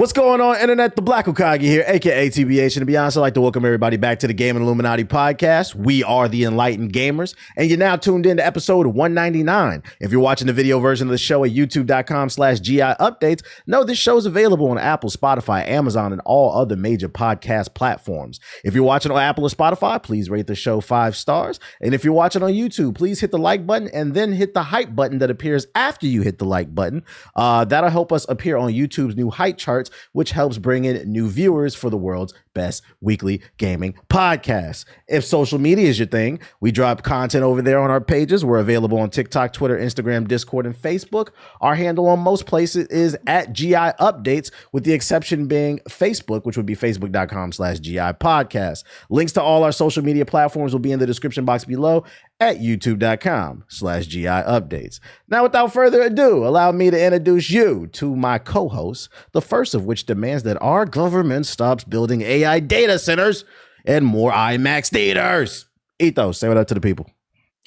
What's going on, Internet? The Black Okage here, aka TBH. And to be honest, I'd like to welcome everybody back to the Gaming Illuminati podcast. We are the Enlightened Gamers, and you're now tuned in to episode 199. If you're watching the video version of the show at youtube.com/GI updates, know this show is available on Apple, Spotify, Amazon, and all other major podcast platforms. If you're watching on Apple or Spotify, please rate the show 5 stars. And if you're watching on YouTube, please hit the like button and then hit the hype button that appears after you hit the like button. That'll help us appear on YouTube's new hype charts, which helps bring in new viewers for the world's best weekly gaming podcast. If social media is your thing, we drop content over there on our pages. We're available on TikTok, Twitter, Instagram, Discord, and Facebook. Our handle on most places is at GI Updates, with the exception being Facebook, which would be facebook.com/GI podcast. Links to all our social media platforms will be in the description box below at youtube.com/GI updates. Now, without further ado, allow me to introduce you to my co-hosts, the first of which demands that our government stops building AI data centers and more IMAX theaters. Ethos, say what up to the people.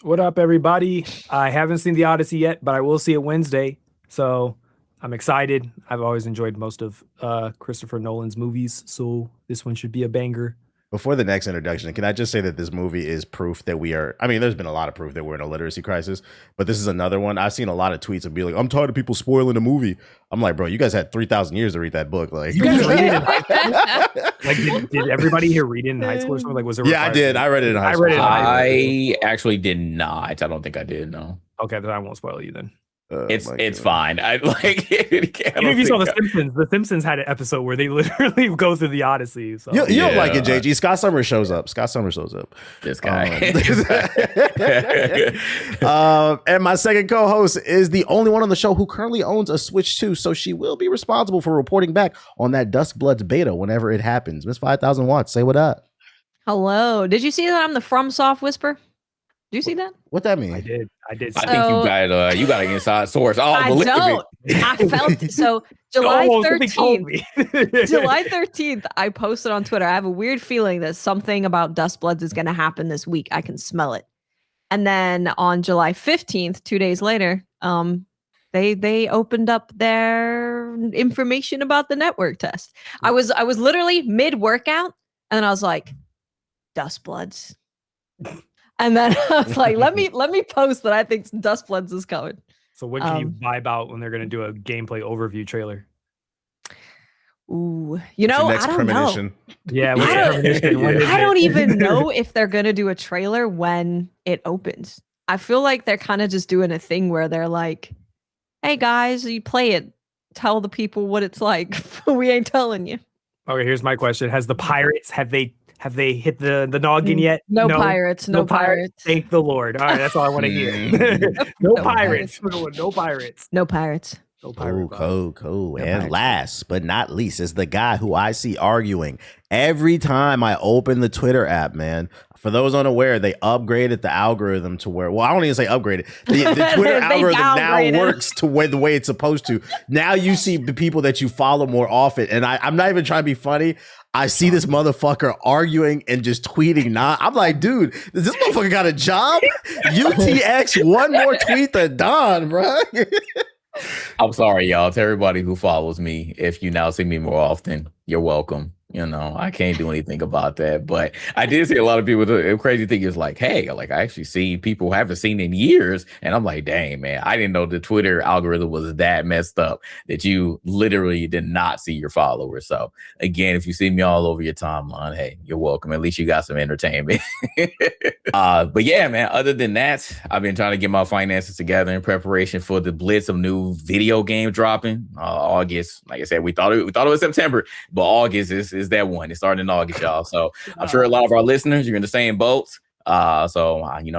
What up, everybody? I haven't seen The Odyssey yet, but I will see it Wednesday, so I'm excited. I've always enjoyed most of Christopher Nolan's movies, so this one should be a banger. Before the next introduction, can I just say that this movie is proof that we are, I mean, there's been a lot of proof that we're in a literacy crisis, but this is another one. I've seen a lot of tweets of being like, I'm tired of people spoiling the movie. I'm like, bro, you guys had 3,000 years to read that book. Like, you guys read it in high school? Like, did everybody here read it in high school or something? Like, was it? Yeah, I did. I read it in high school. I actually did not. I don't think I did. No. Okay, then I won't spoil you then. It's fine. I like it. Even if you saw The Simpsons had an episode where they literally go through the Odyssey. So. You don't like it, JG. Scott Summers shows up. This guy. And my second co-host is the only one on the show who currently owns a Switch 2, so she will be responsible for reporting back on that Duskbloods beta whenever it happens. Miss 5,000 watts, say what up. Hello. Did you see that I'm the FromSoft whisper? Do you see that? What that mean? I did. I think you got an inside source. Oh, I don't. I felt so. July 13th. July 13th. I posted on Twitter. I have a weird feeling that something about Duskbloods is going to happen this week. I can smell it. And then on July 15th, 2 days later, they opened up their information about the network test. I was literally mid workout, and then I was like, Duskbloods. And then I was like, let me post that I think Duskbloods is coming. So when can you vibe out when they're going to do a gameplay overview trailer? Ooh, I don't know. Yeah, I don't even know if they're going to do a trailer when it opens. I feel like they're kind of just doing a thing where they're like, hey guys, you play it. Tell the people what it's like. We ain't telling you. Okay, here's my question. Have they hit the noggin yet? No pirates. No pirates. Thank the Lord. All right, that's all I want to hear. No pirates. No pirates. No pirates. Cool. And last but not least is the guy who I see arguing every time I open the Twitter app, man. For those unaware, they upgraded the algorithm to where, well, I don't even say upgraded. The Twitter algorithm now works to the way it's supposed to. Now you see the people that you follow more often. And I'm not even trying to be funny. I see this motherfucker arguing and just tweeting. I'm like, dude, does this motherfucker got a job? UTX, one more tweet than Don, bro. I'm sorry, y'all. To everybody who follows me, if you now see me more often, you're welcome. I can't do anything about that. But I did see a lot of people. The crazy thing is like, hey, like I actually see people who haven't seen in years. And I'm like, dang, man, I didn't know the Twitter algorithm was that messed up that you literally did not see your followers. So again, if you see me all over your timeline, hey, you're welcome. At least you got some entertainment. But yeah, man, other than that, I've been trying to get my finances together in preparation for the blitz of new video game dropping. August, like I said, we thought it was September, but August is that one. It's starting in August, y'all. So I'm sure a lot of our listeners, you're in the same boat. I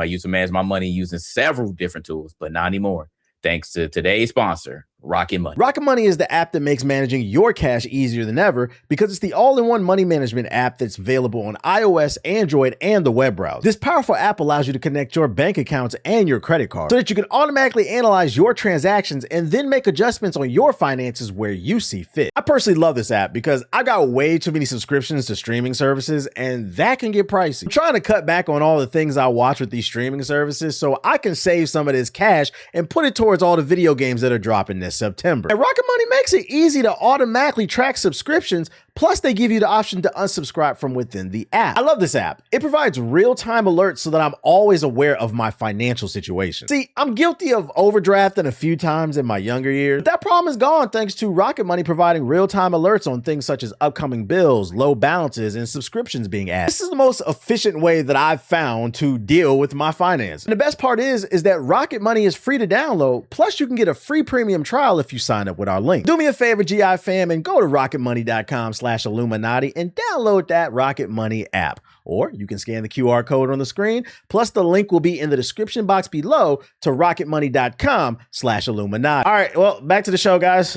used to manage my money using several different tools, but not anymore. Thanks to today's sponsor, Rocket Money. Rocket Money is the app that makes managing your cash easier than ever because it's the all-in-one money management app that's available on iOS, Android, and the web browser. This powerful app allows you to connect your bank accounts and your credit card so that you can automatically analyze your transactions and then make adjustments on your finances where you see fit. I personally love this app because I got way too many subscriptions to streaming services, and that can get pricey. I'm trying to cut back on all the things I watch with these streaming services so I can save some of this cash and put it towards all the video games that are dropping this last September. And Rocket Money makes it easy to automatically track subscriptions, plus they give you the option to unsubscribe from within the app. I love this app. It provides real-time alerts so that I'm always aware of my financial situation. See, I'm guilty of overdrafting a few times in my younger years, but that problem is gone thanks to Rocket Money providing real-time alerts on things such as upcoming bills, low balances, and subscriptions being added. This is the most efficient way that I've found to deal with my finances. And the best part is that Rocket Money is free to download, plus you can get a free premium trial if you sign up with our link. Do me a favor, GI fam, and go to rocketmoney.com/illuminaughty and download that Rocket Money app. Or you can scan the QR code on the screen, plus the link will be in the description box below to rocketmoney.com/illuminaughty. All right, well, back to the show, guys.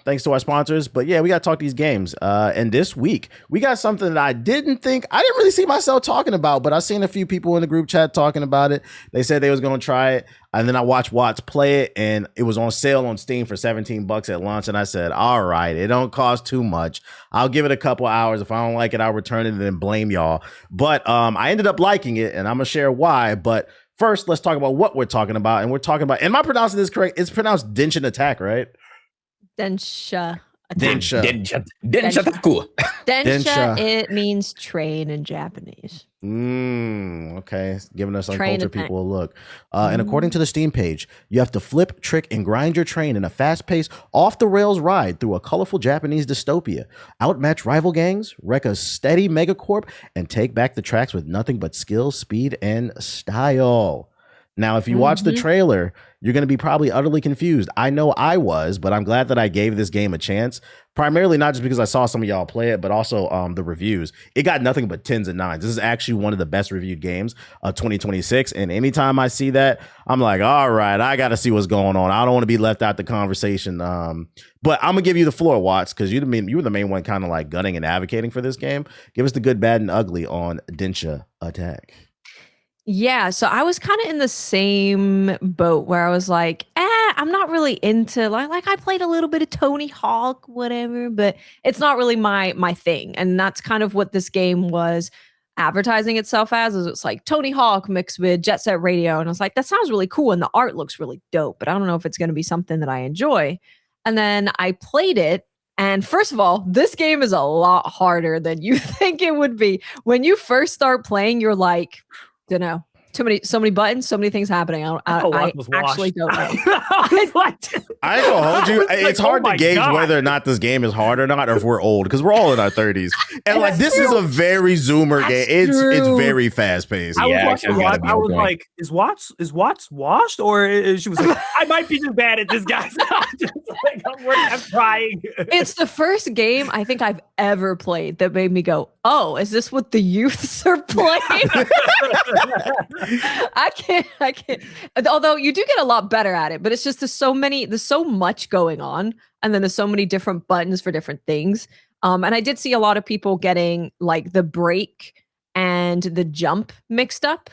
Thanks to our sponsors. But yeah, we got to talk these games. And this week, we got something that I didn't really see myself talking about, but I seen a few people in the group chat talking about it. They said they was going to try it. And then I watched Watts play it, and it was on sale on Steam for $17 at launch. And I said, all right, it don't cost too much. I'll give it a couple hours. If I don't like it, I'll return it and then blame y'all. But I ended up liking it, and I'm going to share why. But first, let's talk about what we're talking about. And we're talking about, am I pronouncing this correct? It's pronounced Denshattack, right? Denshattack. Denshattack. Densha, it means train in Japanese. Okay, giving us uncultured people a look. And according to the Steam page, you have to flip, trick, and grind your train in a fast-paced, off-the-rails ride through a colorful Japanese dystopia. Outmatch rival gangs, wreck a steady megacorp, and take back the tracks with nothing but skill, speed, and style. Now, if you watch the trailer, you're going to be probably utterly confused. I know I was, but I'm glad that I gave this game a chance. Primarily not just because I saw some of y'all play it, but also the reviews. It got nothing but 10s and 9s. This is actually one of the best reviewed games of 2026. And anytime I see that, I'm like, all right, I got to see what's going on. I don't want to be left out the conversation. But I'm going to give you the floor, Watts, because you were the main one kind of like gunning and advocating for this game. Give us the good, bad, and ugly on Denshattack. Yeah, so I was kind of in the same boat where I was like, I'm not really into like I played a little bit of Tony Hawk, whatever, but it's not really my thing. And that's kind of what this game was advertising itself as. It's like Tony Hawk mixed with Jet Set Radio. And I was like, that sounds really cool. And the art looks really dope, but I don't know if it's going to be something that I enjoy. And then I played it. And first of all, this game is a lot harder than you think it would be. When you first start playing, you're like, don't know. So many buttons, so many things happening. I actually don't know. I ain't gonna hold you. It's hard to gauge whether or not this game is hard or not, or if we're old, because we're all in our 30s. And like this is a very zoomer game. It's very fast paced. I was like, is Watts washed? Or she was like, I might be just bad at this, guys. I'm trying. It's the first game I think I've ever played that made me go, oh, is this what the youths are playing? I can't. Although you do get a lot better at it, but it's just there's so much going on, and then there's so many different buttons for different things. And I did see a lot of people getting like the break and the jump mixed up.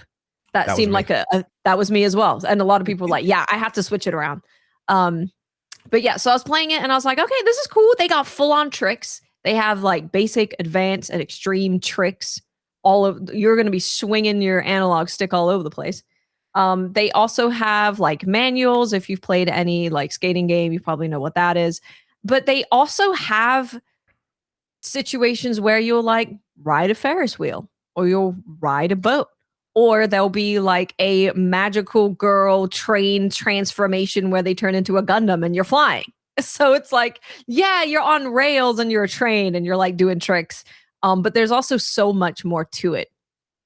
That seemed like that was me as well. And a lot of people were like, yeah, I have to switch it around. But yeah, so I was playing it and I was like, okay, this is cool. They got full on tricks. They have like basic, advanced, and extreme tricks. You're going to be swinging your analog stick all over the place. They also have like manuals. If you've played any like skating game, you probably know what that is. But they also have situations where you'll like ride a Ferris wheel, or you'll ride a boat, or there'll be like a magical girl train transformation where they turn into a Gundam and you're flying. So it's like, yeah, you're on rails and you're a train and you're like doing tricks. But there's also so much more to it.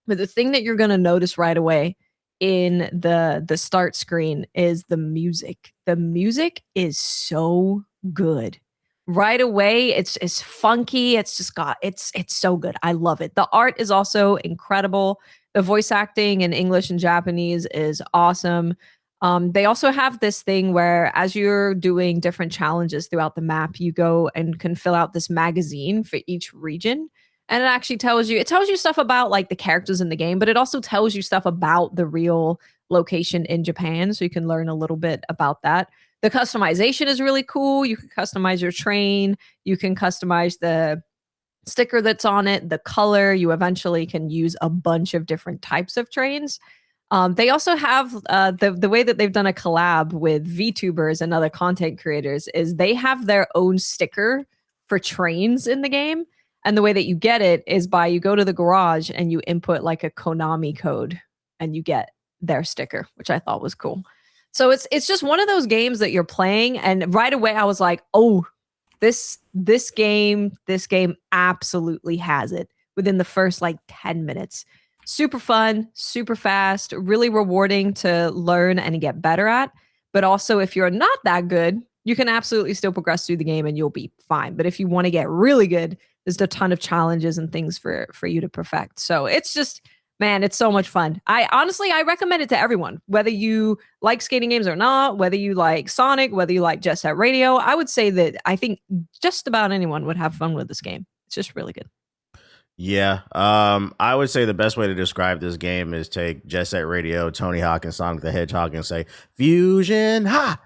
But the thing that you're going to notice right away in the start screen is the music. The music is so good. Right away, it's funky. It's just it's so good. I love it. The art is also incredible. The voice acting in English and Japanese is awesome. They also have this thing where as you're doing different challenges throughout the map, you go and can fill out this magazine for each region. And it actually tells you stuff about like the characters in the game, but it also tells you stuff about the real location in Japan. So you can learn a little bit about that. The customization is really cool. You can customize your train. You can customize the sticker that's on it, the color. You eventually can use a bunch of different types of trains. They also have the way that they've done a collab with VTubers and other content creators is they have their own sticker for trains in the game. And the way that you get it is by you go to the garage and you input like a Konami code and you get their sticker, which I thought was cool. So it's just one of those games that you're playing and right away I was like, oh, this game absolutely has it within the first like 10 minutes. Super fun, super fast, really rewarding to learn and get better at. But also, if you're not that good, you can absolutely still progress through the game and you'll be fine. But if you want to get really good, there's a ton of challenges and things for you to perfect. So it's just, man, it's so much fun. I recommend it to everyone, whether you like skating games or not, whether you like Sonic, whether you like Jet Set Radio. I would say that I think just about anyone would have fun with this game. It's just really good. Yeah, I would say the best way to describe this game is take Jet Set Radio, Tony Hawk, and Sonic the Hedgehog and say Fusion Ha,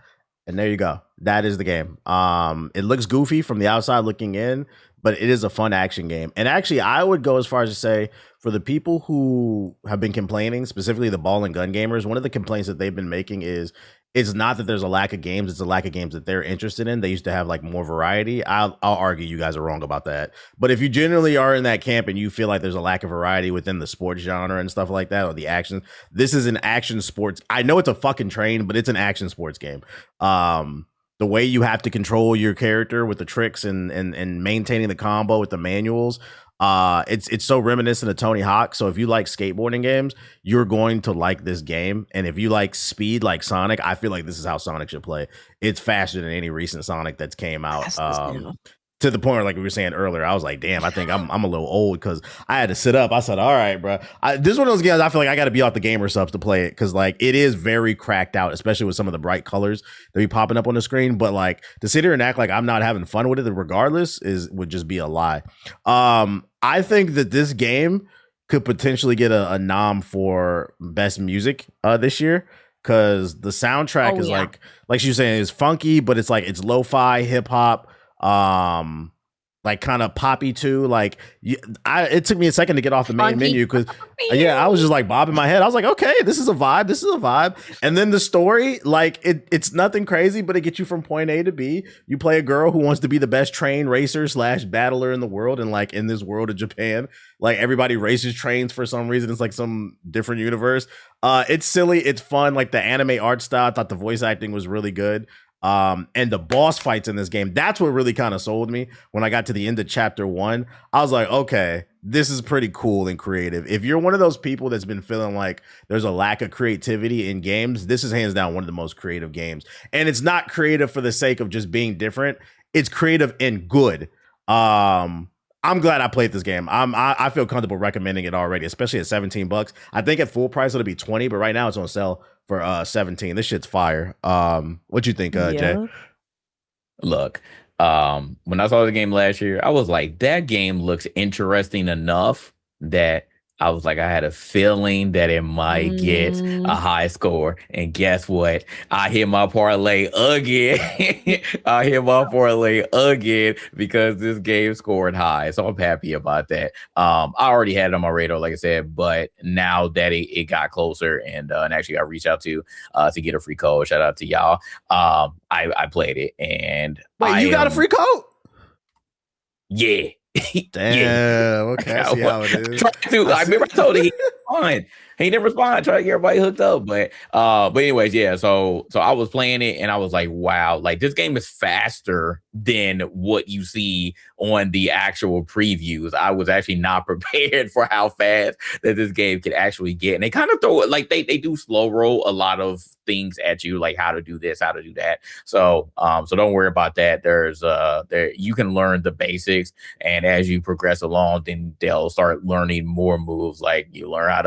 and there you go. That is the game. It looks goofy from the outside looking in, but it is a fun action game. And actually, I would go as far as to say for the people who have been complaining, specifically the ball and gun gamers, one of the complaints that they've been making is it's not that there's a lack of games, it's a lack of games that they're interested in. They used to have like more variety. I'll argue you guys are wrong about that. But if you generally are in that camp and you feel like there's a lack of variety within the sports genre and stuff like that, or the action, this is an action sports. I know it's a fucking train, but it's an action sports game. The way you have to control your character with the tricks and maintaining the combo with the manuals, it's so reminiscent of Tony Hawk. So if you like skateboarding games, you're going to like this game. And if you like speed like Sonic, I feel like this is how Sonic should play. It's faster than any recent Sonic that's came out. To the point where, like we were saying earlier, I was like, damn, I think I'm a little old because I had to sit up. I said, all right, bro. This is one of those games I feel like I got to be off the gamer subs to play it because like it is very cracked out, especially with some of the bright colors that be popping up on the screen. But like to sit here and act like I'm not having fun with it regardless would just be a lie. I think that this game could potentially get a nom for best music this year because the soundtrack is like she was saying, is funky, but it's like it's lo-fi hip hop. Like kind of poppy too. Like it took me a second to get off the main menu because I was just like bobbing my head. I was like, okay, this is a vibe. And then the story, like it's nothing crazy, but it gets you from point A to B. You play a girl who wants to be the best train racer / battler in the world, and like in this world of Japan, like everybody races trains for some reason. It's like some different universe. It's silly, it's fun. Like the anime art style, I thought the voice acting was really good. And the boss fights in this game, that's what really kind of sold me. When I got to the end of chapter 1, I was like, okay, this is pretty cool and creative. If you're one of those people that's been feeling like there's a lack of creativity in games, this is hands down one of the most creative games. And it's not creative for the sake of just being different. It's creative and good. I'm glad I played this game. I feel comfortable recommending it already, especially at $17. I think at full price it'll be $20, but right now it's on sale for $17. This shit's fire. What you think, Jay? Look, when I saw the game last year, I was like, that game looks interesting enough that I was like, I had a feeling that it might get a high score. And guess what? I hit my parlay again. Because this game scored high. So I'm happy about that. I already had it on my radar, like I said, but now that it got closer and actually I reached out to get a free code. Shout out to y'all. I played it and wait, you got a free code? Yeah. Damn. Okay. I see how it is. I remember I told him he didn't respond. Try to get everybody hooked up, but anyways, yeah. So I was playing it and I was like, wow, like this game is faster than what you see on the actual previews. I was actually not prepared for how fast that this game could actually get. And they kind of throw it like they do slow roll a lot of things at you, like how to do this, how to do that. So don't worry about that. There's you can learn the basics, and as you progress along, then they'll start learning more moves. Like you learn how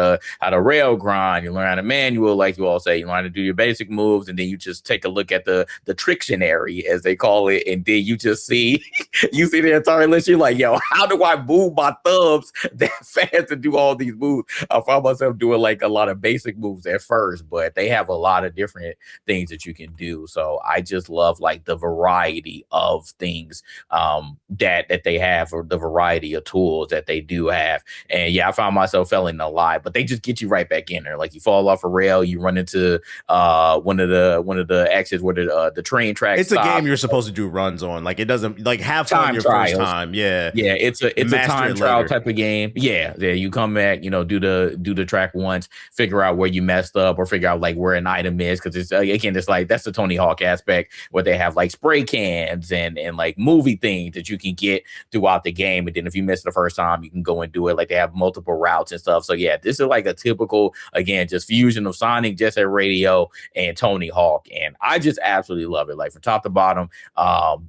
to rail grind, you learn how to manual, like you all say, you learn how to do your basic moves, and then you just take a look at the trictionary, as they call it, and then you just see the entire list. You're like, yo, how do I move my thumbs that fast to do all these moves? I found myself doing like a lot of basic moves at first, but they have a lot of different things that you can do. So I just love like the variety of things that they have, or the variety of tools that they do have. And yeah, I found myself failing a lot, but they just get you right back in there. Like you fall off a rail, you run into one of the exits where the train tracks. It's a game you're supposed to do runs on. Like it doesn't like have fun your first time. Yeah. Yeah, it's a time trial type of game. Yeah. You come back, do the track once, figure out where you messed up or figure out like where an item is, because it's again, it's like that's the Tony Hawk aspect where they have like spray cans and like movie things that you can get throughout the game. And then if you miss it the first time, you can go and do it. Like they have multiple routes and stuff. So yeah, this is like a typical, again, just fusion of Sonic, Jet Set Radio, and Tony Hawk. And I just absolutely love it. Like from top to bottom,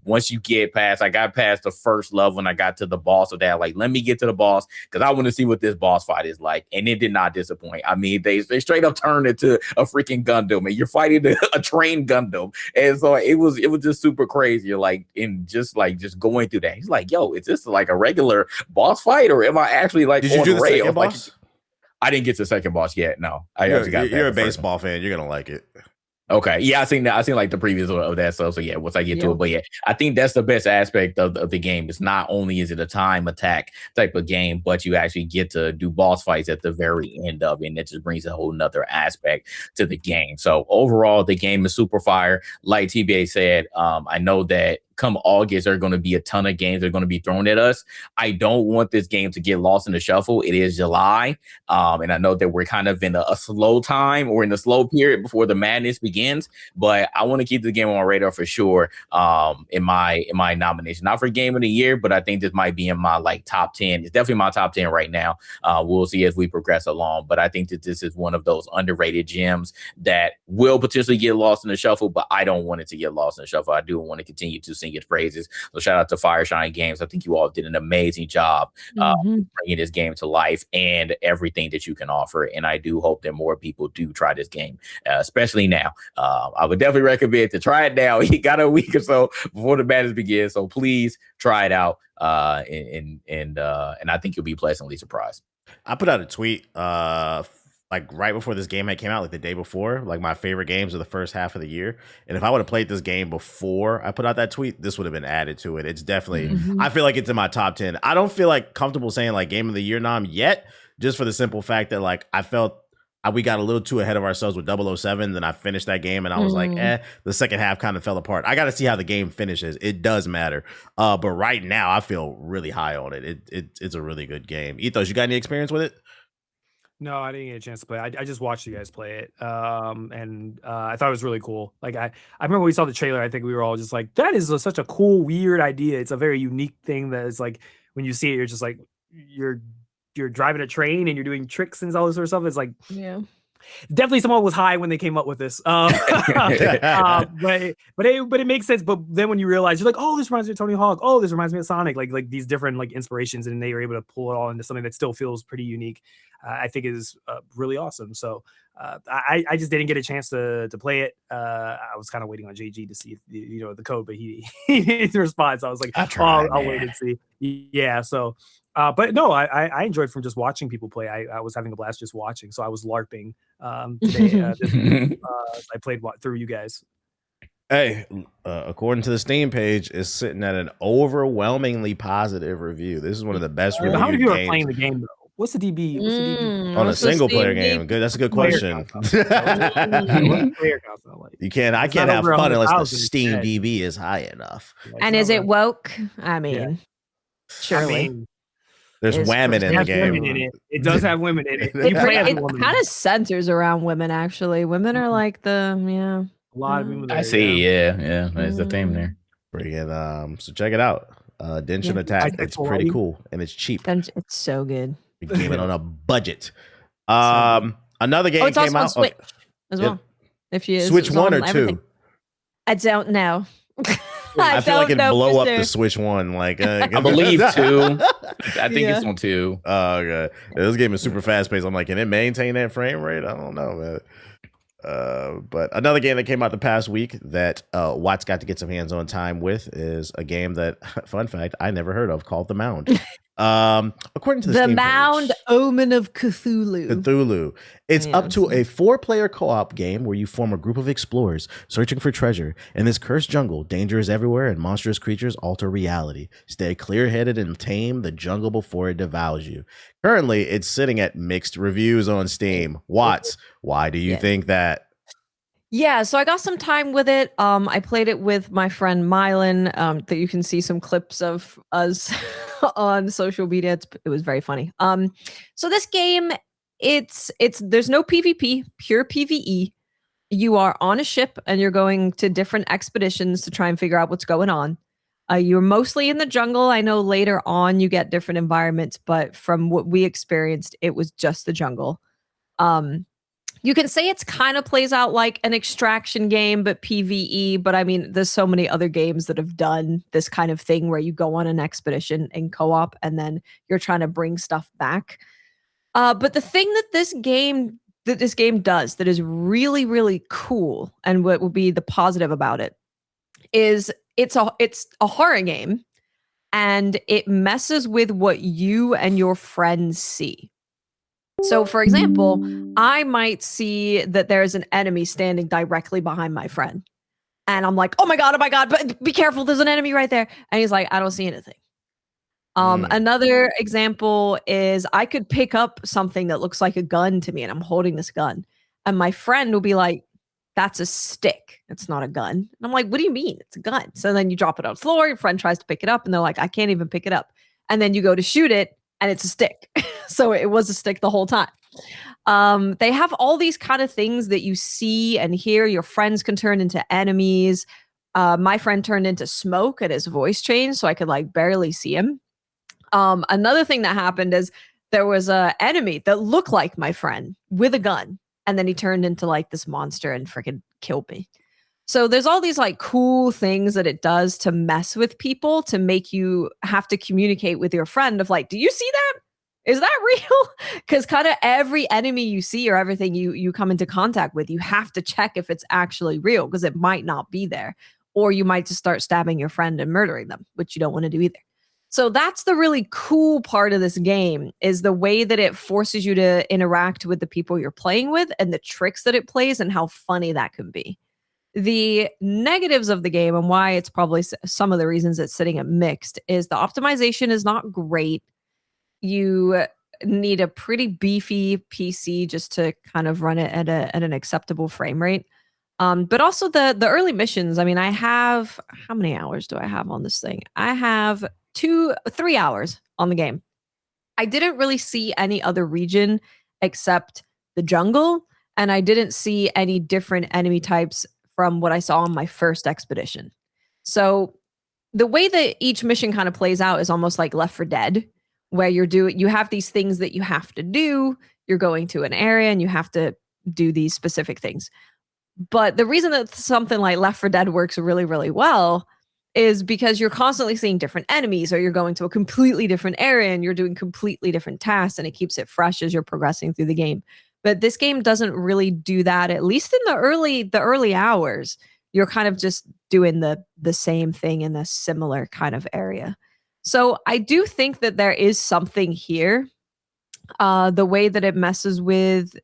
once you get past, I got past the first level and I got to the boss of that. Like, let me get to the boss because I want to see what this boss fight is like. And it did not disappoint. I mean, they straight up turned it to a freaking Gundam and you're fighting a trained Gundam. And so it was just super crazy. You're like, just going through that. He's like, yo, is this like a regular boss fight or am I actually like did you do the second boss? Like, I didn't get to the second boss yet. No, you're a baseball fan. You're gonna like it. Okay, yeah, I seen like the previews of that stuff. So yeah, once I get to it, but yeah, I think that's the best aspect of the game. It's not only is it a time attack type of game, but you actually get to do boss fights at the very end of it, and it just brings a whole nother aspect to the game. So overall, the game is super fire. Like TBA said, I know that come August, there are going to be a ton of games that are going to be thrown at us. I don't want this game to get lost in the shuffle. It is July. And I know that we're kind of in a slow time or in the slow period before the madness begins, but I want to keep the game on my radar for sure. In my nomination, not for game of the year, but I think this might be in my like top 10. It's definitely my top 10 right now. We'll see as we progress along, but I think that this is one of those underrated gems that will potentially get lost in the shuffle, but I don't want it to get lost in the shuffle. I do want to continue to sing its praises. So shout out to Fireshine Games. I think you all did an amazing job bringing this game to life and everything that you can offer. And I do hope that more people do try this game, especially now. I would definitely recommend to try it now. You got a week or so before the madness begins. So please try it out. And I think you'll be pleasantly surprised. I put out a tweet like right before this game had came out, like the day before, like my favorite games of the first half of the year. And if I would have played this game before I put out that tweet, this would have been added to it. It's definitely, I feel like it's in my top 10. I don't feel like comfortable saying like game of the year nom yet, just for the simple fact that like I felt we got a little too ahead of ourselves with 007. Then I finished that game and I was like, the second half kind of fell apart. I got to see how the game finishes. It does matter. But right now I feel really high on it. It's a really good game. Ethos, you got any experience with it? No, I didn't get a chance to play. I just watched you guys play it, and I thought it was really cool. Like I remember when we saw the trailer. I think we were all just like, "That is such a cool, weird idea." It's a very unique thing that is like when you see it, you're just like, you're driving a train and you're doing tricks and all this sort of stuff. It's like, definitely someone was high when they came up with this. But it makes sense. But then when you realize, you're like, oh, this reminds me of Tony Hawk. Oh, this reminds me of Sonic. Like these different like inspirations, and they were able to pull it all into something that still feels pretty unique. I think it is really awesome. So I just didn't get a chance to play it. I was kind of waiting on JG to see the code, but he didn't respond. So I was like, I'll wait and see. Yeah. So. But no, I enjoyed from just watching people play. I was having a blast just watching. So I was LARPing today. I played through you guys. Hey, according to the Steam page, it's sitting at an overwhelmingly positive review. This is one of the best reviewed games. How many people are playing the game though? What's the DB? On a single player game. Good. That's a good question. You can't. I can't have fun unless the Steam DB is high enough. And is it woke? I mean, surely. There's women in the game. It does have women in it. It kind of centers around women, actually. Women are like a lot of women. I see. Yeah. There's the theme there. Pretty good. So check it out. Denshattack. It's pretty cool and it's cheap. It's so good. We came in on a budget. Another game it's came also on out Switch as well. If you Switch 1 or 2? I don't know. I feel like it'd blow up the Switch 1. Like I believe 2. I think it's on 2. Oh, okay. This game is super fast paced. I'm like, can it maintain that frame rate? I don't know, man. But another game that came out the past week that Watts got to get some hands-on time with is a game that, fun fact, I never heard of, called The Mound. According to the The Steam Mound page, Omen of Cthulhu. It's Yeah, up to a 4-player co-op game where you form a group of explorers searching for treasure. In this cursed jungle, danger is everywhere and monstrous creatures alter reality. Stay clear-headed and tame the jungle before it devours you. Currently, it's sitting at mixed reviews on Steam. Watts, why do you think that? Yeah, so I got some time with it. I played it with my friend Mylan. That you can see some clips of us on social media. It was very funny. So this game, it's there's no PvP, pure PvE. You are on a ship and you're going to different expeditions to try and figure out what's going on. You're mostly in the jungle. I know later on you get different environments, but from what we experienced, it was just the jungle. You can say it's kind of plays out like an extraction game, but PvE. But I mean, there's so many other games that have done this kind of thing where you go on an expedition in co-op and then you're trying to bring stuff back. But the thing that this game does that is really, really cool, and what would be the positive about it, is it's a horror game, and it messes with what you and your friends see. So, for example, I might see that there's an enemy standing directly behind my friend. And I'm like, oh my God, but be careful, there's an enemy right there. And he's like, I don't see anything. Another example is I could pick up something that looks like a gun to me and I'm holding this gun. And my friend will be like, that's a stick. It's not a gun. And I'm like, what do you mean? It's a gun. So then you drop it on the floor, your friend tries to pick it up and they're like, I can't even pick it up. And then you go to shoot it and it's a stick. So it was a stick the whole time. They have all these kind of things that you see and hear. Your friends can turn into enemies. My friend turned into smoke and his voice changed, so I could like barely see him. Another thing that happened is there was a enemy that looked like my friend with a gun, and then he turned into like this monster and freaking killed me. So there's all these like cool things that it does to mess with people, to make you have to communicate with your friend of like, do you see that? Is that real? Because kind of every enemy you see or everything you come into contact with, you have to check if it's actually real, because it might not be there. Or you might just start stabbing your friend and murdering them, which you don't want to do either. So that's the really cool part of this game, is the way that it forces you to interact with the people you're playing with and the tricks that it plays and how funny that can be. The negatives of the game, and why it's probably some of the reasons it's sitting at mixed, is the optimization is not great. You need a pretty beefy PC just to kind of run it at an acceptable frame rate. But also the early missions. I mean, I have, how many hours do I have on this thing? I have 3 hours on the game. I didn't really see any other region except the jungle, and I didn't see any different enemy types from what I saw on my first expedition. So the way that each mission kind of plays out is almost like Left 4 Dead, where you have these things that you have to do. You're going to an area and you have to do these specific things. But the reason that something like Left 4 Dead works really, really well is because you're constantly seeing different enemies, or you're going to a completely different area and you're doing completely different tasks, and it keeps it fresh as you're progressing through the game. But this game doesn't really do that, at least in the early hours. You're kind of just doing the same thing in a similar kind of area. So I do think that there is something here. The way that it messes with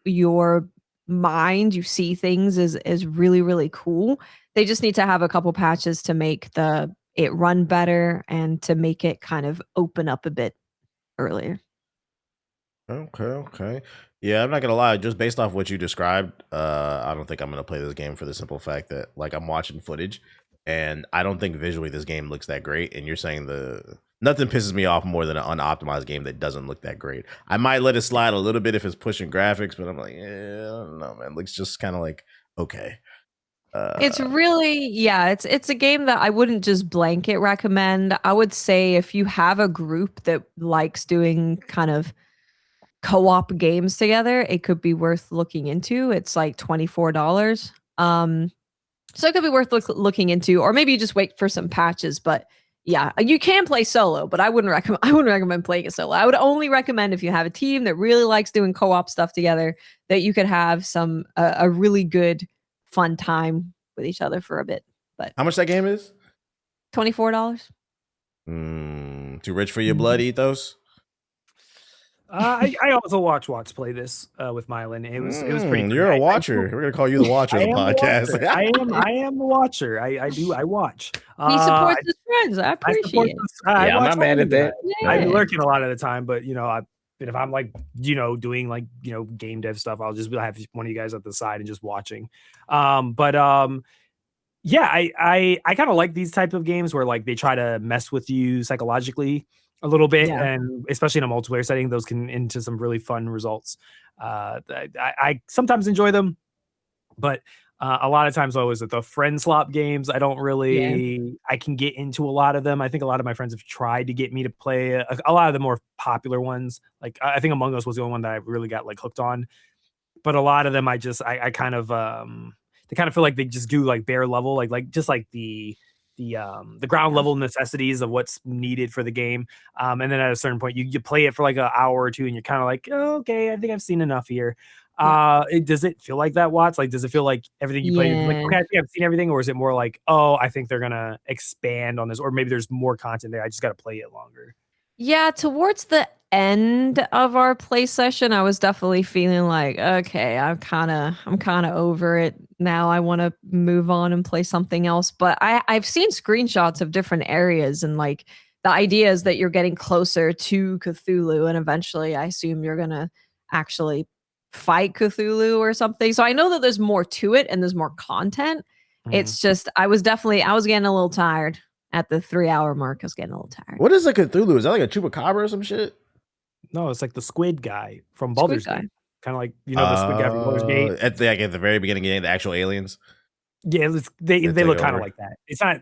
your mind, you see things, is really, really cool. They just need to have a couple patches to make it run better and to make it kind of open up a bit earlier. Okay. Yeah, I'm not gonna lie. Just based off what you described, I don't think I'm gonna play this game for the simple fact that, like, I'm watching footage, and I don't think visually this game looks that great. And you're saying nothing pisses me off more than an unoptimized game that doesn't look that great. I might let it slide a little bit if it's pushing graphics, but I'm like, I don't know, man. It looks just kind of like okay. It's really, it's a game that I wouldn't just blanket recommend. I would say if you have a group that likes doing kind of co-op games together, it could be worth looking into. It's like $24. So it could be worth looking into, or maybe you just wait for some patches. But yeah, you can play solo, but I wouldn't recommend playing it solo. I would only recommend if you have a team that really likes doing co-op stuff together, that you could have a really good fun time with each other for a bit. But how much that game is? $24. Too Too rich for your blood, Ethos? I also watch play this with Mylan. It was pretty great. You're a watcher. We're gonna call you the watcher of the podcast. I am the watcher. I watch. He supports his friends. I appreciate it. I'm not mad at that. I be lurking a lot of the time, but if I'm like doing like game dev stuff, I'll just have one of you guys at the side and just watching. Yeah, I kind of like these types of games where like they try to mess with you psychologically a little bit, and especially in a multiplayer setting, those can into some really fun results. I sometimes enjoy them, but a lot of times though is that the friend slop games, I don't really I can get into a lot of them. I think a lot of my friends have tried to get me to play a lot of the more popular ones. Like I think Among Us was the only one that I really got like hooked on, but a lot of them I kind of they kind of feel like they just do like bare level, like just like the ground level necessities of what's needed for the game. And then at a certain point, you play it for like an hour or two, and you're kind of like, oh, okay, I think I've seen enough here. Does it feel like that, Watts? Like, does it feel like everything you play, like, okay, I think I've seen everything, or is it more like, oh, I think they're gonna expand on this, or maybe there's more content there, I just got to play it longer? Yeah, towards the end of our play session, I was definitely feeling like, okay, I'm kind of over it now. I want to move on and play something else. But I've seen screenshots of different areas, and like the idea is that you're getting closer to Cthulhu, and eventually I assume you're gonna actually fight Cthulhu or something. So I know that there's more to it and there's more content. It's just I was getting a little tired. At the 3-hour mark, I was getting a little tired. What is a Cthulhu? Is that like a chupacabra or some shit? No, it's like the squid guy from Baldur's Gate. Kind of like the squid guy from Baldur's Gate. At the very beginning, the actual aliens. Yeah, they look kind of like that. It's not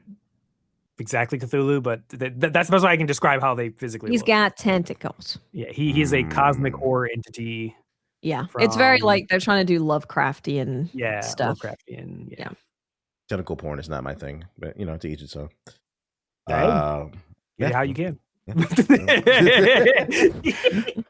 exactly Cthulhu, but that's the best way I can describe how they physically He's look. Got tentacles. Yeah, he's a cosmic horror entity. Yeah, it's very like they're trying to do Lovecraftian stuff. Lovecraftian, yeah. Tentacle porn is not my thing, but to each its own. How you can.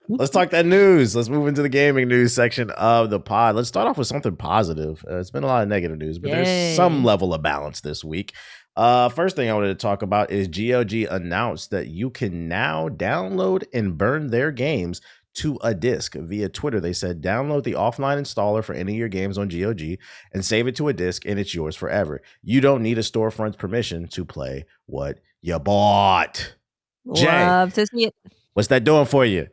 Let's talk that news. Let's move into the gaming news section of the pod. Let's start off with something positive. It's been a lot of negative news, but there's some level of balance this week. First thing I wanted to talk about is GOG announced that you can now download and burn their games to a disk via Twitter. They said download the offline installer for any of your games on GOG and save it to a disk, and it's yours forever. You don't need a storefront's permission to play what you bought. Love to see it. What's that doing for you?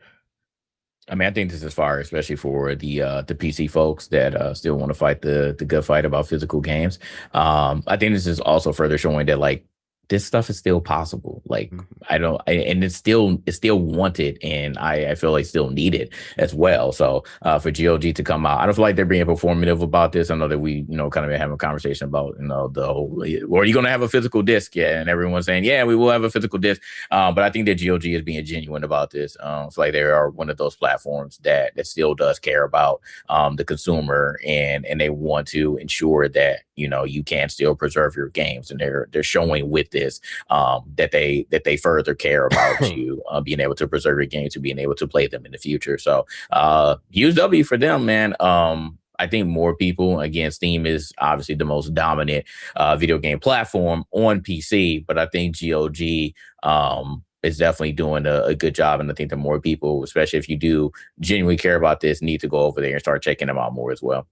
I mean, I think this is fire, especially for the PC folks that still want to fight the good fight about physical games. I think this is also further showing that like this stuff is still possible. Like and it's still wanted, and I feel like still needed as well. So for GOG to come out, I don't feel like they're being performative about this. I know that we kind of been having a conversation about the whole, are you going to have a physical disc? Yeah, and everyone's saying we will have a physical disc. But I think that GOG is being genuine about this. It's like they are one of those platforms that still does care about the consumer, and they want to ensure that you can still preserve your games, and they're showing with this that they further care about you being able to preserve your games, to being able to play them in the future. So huge W for them, man. I think more people, again, Steam is obviously the most dominant video game platform on PC, but I think GOG is definitely doing a good job. And I think the more people, especially if you do genuinely care about this, need to go over there and start checking them out more as well.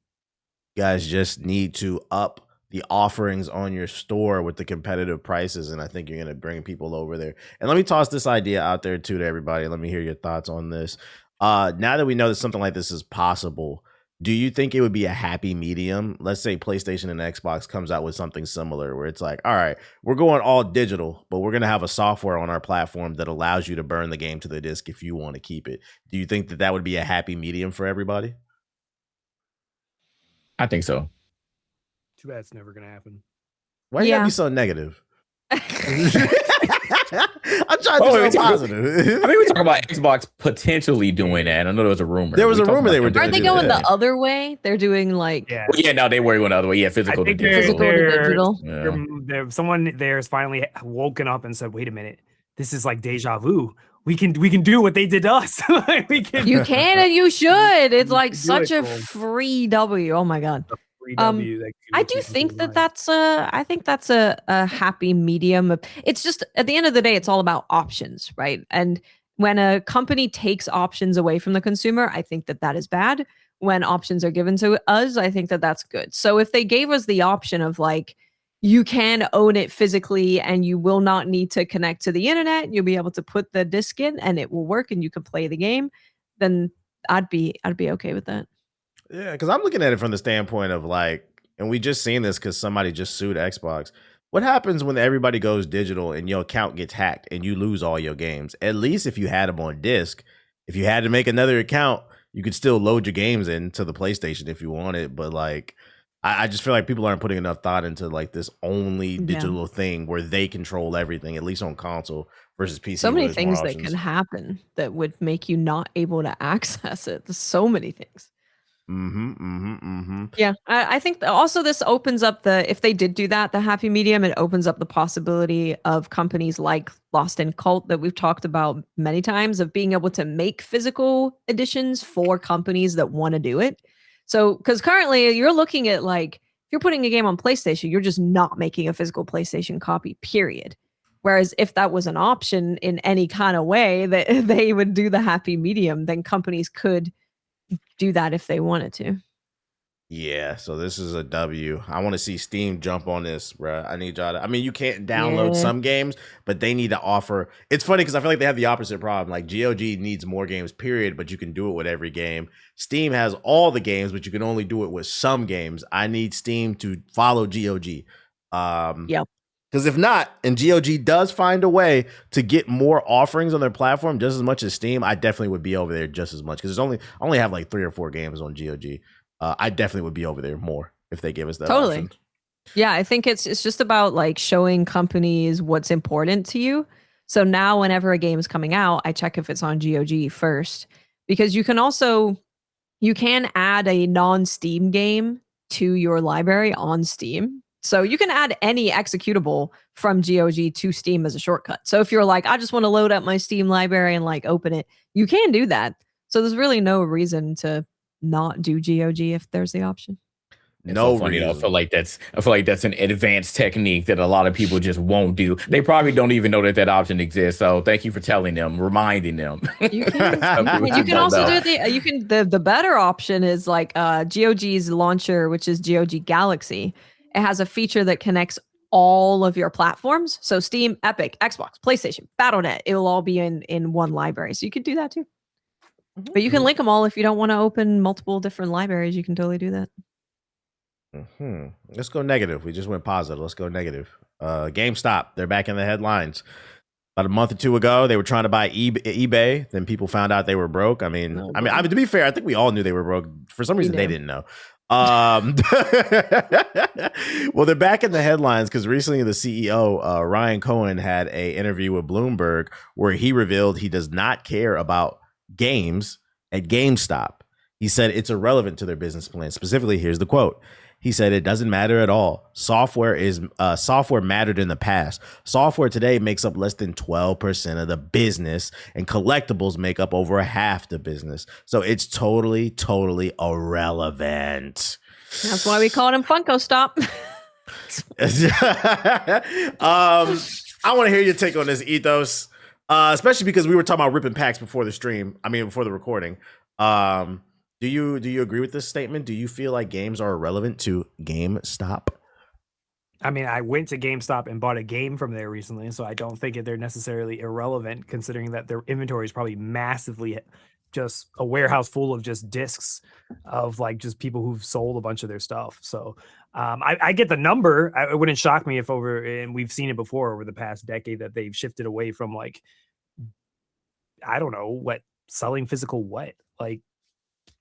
You guys just need to up the offerings on your store with the competitive prices, and I think you're going to bring people over there. And let me toss this idea out there too to everybody. Let me hear your thoughts on this. Now that we know that something like this is possible, do you think it would be a happy medium? Let's say PlayStation and Xbox comes out with something similar where it's like, all right, we're going all digital, but we're going to have a software on our platform that allows you to burn the game to the disc if you want to keep it. Do you think that would be a happy medium for everybody? I think so. Too bad it's never going to happen. Why you gotta be so negative? I'm trying to be so positive. I mean, we talk about Xbox potentially doing that. I know there was a rumor. There was a rumor they were doing. Aren't they going the other way? They're doing like no, they were going the other way. Yeah, physical to digital. Someone there's finally woken up and said, "Wait a minute, this is like deja vu. We can do what they did to us. You can and you should. It's like such a free W. Oh my god." 3W. That I do think I think that's a happy medium. It's just at the end of the day, it's all about options, right? And when a company takes options away from the consumer, I think that is bad. When options are given to us, I think that that's good. So if they gave us the option of like, you can own it physically and you will not need to connect to the internet, you'll be able to put the disc in and it will work and you can play the game, then I'd be okay with that. Yeah, because I'm looking at it from the standpoint of like, and we just seen this because somebody just sued Xbox. What happens when everybody goes digital and your account gets hacked and you lose all your games? At least if you had them on disc, if you had to make another account, you could still load your games into the PlayStation if you wanted. But like, I just feel like people aren't putting enough thought into like this only digital thing where they control everything, at least on console versus PC. So many things that can happen that would make you not able to access it. There's so many things. Yeah, I think also this opens up if they did do that, the happy medium, it opens up the possibility of companies like Lost in Cult that we've talked about many times of being able to make physical editions for companies that want to do it. So, because currently you're looking at like, if you're putting a game on PlayStation, you're just not making a physical PlayStation copy, period. Whereas if that was an option in any kind of way that they would do the happy medium, then companies could do that if they wanted to. Yeah, so this is a W. I want to see Steam jump on this, bro. I need y'all to, I mean, you can't download some games, but they need to offer. It's funny because I feel like they have the opposite problem. Like GOG needs more games, period, but you can do it with every game. Steam has all the games, but you can only do it with some games. I need Steam to follow GOG. Yep. Because if not, and GOG does find a way to get more offerings on their platform just as much as Steam, I definitely would be over there just as much. Because I only have like 3 or 4 games on GOG. I definitely would be over there more if they gave us that option. Yeah, I think it's just about like showing companies what's important to you. So now whenever a game is coming out, I check if it's on GOG first. Because you can add a non-Steam game to your library on Steam. So you can add any executable from GOG to Steam as a shortcut. So if you're like, I just want to load up my Steam library and like open it, you can do that. So there's really no reason to not do GOG if there's the option. It's so funny though. I feel like that's an advanced technique that a lot of people just won't do. They probably don't even know that option exists. So thank you for telling them, reminding them. You can also do the better option is like GOG's launcher, which is GOG Galaxy. It has a feature that connects all of your platforms. So Steam, Epic, Xbox, PlayStation, Battle.net, it will all be in one library. So you could do that too. But you can link them all if you don't want to open multiple different libraries. You can totally do that. Let's go negative. We just went positive. Let's go negative. GameStop, they're back in the headlines. About a month or 2 ago, they were trying to buy eBay. Then people found out they were broke. I mean, to be fair, I think we all knew they were broke. For some reason, they didn't know. Well, they're back in the headlines because recently the CEO, Ryan Cohen, had an interview with Bloomberg where he revealed he does not care about games at GameStop. He said it's irrelevant to their business plan. Specifically, here's the quote. He said, it doesn't matter at all. Software mattered in the past. Software today makes up less than 12% of the business, and collectibles make up over half the business. So it's totally, totally irrelevant. That's why we call him Funko Stop. I want to hear your take on this, Ethos, especially because we were talking about ripping packs before the recording. Do you agree with this statement? Do you feel like games are irrelevant to GameStop? I mean, I went to GameStop and bought a game from there recently, so I don't think they're necessarily irrelevant, considering that their inventory is probably massively just a warehouse full of just discs of like just people who've sold a bunch of their stuff. So I get the number. It wouldn't shock me if and we've seen it before over the past decade, that they've shifted away from like, I don't know selling physical what. Like,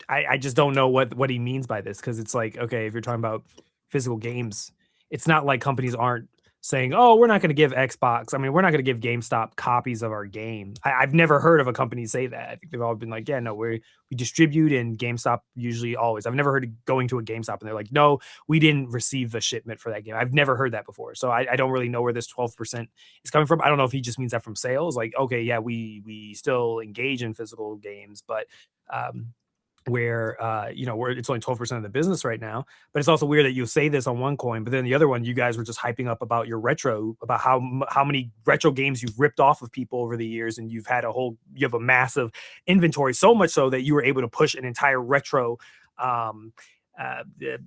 I just don't know what he means by this, because it's like, okay, if you're talking about physical games, it's not like companies aren't saying, oh, we're not going to give Xbox. I mean, we're not going to give GameStop copies of our game. I've never heard of a company say that. I think they've all been like, yeah, no, we distribute, and GameStop usually always. I've never heard of going to a GameStop and they're like, no, we didn't receive a shipment for that game. I've never heard that before. So I don't really know where this 12% is coming from. I don't know if he just means that from sales. Like, okay, yeah, we still engage in physical games, but where where it's only 12% of the business right now. But it's also weird that you say this on one coin, but then the other one, you guys were just hyping up about your retro, about how many retro games you've ripped off of people over the years, and you have a massive inventory, so much so that you were able to push an entire retro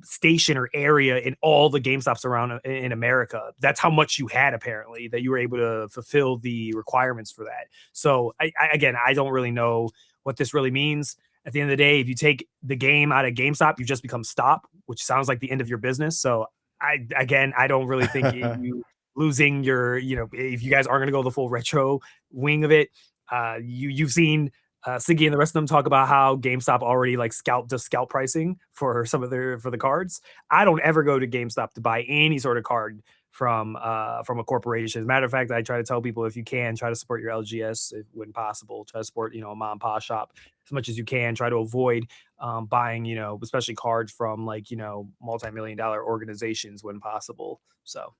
station or area in all the GameStops around in America. That's how much you had, apparently, that you were able to fulfill the requirements for that. So I don't really know what this really means. At the end of the day, if you take the game out of GameStop, you just become Stop, which sounds like the end of your business. So I don't really think you losing your, if you guys are going to go the full retro wing of it, you've seen Siggy and the rest of them talk about how GameStop already does scalp pricing for some of for the cards. I don't ever go to GameStop to buy any sort of card from a corporation. As a matter of fact, I try to tell people, if you can, try to support your LGS when possible. Try to support, a mom and pop shop as much as you can. Try to avoid buying, especially cards from multi-million-dollar organizations when possible. So.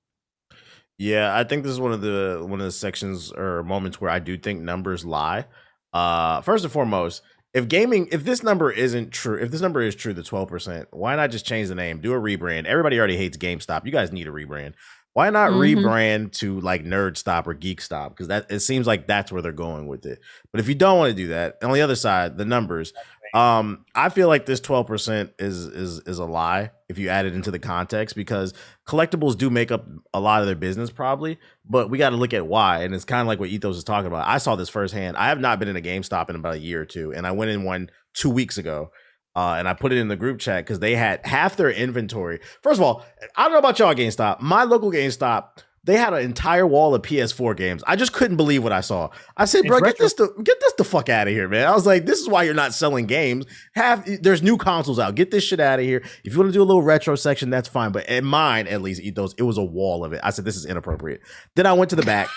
Yeah, I think this is one of the sections or moments where I do think numbers lie. First and foremost, if this number is true, the 12%, why not just change the name, do a rebrand? Everybody already hates GameStop. You guys need a rebrand. Why not rebrand to like Nerd Stop or Geek Stop? Because it seems like that's where they're going with it. But if you don't want to do that, on the other side, the numbers, I feel like this 12% is a lie if you add it into the context, because collectibles do make up a lot of their business probably, but we got to look at why. And it's kind of like what Ethos is talking about. I saw this firsthand. I have not been in a GameStop in about a year or two, and I went in one 2 weeks ago. And I put it in the group chat because they had half their inventory. First of all, I don't know about y'all GameStop. My local GameStop, they had an entire wall of PS4 games. I just couldn't believe what I saw. I said, bro, get this the fuck out of here, man. I was like, this is why you're not selling games. There's new consoles out. Get this shit out of here. If you want to do a little retro section, that's fine. But in mine, at least, Ethos, it was a wall of it. I said, this is inappropriate. Then I went to the back.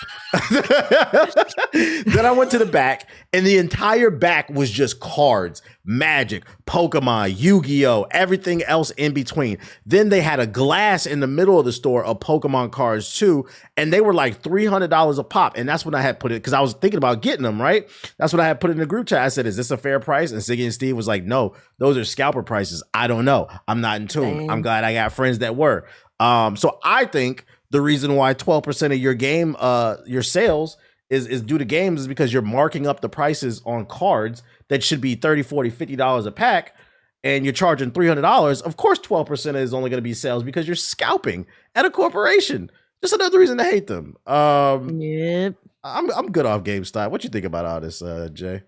And the entire back was just cards, Magic, Pokemon, Yu-Gi-Oh, everything else in between. Then they had a glass in the middle of the store of Pokemon cards too, and they were like $300 a pop. And that's when I had put it, because I was thinking about getting them, right? That's what I had put in the group chat. I said, is this a fair price? And Siggy and Steve was like, no, those are scalper prices. I don't know. I'm not in tune. Dang. I'm glad I got friends that were. So I think the reason why 12% of your game, your sales is due to games is because you're marking up the prices on cards that should be $30, $40, $50 a pack, and you're charging $300. Of course, 12% is only going to be sales because you're scalping at a corporation. Just another reason to hate them. Yep. I'm good off GameStop. What you think about all this, Jay?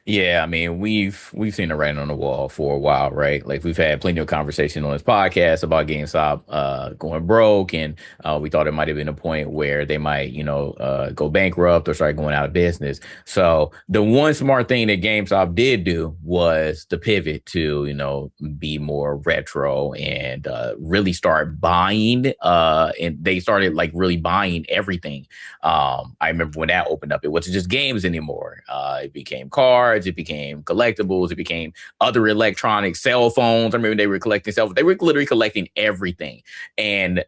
Yeah, I mean, we've seen it writing on the wall for a while, right? Like, we've had plenty of conversation on this podcast about GameStop going broke, and we thought it might have been a point where they might, go bankrupt or start going out of business. So the one smart thing that GameStop did do was to pivot to, be more retro and really start buying. And they started like really buying everything. I remember when that opened up, it wasn't just games anymore. It became cards, it became collectibles, it became other electronics, cell phones. I remember they were collecting cell phones. They were literally collecting everything. And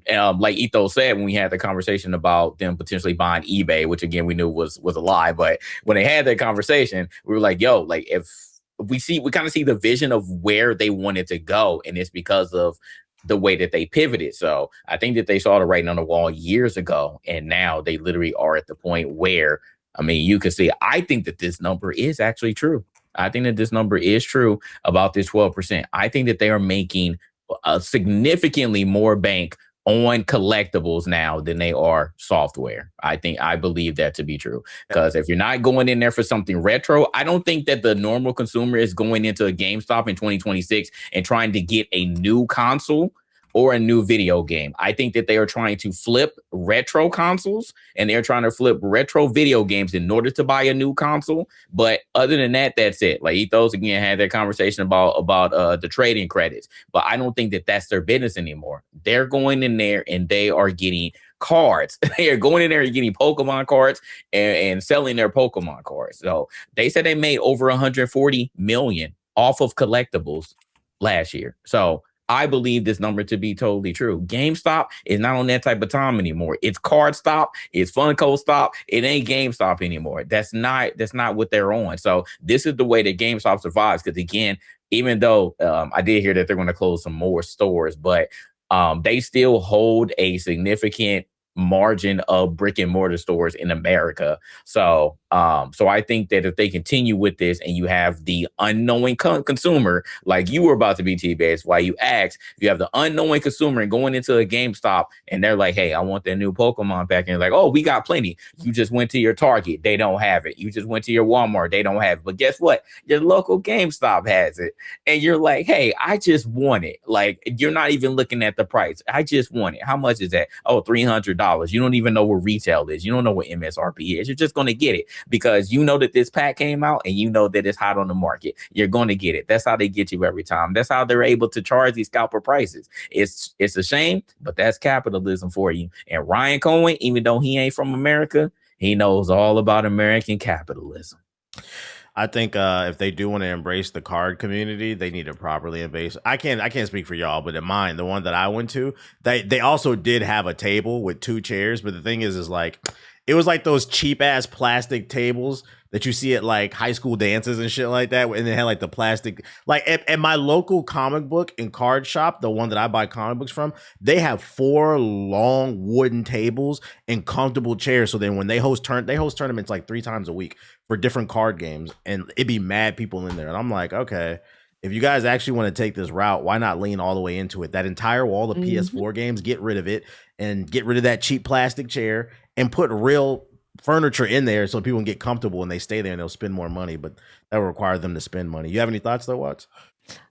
like Ethos said, when we had the conversation about them potentially buying eBay, which again we knew was a lie, but when they had that conversation, we were like, yo, like if we kind of see the vision of where they wanted to go, and it's because of the way that they pivoted. So I think that they saw the writing on the wall years ago, and now they literally are at the point where, I mean, you can see, I think that this number is actually true. I think that this number is true about this 12%. I think that they are making a significantly more bank on collectibles now than they are software. I believe that to be true, because if you're not going in there for something retro, I don't think that the normal consumer is going into a GameStop in 2026 and trying to get a new console or a new video game. I think that they are trying to flip retro consoles, and they're trying to flip retro video games in order to buy a new console. But other than that, that's it. Like Ethos again had that conversation about the trading credits, but I don't think that that's their business anymore. They're going in there and they are getting cards. They are going in there and getting Pokemon cards and selling their Pokemon cards. So they said they made over 140 million off of collectibles last year. So I believe this number to be totally true. GameStop is not on that type of time anymore. It's Card Stop, it's Funko Stop. It ain't GameStop anymore. That's not what they're on. So this is the way that GameStop survives. Because again, even though I did hear that they're going to close some more stores, but they still hold a significant margin of brick and mortar stores in America. So I think that if they continue with this and you have the unknowing consumer, like you were about to be, T-Bass, why you asked, if you have the unknowing consumer and going into a GameStop and they're like, hey, I want that new Pokemon pack. And you're like, oh, we got plenty. You just went to your Target. They don't have it. You just went to your Walmart. They don't have it. But guess what? Your local GameStop has it. And you're like, hey, I just want it. Like, you're not even looking at the price. I just want it. How much is that? Oh, $300. You don't even know what retail is. You don't know what MSRP is. You're just going to get it because you know that this pack came out and you know that it's hot on the market. You're going to get it. That's how they get you every time. That's how they're able to charge these scalper prices. It's a shame, but that's capitalism for you. And Ryan Cohen, even though he ain't from America, he knows all about American capitalism. I think if they do want to embrace the card community, they need to properly embrace. I can't speak for y'all, but in mine, the one that I went to, they also did have a table with 2 chairs. But the thing is like, it was like those cheap ass plastic tables that you see at like high school dances and shit like that. And they had like the plastic, like at my local comic book and card shop, the one that I buy comic books from, they have 4 long wooden tables and comfortable chairs. So then when they host tournaments like 3 times a week for different card games, and it'd be mad people in there. And I'm like, okay, if you guys actually want to take this route, why not lean all the way into it? That entire wall of PS4 games, get rid of it and get rid of that cheap plastic chair and put real furniture in there so people can get comfortable and they stay there and they'll spend more money, but that will require them to spend money. You have any thoughts though, Watts?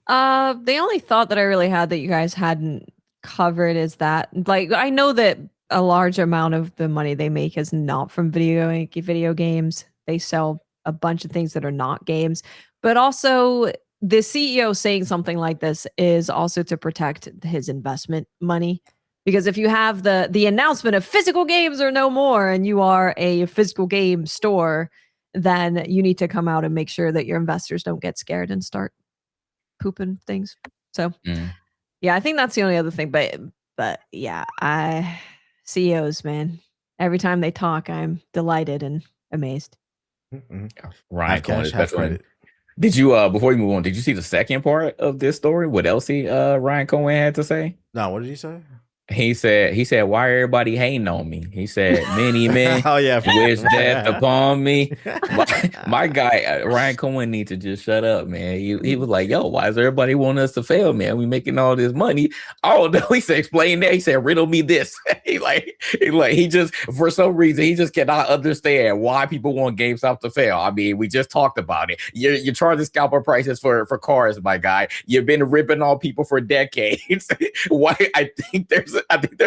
The only thought that I really had that you guys hadn't covered is that, like, I know that a large amount of the money they make is not from video games. They sell a bunch of things that are not games, but also the CEO saying something like this is also to protect his investment money. Because if you have the announcement of physical games are no more and you are a physical game store, then you need to come out and make sure that your investors don't get scared and start pooping things. So, yeah, I think that's the only other thing. But yeah, CEOs, man, every time they talk, I'm delighted and amazed. Ryan Cohen is best friend. Did you before we move on, did you see the second part of this story? What else Ryan Cohen had to say? No, what did he say? He said, why everybody hating on me? He said, many men wish death upon me. My guy, Ryan Cohen, needs to just shut up, man. He was like, yo, why does everybody want us to fail, man? We making all this money. Oh, no, he said, explain that. He said, riddle me this. he just, for some reason, he just cannot understand why people want GameStop to fail. I mean, we just talked about it. You're charging scalper prices for cars, my guy. You've been ripping on people for decades. Why? I think there's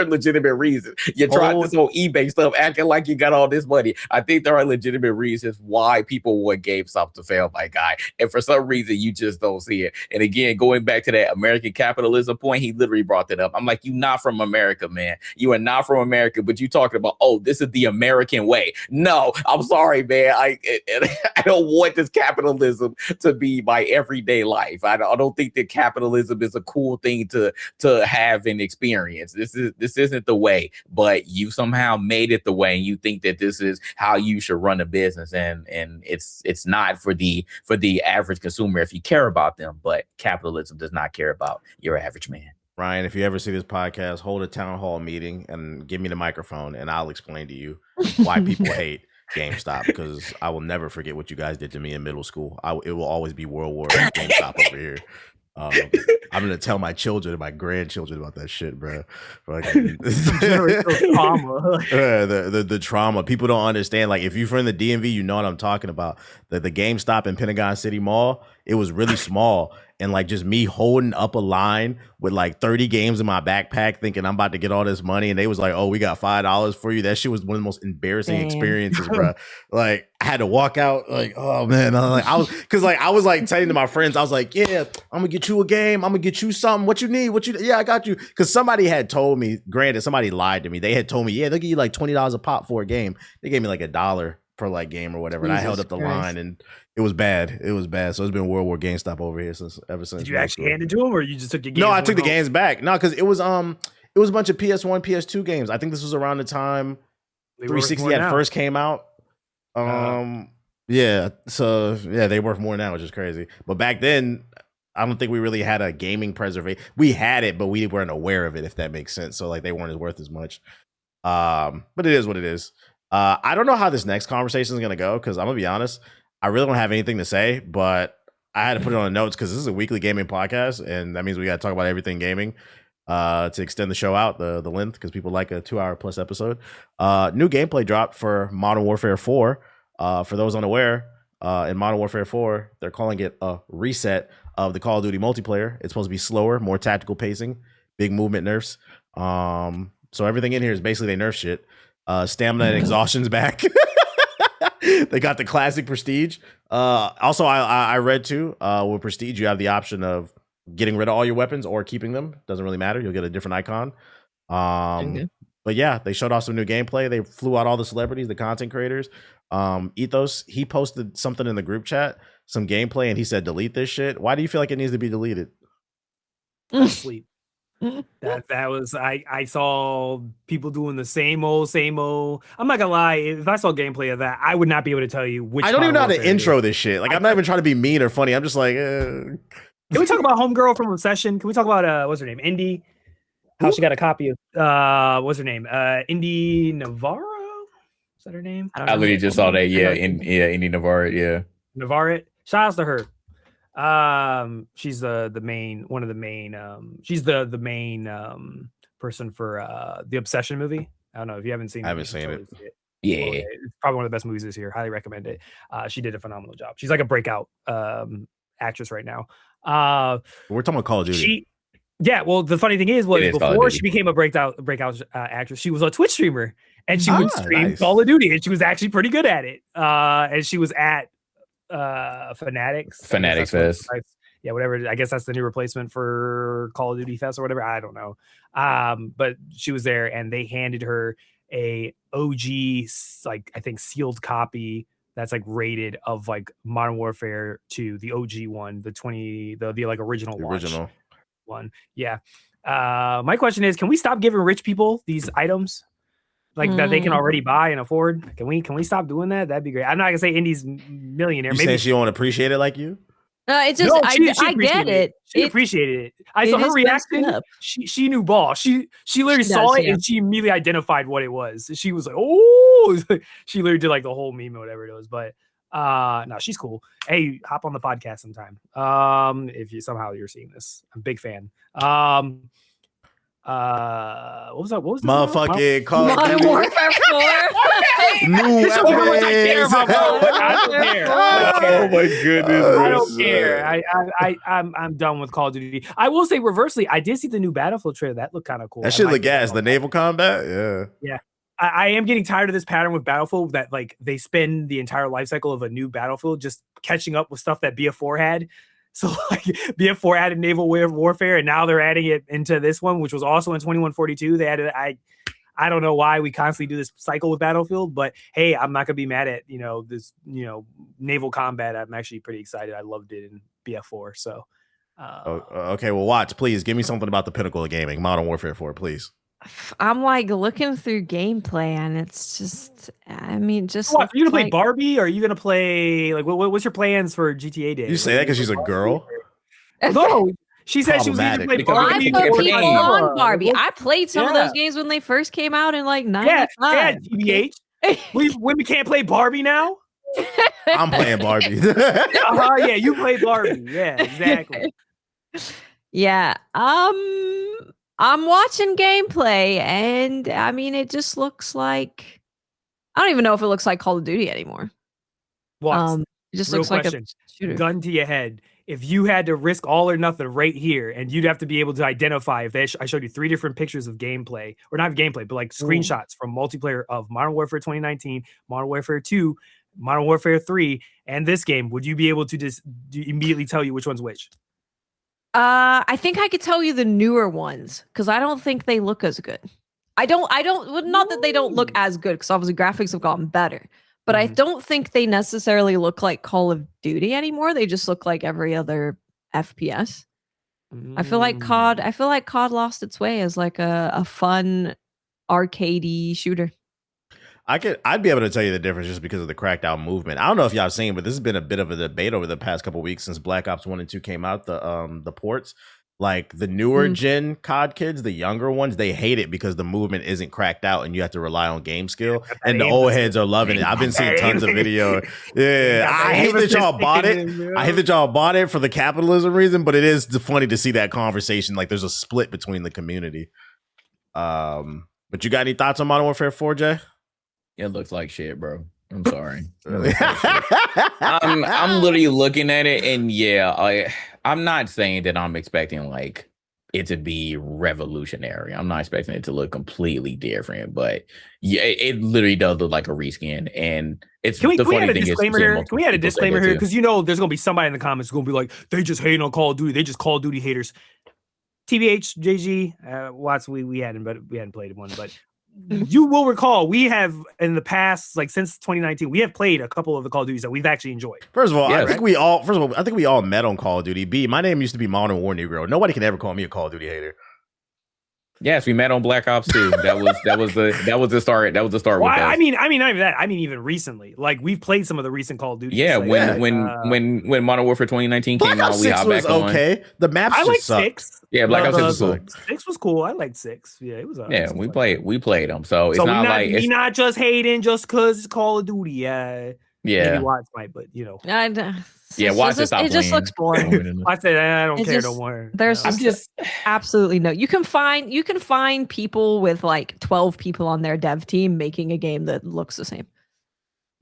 legitimate reasons. You tried this whole eBay stuff, acting like you got all this money. I think there are legitimate reasons why people want GameStop to fail, my guy. And for some reason, you just don't see it. And again, going back to that American capitalism point, he literally brought that up. I'm like, you're not from America, man. You are not from America, but you talking about, oh, this is the American way. No, I'm sorry, man. I don't want this capitalism to be my everyday life. I don't think that capitalism is a cool thing to have and experience. This isn't the way, but you somehow made it the way, and you think that this is how you should run a business, and it's not for the average consumer if you care about them. But capitalism does not care about your average man. Ryan, if you ever see this podcast, hold a town hall meeting and give me the microphone, and I'll explain to you why people hate GameStop, because I will never forget what you guys did to me in middle school. It will always be World War GameStop over here. I'm gonna tell my children and my grandchildren about that shit, bro. Like, trauma. The trauma. People don't understand. Like, if you're from the DMV, you know what I'm talking about. The GameStop in Pentagon City Mall, it was really small. And like just me holding up a line with like 30 games in my backpack thinking I'm about to get all this money. And they was like, oh, we got $5 for you. That shit was one of the most embarrassing experiences, bro. Like, I had to walk out like, oh man. I was saying to my friends, I was like, yeah, I'm gonna get you a game. I'm gonna get you something. What you need? Yeah, I got you. Cause somebody had told me, granted, somebody lied to me. They had told me, yeah, they'll give you like $20 a pop for a game. They gave me like $1. per like game or whatever. And I held Jesus up the Christ. line, and it was bad. It was bad. So it's been World War GameStop over here ever since. Did you actually hand it to him, or you just took your games? No, I took the games back. No, because it was a bunch of PS1, PS2 games. I think this was around the time 360 at first came out. Yeah, so yeah, they worth more now, which is crazy. But back then, I don't think we really had a gaming preservation. We had it, but we weren't aware of it, if that makes sense. So like they weren't as worth as much. But it is what it is. I don't know how this next conversation is gonna go, because I'm gonna be honest, I really don't have anything to say, but I had to put it on the notes because this is a weekly gaming podcast, and that means we got to talk about everything gaming to extend the show out, the length, because people like a 2-hour plus episode. New gameplay dropped for Modern Warfare 4. For those unaware, in Modern Warfare 4, they're calling it a reset of the Call of Duty multiplayer. It's supposed to be slower, more tactical pacing, big movement nerfs. So everything in here is basically they nerf shit. Stamina and exhaustion's back. They got the classic Prestige. Also, I read too, with Prestige, you have the option of getting rid of all your weapons or keeping them. Doesn't really matter. You'll get a different icon. But yeah, they showed off some new gameplay. They flew out all the celebrities, the content creators. Ethos, he posted something in the group chat, some gameplay, and he said, delete this shit. Why do you feel like it needs to be deleted? Sleep. That was I saw people doing the same old. I'm not gonna lie, if I saw gameplay of that, I would not be able to tell you which. I don't even know how to intro this shit. Like, I'm not even trying to be mean or funny. I'm just like, Can we talk about Homegirl from Obsession? Can we talk about what's her name? Indy? How she got a copy of what's her name? Indy Navarro? Is that her name? I literally just saw that. Yeah, Indy Navarro. Yeah, Navarro. Shout out to her. She's the main she's the main person for the Obsession movie. I don't know if you haven't seen it. I haven't seen it. Yeah, it's probably one of the best movies this year. Highly recommend it. She did a phenomenal job. She's like a breakout actress right now. We're talking about Call of Duty. Yeah, well, the funny thing is before she became a breakout actress, she was a Twitch streamer, and she would stream Call of Duty, and she was actually pretty good at it. And she was at Fanatics Fest. Yeah, whatever. I guess that's the new replacement for Call of Duty Fest or whatever. I don't know. But she was there, and they handed her a OG, like I think sealed copy that's like rated of like Modern Warfare 2, the OG one, the like original one. Yeah. My question is, can we stop giving rich people these items like that they can already buy and afford? Can we stop doing that? That'd be great. I'm not gonna say Indy's millionaire. You saying she don't appreciate it like you? It's just I get it. She appreciated it. I saw her reaction. She knew ball. She literally saw it and she immediately identified what it was. She was like, oh, she literally did like the whole meme or whatever it was. But no, she's cool. Hey, hop on the podcast sometime. If you somehow you're seeing this, I'm a big fan. What was that? What was this? Motherfucking Call of Modern Duty. Warfare 4. New weapons. I don't care. Oh my goodness! I don't care. I'm done with Call of Duty. I will say, reversely, I did see the new Battlefield trailer. That looked kind of cool. That shit look gas. The naval combat, yeah. I am getting tired of this pattern with Battlefield that like they spend the entire life cycle of a new Battlefield just catching up with stuff that BF4 had. So like BF4 added naval warfare, and now they're adding it into this one, which was also in 2142. They added. I don't know why we constantly do this cycle with Battlefield, but hey, I'm not gonna be mad at this naval combat. I'm actually pretty excited. I loved it in BF4. So okay, well, watch, please give me something about the pinnacle of gaming, Modern Warfare 4, please. I'm like looking through gameplay, and it's just, I mean, just. What, are you gonna play Barbie? Or are you gonna play like what's your plans for GTA Day? You say that because she's a girl? No, she said she was going to play Barbie. I put people on Barbie. I played some of those games when they first came out in like 95. Yeah, TBH. Women can't play Barbie now. I'm playing Barbie. Yeah, you play Barbie. Yeah, exactly. Yeah. I'm watching gameplay, and I mean, it just looks like, I don't even know if it looks like Call of Duty anymore. What? It just Real looks question. like a shooter. Gun to your head. If you had to risk all or nothing right here, and you'd have to be able to identify if I showed you 3 different pictures of gameplay, or not gameplay, but like screenshots from multiplayer of Modern Warfare 2019, Modern Warfare 2, Modern Warfare 3, and this game, would you be able to just immediately tell you which one's which? I think I could tell you the newer ones because I don't think they look as good. I don't. Not that they don't look as good because obviously graphics have gotten better, but I don't think they necessarily look like Call of Duty anymore. They just look like every other FPS. I feel like COD lost its way as like a fun arcadey shooter. I'd be able to tell you the difference just because of the cracked out movement. I don't know if y'all seen, but this has been a bit of a debate over the past couple of weeks since Black Ops 1 and 2 came out, the ports. Like the newer gen COD kids, the younger ones, they hate it because the movement isn't cracked out and you have to rely on game skill. And the old heads are loving it. I've been seeing tons of video. Yeah, I hate that y'all bought it. I hate that y'all bought it for the capitalism reason, but it is funny to see that conversation. Like there's a split between the community. But you got any thoughts on Modern Warfare 4, Jay? It looks like shit, bro. I'm sorry. I'm literally looking at it, and yeah, I'm not saying that I'm expecting like it to be revolutionary. I'm not expecting it to look completely different, but yeah, it literally does look like a reskin. And it's can we add a disclaimer here? Can we add a disclaimer here? Because there's gonna be somebody in the comments who's gonna be like, they just hate on Call of Duty. They just Call of Duty haters. TBH, JG, Watts, we hadn't played one, but you will recall we have in the past, like since 2019, we have played a couple of the Call of Duties that we've actually enjoyed. First of all, I think we all met on Call of Duty. B, my name used to be Modern War Negro. Nobody can ever call me a Call of Duty hater. Yes, we met on Black Ops 2. That was the start. That was the start. Well, with I mean, not even that. I mean, even recently, like we've played some of the recent Call of Duty. Yeah, when Modern Warfare 2019 came out, we hopped back on. Okay, the maps I like sucked. 6. Yeah, Black Ops 6 was cool. 6 was cool. I liked 6. Yeah, it was. Yeah, we played them. So it's not like we're not just hating just because it's Call of Duty. Yeah. Maybe Watts might, but Watts it just looks boring. I said I don't care no more. There's just absolutely no. You can find people with like 12 people on their dev team making a game that looks the same.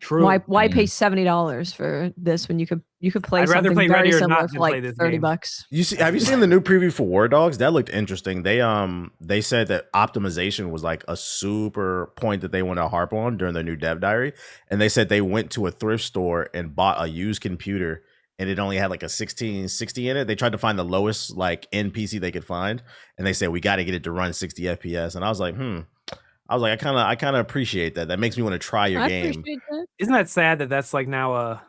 True. Why pay $70 for this when you could play I'd rather something play very Ready or similar Not for like than $30? play this game. Have you seen the new preview for War Dogs? That looked interesting. They said that optimization was like a super point that they want to harp on during their new dev diary, and they said they went to a thrift store and bought a used computer and it only had like a 1660 in it. They tried to find the lowest like end PC they could find, and they said we got to get it to run 60 FPS. And I was like, I kind of appreciate that. That makes me want to try your game. Isn't that sad that that's like now a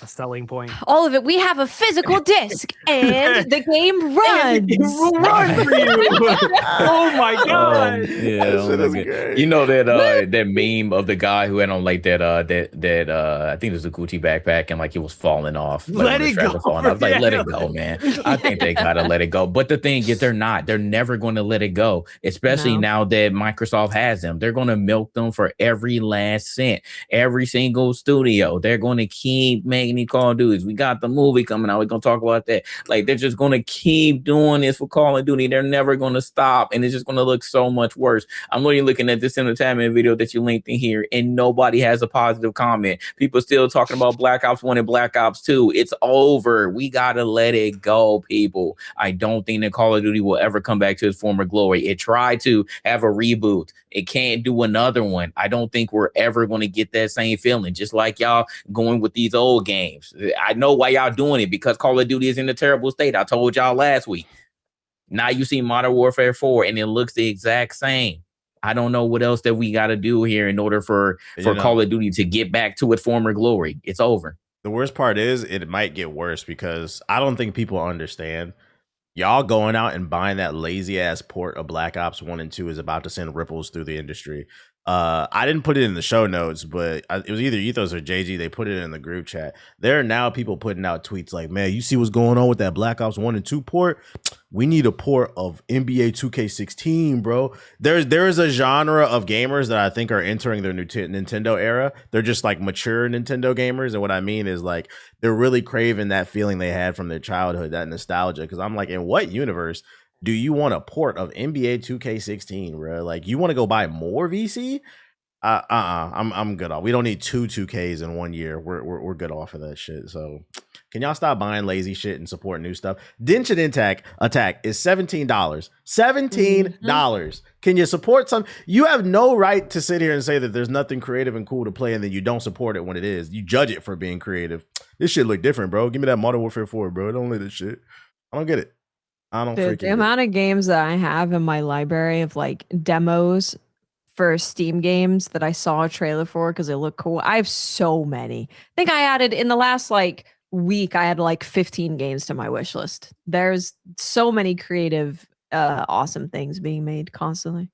selling point? All of it. We have a physical disc, and the game runs. It will run for you. Oh my god! You know that meme of the guy who had on like that I think it was a Gucci backpack and like it was falling off. Like, let it go. I was like, let it go, man. I think they gotta let it go. But the thing is, they're not. They're never going to let it go. Especially now that Microsoft has them. They're going to milk them for every last cent. Every single studio. They're going to keep making these Call of Duties. We got the movie coming out. We're gonna talk about that. Like they're just gonna keep doing this for Call of Duty. They're never gonna stop, and it's just gonna look so much worse. I'm literally looking at this entertainment video that you linked in here, and nobody has a positive comment. People still talking about Black Ops 1 and Black Ops 2. It's over. We gotta let it go, people. I don't think that Call of Duty will ever come back to its former glory. It tried to have a reboot. It can't do another one. I don't think we're ever going to get that same feeling, just like y'all going with these old games. I know why y'all doing it, because Call of Duty is in a terrible state. I told y'all last week. Now you see Modern Warfare 4 and it looks the exact same. I don't know what else that we got to do here in order for Call of Duty to get back to its former glory. It's over. The worst part is it might get worse because I don't think people understand. Y'all going out and buying that lazy ass port of Black Ops 1 and 2 is about to send ripples through the industry. I didn't put it in the show notes, but it was either Ethos or JG. They put it in the group chat. There are now people putting out tweets like, man, you see what's going on with that Black Ops 1 and 2 port? We need a port of NBA 2K16, bro. There is a genre of gamers that I think are entering their new Nintendo era. They're just like mature Nintendo gamers. And what I mean is like, they're really craving that feeling they had from their childhood, that nostalgia. Because I'm like, in what universe do you want a port of NBA 2K16, bro? Like, you want to go buy more VC? I'm good off. We don't need 2Ks in 1 year. We're good off of that shit. So, can y'all stop buying lazy shit and support new stuff? Denshattack is $17. $17. Can you support some? You have no right to sit here and say that there's nothing creative and cool to play, and then you don't support it when it is. You judge it for being creative. This shit look different, bro. Give me that Modern Warfare 4, bro. I don't like this shit. I don't get it. I don't freaking the amount of games that I have in my library of like demos for Steam games that I saw a trailer for because they look cool. I have so many. I think I added in the last like week, I had like 15 games to my wish list. There's so many creative, awesome things being made constantly.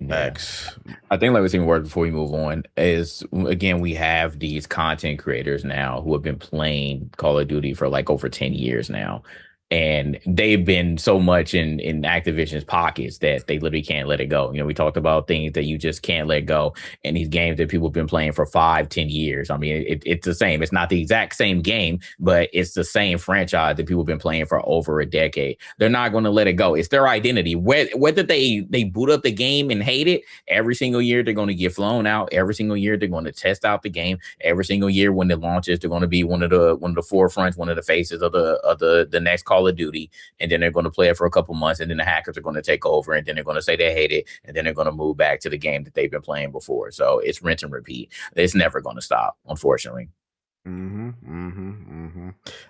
X. I think like we saying word before we move on is again we have these content creators now who have been playing Call of Duty for like over 10 years now. And they've been so much in Activision's pockets that they literally can't let it go. You know, we talked about things that you just can't let go. And these games that people have been playing for 5-10 years. I mean, it's the same. It's not the exact same game, but it's the same franchise that people have been playing for over a decade. They're not going to let it go. It's their identity. Whether they boot up the game and hate it, every single year they're going to get flown out. Every single year they're going to test out the game. Every single year when it launches, they're going to be one of the forefronts, one of the faces of the next Call of Duty, and then they're going to play it for a couple months, and then the hackers are going to take over, and then they're going to say they hate it, and then they're going to move back to the game that they've been playing before. So it's rinse and repeat. It's never going to stop, unfortunately.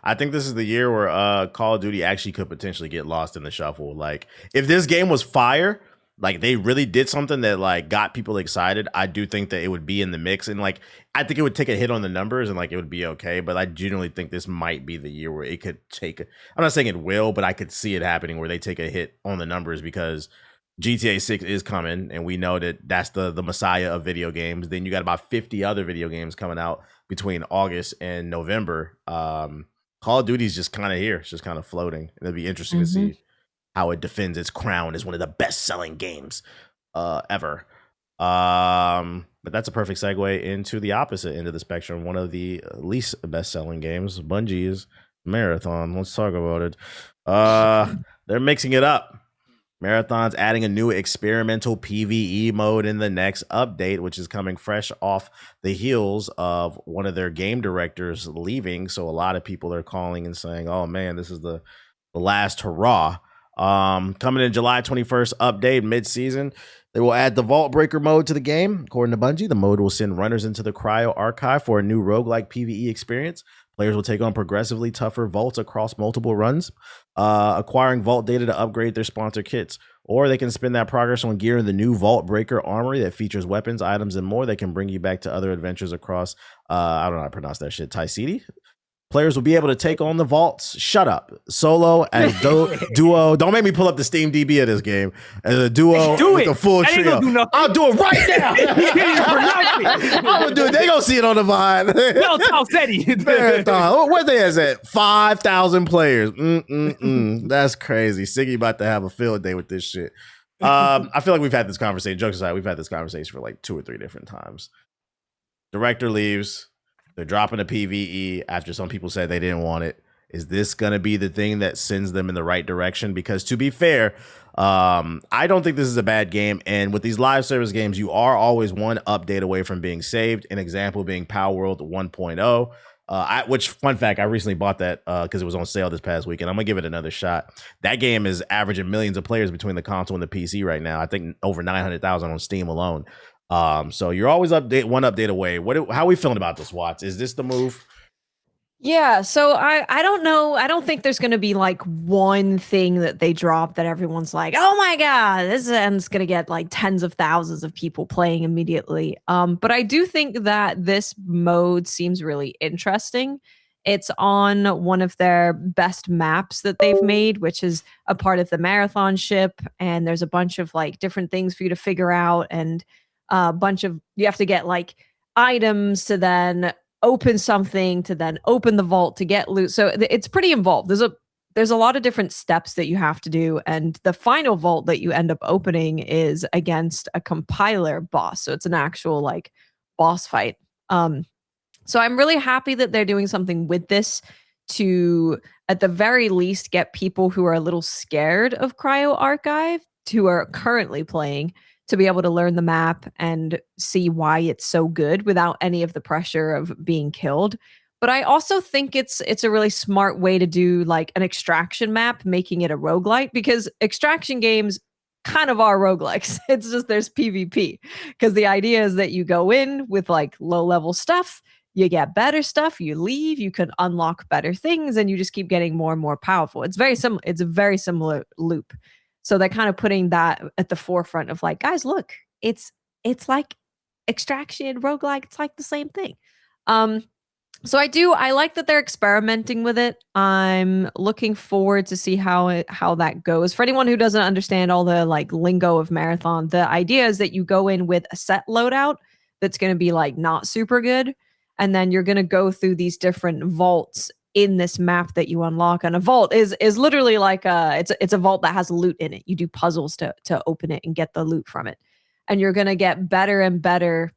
I think this is the year where Call of Duty actually could potentially get lost in the shuffle. Like, if this game was fire, like they really did something that like got people excited, I do think that it would be in the mix. And like, I think it would take a hit on the numbers and like it would be okay. But I genuinely think this might be the year where it could take, I'm not saying it will, but I could see it happening where they take a hit on the numbers because GTA 6 is coming. And we know that that's the messiah of video games. Then you got about 50 other video games coming out between August and November. Call of Duty is just kind of here. It's just kind of floating. And it'll be interesting to see how it defends its crown as one of the best-selling games ever. But that's a perfect segue into the opposite end of the spectrum. One of the least best-selling games, Bungie's Marathon. Let's talk about it. They're mixing it up. Marathon's adding a new experimental PvE mode in the next update, which is coming fresh off the heels of one of their game directors leaving. So a lot of people are calling and saying, oh man, this is the last hurrah. Coming in July 21st update mid-season, they will add the Vault Breaker mode to the game. According to Bungie, the mode will send runners into the Cryo Archive for a new roguelike PvE experience. Players will take on progressively tougher vaults across multiple runs, acquiring vault data to upgrade their sponsor kits. Or they can spend that progress on gear in the new Vault Breaker armory that features weapons, items, and more that can bring you back to other adventures across, I don't know how to pronounce that shit, Tycity? Players will be able to take on the vaults. Shut up. Solo as duo. Don't make me pull up the Steam DB of this game. As a duo with the full trio. I'll do it right now. I'm gonna do it. They gonna see it on the Vine. Marathon. Where they is at? 5,000 players. That's crazy. Siggy about to have a field day with this shit. I feel like we've had this conversation. Jokes aside, we've had this conversation for like 2 or 3 different times. Director leaves. They're dropping a PvE after some people said they didn't want it. Is this going to be the thing that sends them in the right direction? Because to be fair, I don't think this is a bad game. And with these live service games, you are always one update away from being saved. An example being Power World 1.0. Which, fun fact, I recently bought that because it was on sale this past weekend. I'm going to give it another shot. That game is averaging millions of players between the console and the PC right now. I think over 900,000 on Steam alone. So you're always one update away. How are we feeling about this, Watts? Is this the move? Yeah, so I don't know. I don't think there's going to be like one thing that they drop that everyone's like, oh my God, this is going to get like tens of thousands of people playing immediately. But I do think that this mode seems really interesting. It's on one of their best maps that they've made, which is a part of the Marathon ship. And there's a bunch of like different things for you to figure out, and you have to get like items to then open something, to then open the vault to get loot. So it's pretty involved. There's a lot of different steps that you have to do, and the final vault that you end up opening is against a compiler boss. So it's an actual like boss fight. So I'm really happy that they're doing something with this to, at the very least, get people who are a little scared of Cryo Archive, who are currently playing, to be able to learn the map and see why it's so good without any of the pressure of being killed. But I also think it's a really smart way to do like an extraction map, making it a roguelite, because extraction games kind of are roguelikes. It's just there's PvP, because the idea is that you go in with like low level stuff, you get better stuff, you leave, you can unlock better things, and you just keep getting more and more powerful. It's very similar. It's a very similar loop. So they're kind of putting that at the forefront of like, guys, look, it's it's like extraction, roguelike. It's like the same thing. So I like that they're experimenting with it. I'm looking forward to see how that goes. For anyone who doesn't understand all the like lingo of Marathon, the idea is that you go in with a set loadout that's going to be like not super good, and then you're going to go through these different vaults in this map that you unlock. And a vault is literally like it's a vault that has loot in it. You do puzzles to open it and get the loot from it, and you're going to get better and better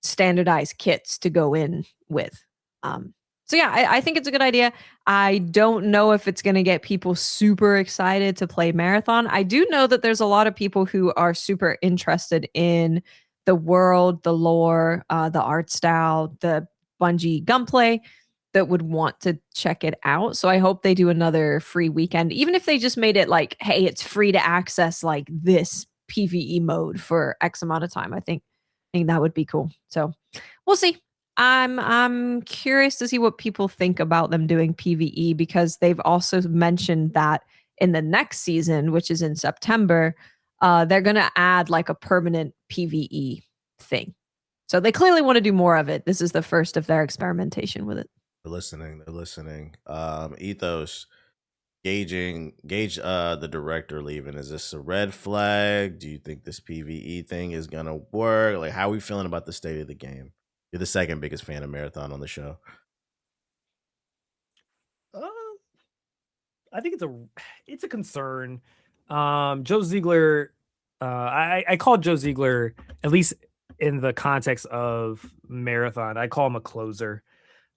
standardized kits to go in with. So yeah, I think it's a good idea. I don't know if it's going to get people super excited to play Marathon. I do know that there's a lot of people who are super interested in the world, the lore, the art style, the Bungie gunplay that would want to check it out. So I hope they do another free weekend, even if they just made it like, hey, it's free to access like this PvE mode for X amount of time. I think that would be cool. So we'll see. I'm curious to see what people think about them doing PvE, because they've also mentioned that in the next season, which is in September, they're going to add like a permanent PvE thing. So they clearly want to do more of it. This is the first of their experimentation with it. They're listening. Ethos, gauge the director leaving. Is this a red flag? Do you think this PvE thing is gonna work? Like, how are we feeling about the state of the game? You're the second biggest fan of Marathon on the show. I think it's a concern. Joe Ziegler, I call Joe Ziegler, at least in the context of Marathon, I call him a closer.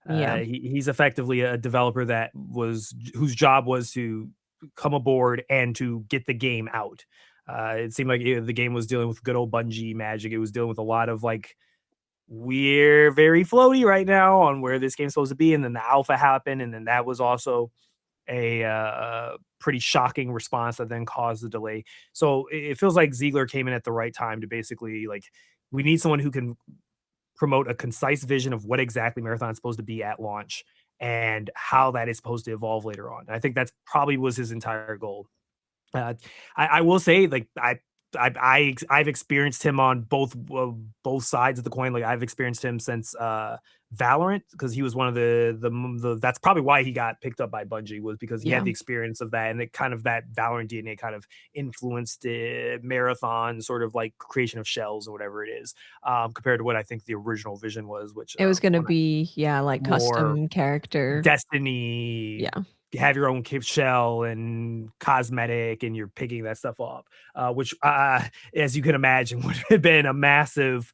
Yeah. He's effectively a developer whose job was to come aboard and to get the game out. It seemed like the game was dealing with good old Bungie magic. It was dealing with a lot of like, we're very floaty right now on where this game's supposed to be, and then the alpha happened, and then that was also a pretty shocking response that then caused the delay. So it feels like Ziegler came in at the right time to basically like, we need someone who can promote a concise vision of what exactly Marathon's supposed to be at launch and how that is supposed to evolve later on. I think that's probably was his entire goal. I will say, like, I've experienced him on both sides of the coin. Like, I've experienced him since Valorant, because he was one of the that's probably why he got picked up by Bungie, was because he had the experience of that, and it kind of that Valorant DNA kind of influenced Marathon sort of like creation of shells or whatever it is, compared to what I think the original vision was, which it was going to be like custom character Destiny. Yeah. Have your own shell and cosmetic, and you're picking that stuff up, which as you can imagine would have been a massive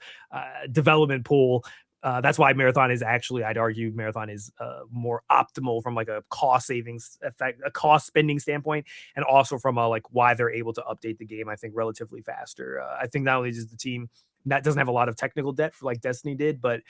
development pool. That's why Marathon is actually, I'd argue Marathon is more optimal from like a cost savings effect, a cost spending standpoint, and also from a like why they're able to update the game, I think, relatively faster. I think not only does the team that doesn't have a lot of technical debt for like Destiny did, but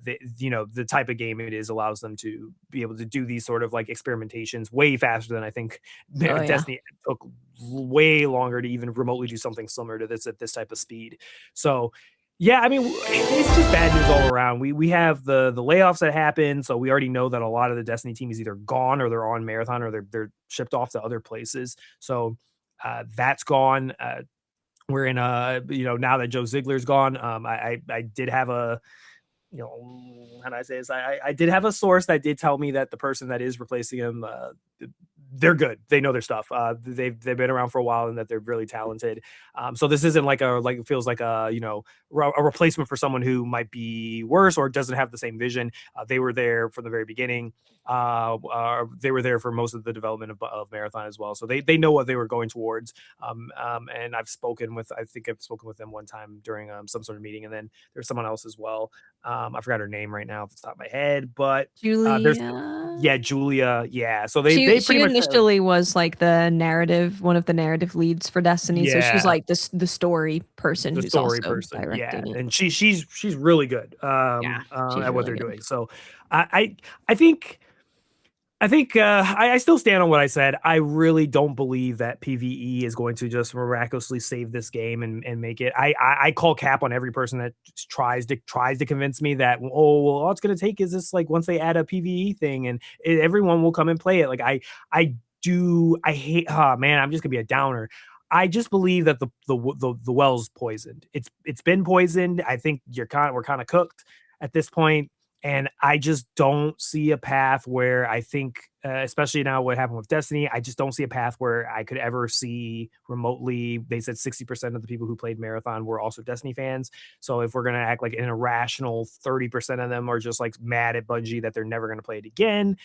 the type of game it is allows them to be able to do these sort of like experimentations way faster than I think Destiny took way longer to even remotely do something similar to this at this type of speed. So yeah, I mean, it's just bad news all around. We have the layoffs that happened, so we already know that a lot of the Destiny team is either gone or they're on Marathon or they're shipped off to other places. So that's gone. We're in now that Joe Ziegler's gone, I did have a, how do I say this? I did have a source that did tell me that the person that is replacing him, they're good. They know their stuff. They've been around for a while, and that they're really talented. So this isn't it feels like a replacement for someone who might be worse or doesn't have the same vision. They were there from the very beginning. They were there for most of the development of Marathon as well. So they know what they were going towards. And I've spoken with them one time during some sort of meeting, and then there's someone else as well. I forgot her name right now off the top of my head, but Julia. Julia. Yeah. So they pretty much initially was like one of the narrative leads for Destiny. So she's like the story person who's also directing it. And she's really good at what really they're good. doing. So I think I still stand on what I said. I really don't believe that PvE is going to just miraculously save this game and make it. I call cap on every person that tries to convince me that, all it's going to take is this, like, once they add a PvE thing and everyone will come and play it. Like I hate, I'm just gonna be a downer. I just believe that the well's poisoned. It's been poisoned. I think we're kind of cooked at this point, and I just don't see a path where I think, especially now what happened with Destiny, I just don't see a path where I could ever see remotely. They said 60% of the people who played Marathon were also Destiny fans. So if we're gonna act like an irrational 30% of them are just like mad at Bungie that they're never gonna play it again,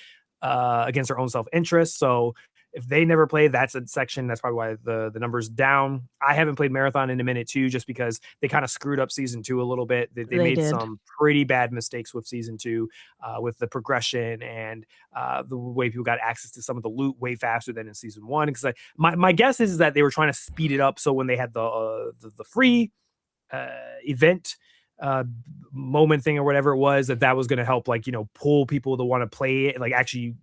against their own self-interest. So if they never play, that's a section. That's probably why the number's down. I haven't played Marathon in a minute too, just because they kind of screwed up season 2 a little bit. They made did. some pretty bad mistakes with season 2, with the progression and the way people got access to some of the loot way faster than in season 1. Because my guess is that they were trying to speed it up, so when they had the free event moment thing or whatever it was, that was going to help, like, pull people to want to play it, like actually,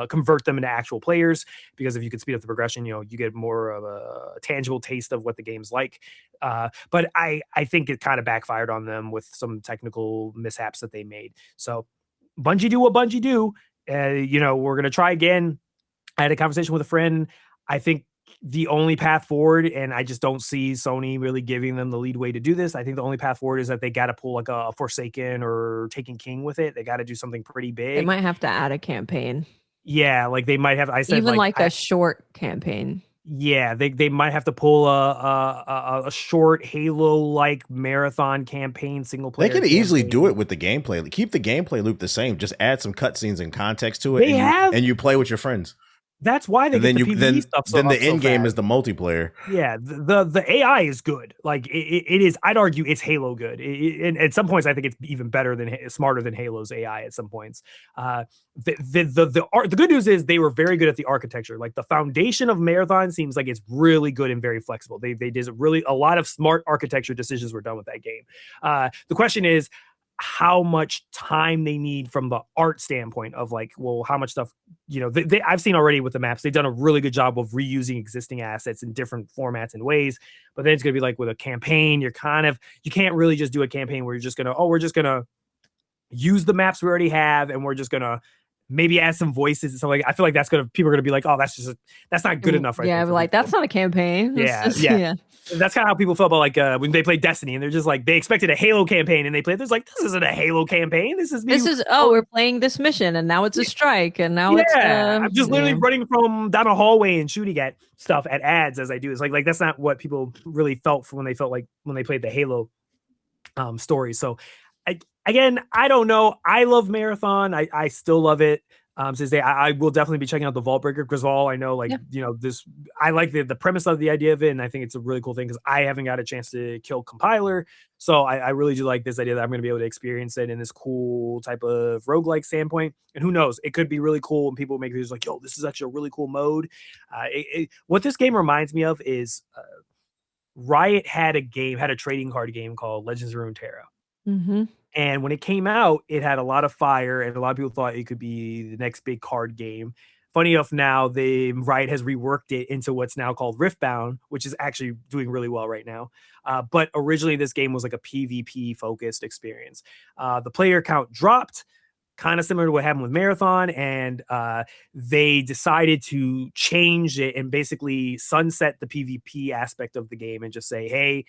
convert them into actual players. Because if you could speed up the progression, you get more of a tangible taste of what the game's like. But I think it kind of backfired on them with some technical mishaps that they made. So Bungie do what Bungie do. We're going to try again. I had a conversation with a friend. I think the only path forward, and I just don't see Sony really giving them the lead way to do this. I think the only path forward is that they got to pull like a Forsaken or Taken King with it. They got to do something pretty big. They might have to add a campaign. Yeah, like they might have. I said even like a short campaign. Yeah, they might have to pull a short Halo-like marathon campaign single player. They could easily do it with the gameplay. Like, keep the gameplay loop the same. Just add some cutscenes and context to it, and you play with your friends. That's why they get the PvE stuff so then the end game is the multiplayer. Yeah, the AI is good. Like it is. I'd argue it's Halo good. And at some points, I think it's even better smarter than Halo's AI. At some points, the good news is they were very good at the architecture. Like the foundation of Marathon seems like it's really good and very flexible. They did a lot of smart architecture decisions were done with that game. The question is how much time they need from the art standpoint of like, well, how much stuff, I've seen already with the maps, they've done a really good job of reusing existing assets in different formats and ways. But then it's going to be like with a campaign, you can't really just do a campaign where you're just going to, we're just going to use the maps we already have. And we're just going to maybe add some voices and stuff like. I feel like people are going to be like, oh, that's not good enough. Right? Yeah, like that's not a campaign. Yeah. That's kind of how people felt about like when they played Destiny, and they're just like they expected a Halo campaign, and they played. There's like, this isn't a Halo campaign. This is we're playing this mission, and now it's a strike, and now it's I'm just literally running from down a hallway and shooting at stuff at ads as I do. It's like that's not what people really felt when they played the Halo story. So again, I don't know. I love Marathon. I still love it. Since I will definitely be checking out the Vault Breaker because all I know, this, I like the premise of the idea of it, and I think it's a really cool thing because I haven't got a chance to kill Compiler, so I really do like this idea that I'm going to be able to experience it in this cool type of roguelike standpoint. And who knows, it could be really cool, and people make videos like, yo, this is actually a really cool mode. What this game reminds me of is Riot had a trading card game called Legends of Runeterra. Mm-hmm. And when it came out, it had a lot of fire, and a lot of people thought it could be the next big card game. Funny enough, now Riot has reworked it into what's now called Riftbound, which is actually doing really well right now. But originally, this game was like a PvP-focused experience. The player count dropped, kind of similar to what happened with Marathon, and they decided to change it and basically sunset the PvP aspect of the game and just say, hey,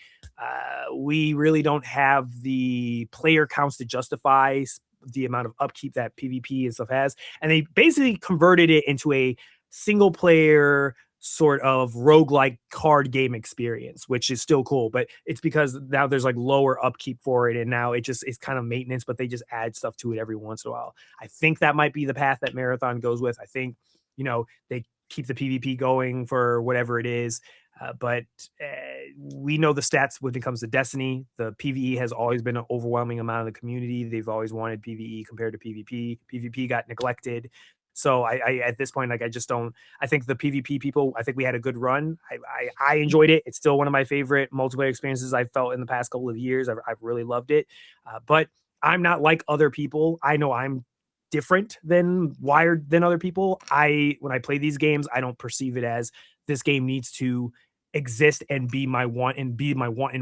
we really don't have the player counts to justify the amount of upkeep that PvP and stuff has. And they basically converted it into a single player sort of roguelike card game experience, which is still cool, but it's because now there's like lower upkeep for it, and now it's kind of maintenance, but they just add stuff to it every once in a while. I think that might be the path that Marathon goes with. I think they keep the PvP going for whatever it is, but we know the stats when it comes to Destiny. The PvE has always been an overwhelming amount of the community. They've always wanted PvE compared to PvP. PvP got neglected. So I at this point, like, I just don't. I think the PvP people, I think we had a good run. I enjoyed it. It's still one of my favorite multiplayer experiences I've felt in the past couple of years. I've really loved it. But I'm not like other people. I know I'm different than wired than other people. When I play these games, I don't perceive it as this game needs to exist and be my want and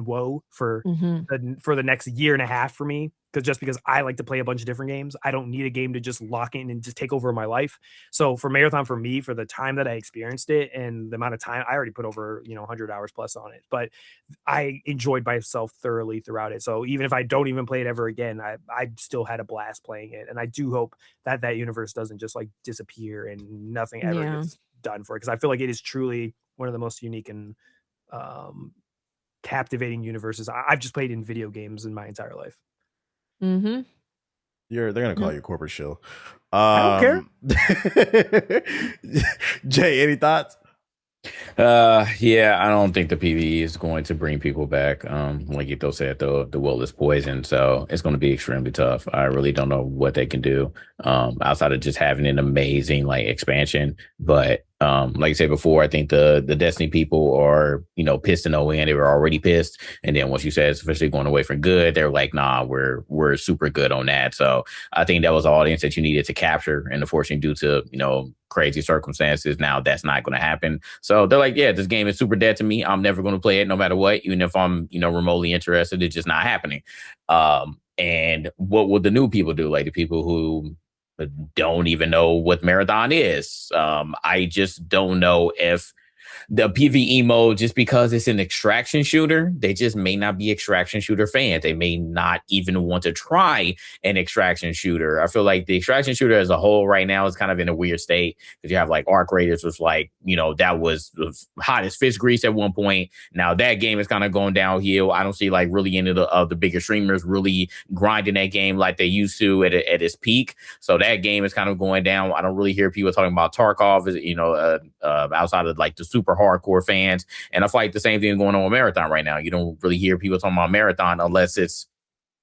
woe for the next year and a half for me. because I like to play a bunch of different games. I don't need a game to just lock in and just take over my life. So for Marathon, for me, for the time that I experienced it and the amount of time, I already put over 100 hours plus on it, but I enjoyed myself thoroughly throughout it. So even if I don't even play it ever again, I still had a blast playing it, and I do hope that universe doesn't just like disappear and nothing ever gets done for it, because I feel like it is truly one of the most unique and captivating universes I've just played in video games in my entire life. Mm-hmm. They're gonna call you corporate shill. I don't care. Jay, any thoughts? Yeah, I don't think the PvE is going to bring people back. Like Ito said, the will is poison, so it's going to be extremely tough. I really don't know what they can do outside of just having an amazing like expansion. But like I said before, I think the Destiny people are pissed in no end. They were already pissed, and then once you said it's officially going away for good, they're like, nah, we're super good on that. So I think that was the audience that you needed to capture, and unfortunately, due to crazy circumstances, now that's not going to happen. So they're like, yeah, this game is super dead to me. I'm never going to play it no matter what, even if I'm remotely interested. It's just not happening. And what would the new people do? Like the people who don't even know what Marathon is. I just don't know if the PvE mode, just because it's an extraction shooter, they just may not be extraction shooter fans. They may not even want to try an extraction shooter. I feel like the extraction shooter as a whole right now is kind of in a weird state, because you have like Arc Raiders was like, that was hot as fish grease at one point. Now that game is kind of going downhill. I don't see like really any of the bigger streamers really grinding that game like they used to at its peak. So that game is kind of going down. I don't really hear people talking about Tarkov, outside of like the super hardcore fans. And I feel like the same thing going on with Marathon right now. You don't really hear people talking about Marathon unless it's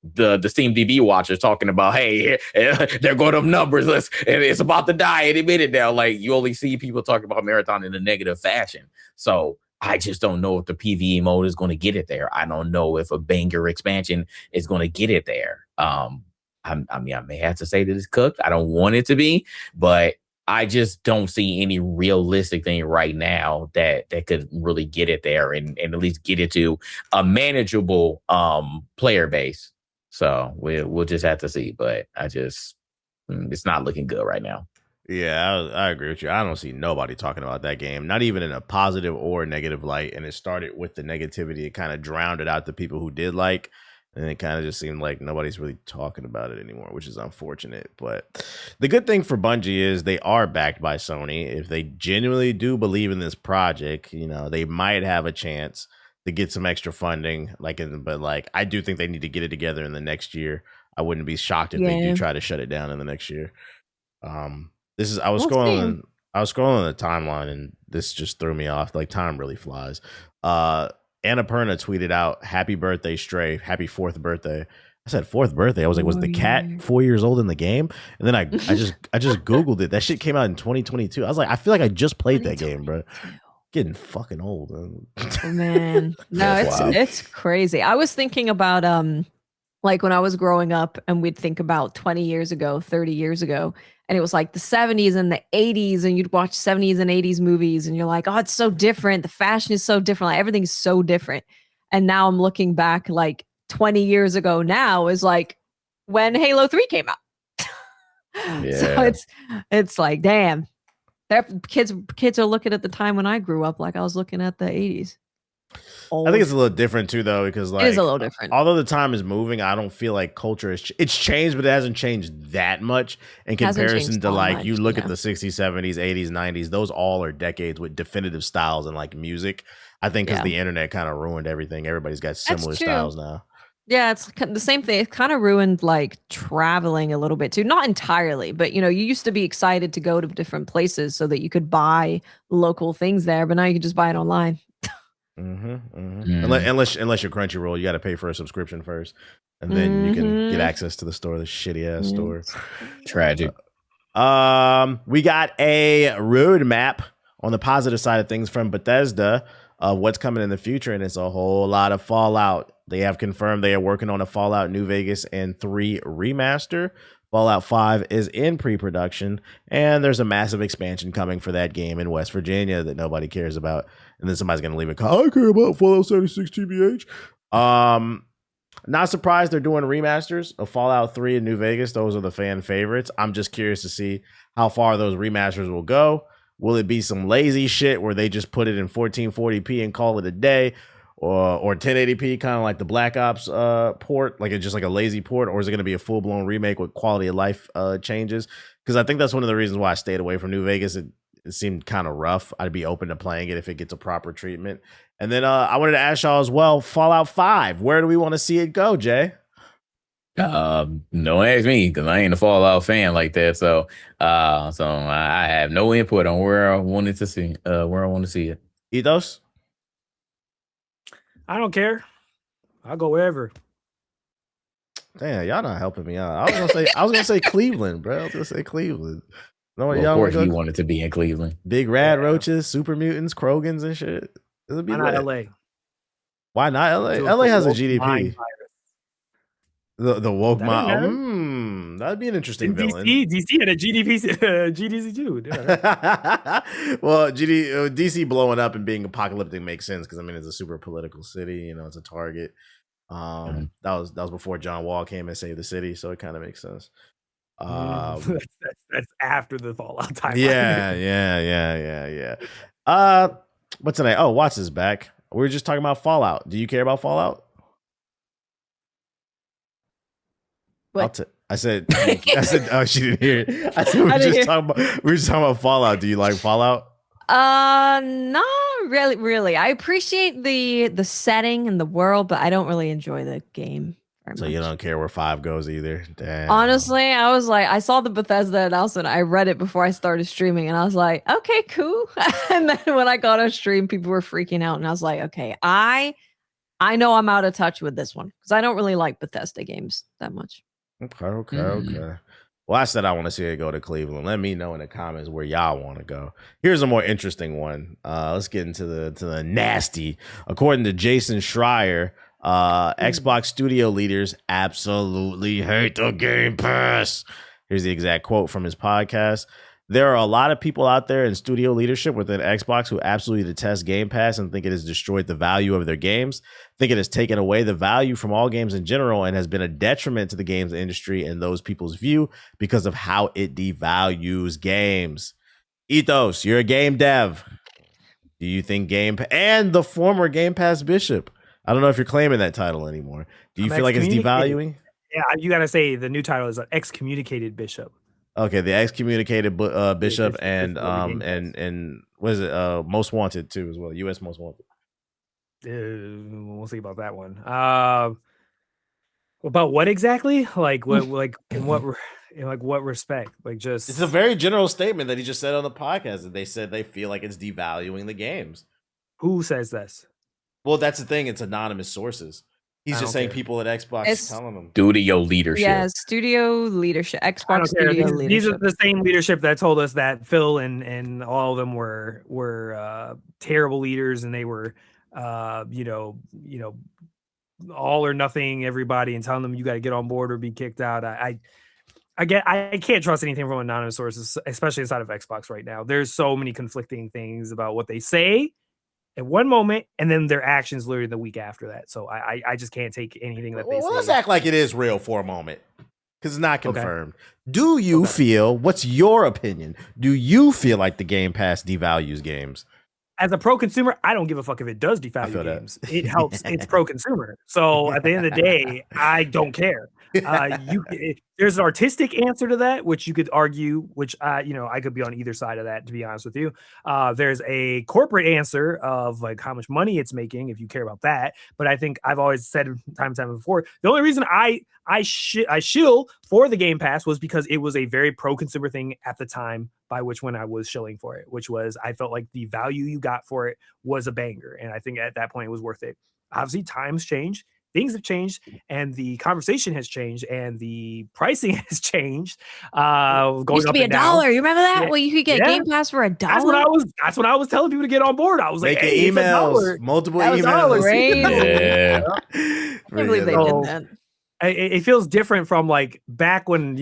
the Steam DB watchers talking about, hey, they're going up numbers, and it's about to die any minute now. Like, you only see people talking about Marathon in a negative fashion. So I just don't know if the PvE mode is going to get it there. I don't know if a banger expansion is going to get it there. I may have to say that it's cooked. I don't want it to be, but I just don't see any realistic thing right now that could really get it there and at least get it to a manageable player base. So we'll just have to see. But it's not looking good right now. Yeah, I agree with you. I don't see nobody talking about that game, not even in a positive or negative light. And it started with the negativity. It kind of drowned it out the people who did like. And it kind of just seemed like nobody's really talking about it anymore, which is unfortunate. But the good thing for Bungie is they are backed by Sony. If they genuinely do believe in this project, they might have a chance to get some extra funding. But I do think they need to get it together in the next year. I wouldn't be shocked if they do try to shut it down in the next year. I was scrolling the timeline, and this just threw me off. Like, time really flies. Annapurna tweeted out, "Happy birthday, Stray. Happy 4th birthday." I said 4th birthday. I was like, was the cat 4 years old in the game? And then I just Googled it. That shit came out in 2022. I was like, I feel like I just played that game, bro. Getting fucking old. Man. No, it's crazy. I was thinking about like when I was growing up, and we'd think about 20 years ago, 30 years ago, and it was like the 70s and the 80s, and you'd watch 70s and 80s movies, and you're like, oh, it's so different. The fashion is so different. Like, everything's so different. And now I'm looking back, like 20 years ago now is like when Halo 3 came out. So it's like, damn. Kids are looking at the time when I grew up like I was looking at the 80s. I think it's a little different too, though, because it is a little different. Although the time is moving, I don't feel like culture it's changed, but it hasn't changed that much in comparison to like you look at the 60s, 70s, 80s, 90s. Those all are decades with definitive styles and like music. I think because the internet kind of ruined everything. Everybody's got similar styles now. Yeah, it's the same thing. It kind of ruined like traveling a little bit too. Not entirely, but you used to be excited to go to different places so that you could buy local things there, but now you can just buy it online. Unless you're Crunchyroll, you got to pay for a subscription first, and then you can get access to the store, the shitty ass store. Tragic. We got a roadmap on the positive side of things from Bethesda of what's coming in the future, and it's a whole lot of Fallout. They have confirmed they are working on a Fallout New Vegas and 3 remaster. Fallout 5 is in pre-production, and there's a massive expansion coming for that game in West Virginia that nobody cares about. And then somebody's going to leave a comment, I care about Fallout 76 TBH. Not surprised they're doing remasters of Fallout 3 and New Vegas. Those are the fan favorites. I'm just curious to see how far those remasters will go. Will it be some lazy shit where they just put it in 1440p and call it a day, or 1080p, kind of like the Black Ops port, like it's just like a lazy port, or is it going to be a full blown remake with quality of life changes? Because I think that's one of the reasons why I stayed away from New Vegas. It seemed kind of rough. I'd be open to playing it if it gets a proper treatment. And then I wanted to ask y'all as well, Fallout 5, where do we want to see it go, Jay? Don't ask me because I ain't a Fallout fan like that. So I have no input on where I wanted to see where I want to see it. Ethos? I don't care. I'll go wherever. Damn, y'all not helping me out. I was gonna say Cleveland, bro. I was gonna say Cleveland. No, Well, of course, he wanted to be in Cleveland. Big rad roaches, super mutants, Krogans, and shit. It'll be Why not LA? Why not LA? So LA has a woke GDP. mind The woke That mob. That'd be an interesting villain. DC had a GDC too. Well, DC blowing up and being apocalyptic makes sense because I mean it's a super political city. You know, it's a target. That was before John Wall came and saved the city, so it kind of makes sense. That's after the Fallout timeline. Yeah. What's tonight? Oh, Watts is back. We were just talking about Fallout. Do you care about Fallout? What? I said, oh, she didn't hear it. I said we were just talking about Fallout. Do you like Fallout? Not really. I appreciate the setting and the world, but I don't really enjoy the game very So much. you don't care where 5 goes either? Damn. Honestly, I was like, I saw the Bethesda announcement. I read it before I started streaming, and I was like, okay, cool. And then when I got on stream, people were freaking out, and I was like, okay, I know I'm out of touch with this one because I don't really like Bethesda games that much. Okay. Well, I said I want to see it go to Cleveland. Let me know in the comments where y'all want to go. Here's a more interesting one. Let's get into the nasty. According to Jason Schreier, Xbox studio leaders absolutely hate the Game Pass. Here's the exact quote from his podcast. There are a lot of people out there in studio leadership within Xbox who absolutely detest Game Pass and think it has destroyed the value of their games, think it has taken away the value from all games in general, and has been a detriment to the games industry and those people's view because of how it devalues games. Ethos, you're a game dev. Do you think and the former Game Pass Bishop? I don't know if you're claiming that title anymore. Do you feel like it's devaluing? Yeah, you got to say the new title is an excommunicated bishop. Okay, the excommunicated bishop and what is it? Most Wanted too as well. U.S. Most Wanted. We'll see about that one. About what exactly? Like what? Like in what respect? Like just it's a very general statement that he just said on the podcast that they said they feel like it's devaluing the games. Who says this? Well, that's the thing. It's anonymous sources. He's just saying people at Xbox telling them. Studio leadership. Yeah, studio leadership. Xbox studio leadership. These are the same leadership that told us that Phil and all of them were terrible leaders, and they were all or nothing everybody, and telling them you got to get on board or be kicked out. I can't trust anything from anonymous sources, especially inside of Xbox right now. There's so many conflicting things about what they say at one moment, and then their actions literally the week after that. So I just can't take anything that they say. Well, let's act like it is real for a moment, because it's not confirmed. Okay. Do you feel? What's your opinion? Do you feel like the Game Pass devalues games? As a pro consumer, I don't give a fuck if it does devalue games. It helps. It's pro consumer. So at the end of the day, I don't care. There's an artistic answer to that, which you could argue, which I could be on either side of that, to be honest with you. There's a corporate answer of like how much money it's making, if you care about that. But I think I've always said time and time before, the only reason I shill for the Game Pass was because it was a very pro consumer thing at the time, by which when I was shilling for it, which was I felt like the value you got for it was a banger, and I think at that point it was worth it. Obviously, times change. Things have changed, and the conversation has changed, and the pricing has changed. Going used to be $1. You remember that? Yeah. Well, you could get Game Pass for $1. That's what I was telling people to get on board. I was like, hey, emails, multiple emails. Yeah. I can't believe they did that. It feels different from like back when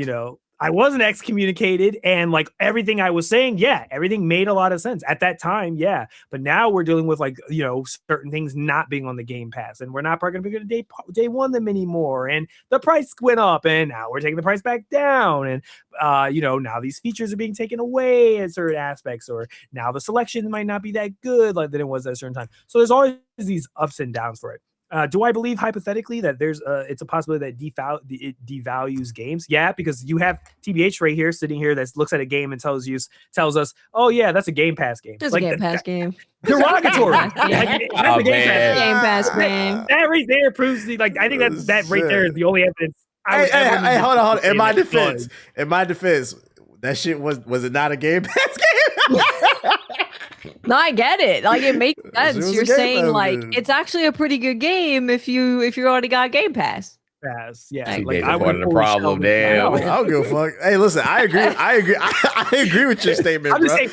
I wasn't excommunicated, and like everything I was saying, yeah, everything made a lot of sense at that time, yeah. But now we're dealing with like certain things not being on the Game Pass, and we're not probably going to be able to day one them anymore, and the price went up, and now we're taking the price back down, and now these features are being taken away in certain aspects, or now the selection might not be that good like than it was at a certain time. So there's always these ups and downs for it. Do I believe hypothetically that there's it's a possibility that it devalues games? Yeah, because you have TBH right here sitting here that looks at a game and tells us, oh yeah, that's a Game Pass game. It's like a Game Pass game. Derogatory. That's a Game Pass game. That right there proves I think that right there is the only evidence. Hey, hold on. In my defense, that shit was it not a Game Pass game? No, I get it. Like it makes sense. You're saying like it's actually a pretty good game if you already got Game Pass. Pass, yeah. Like I part of the problem. Damn. I don't give a fuck. Hey, listen, I agree. I agree with your statement. I'm just saying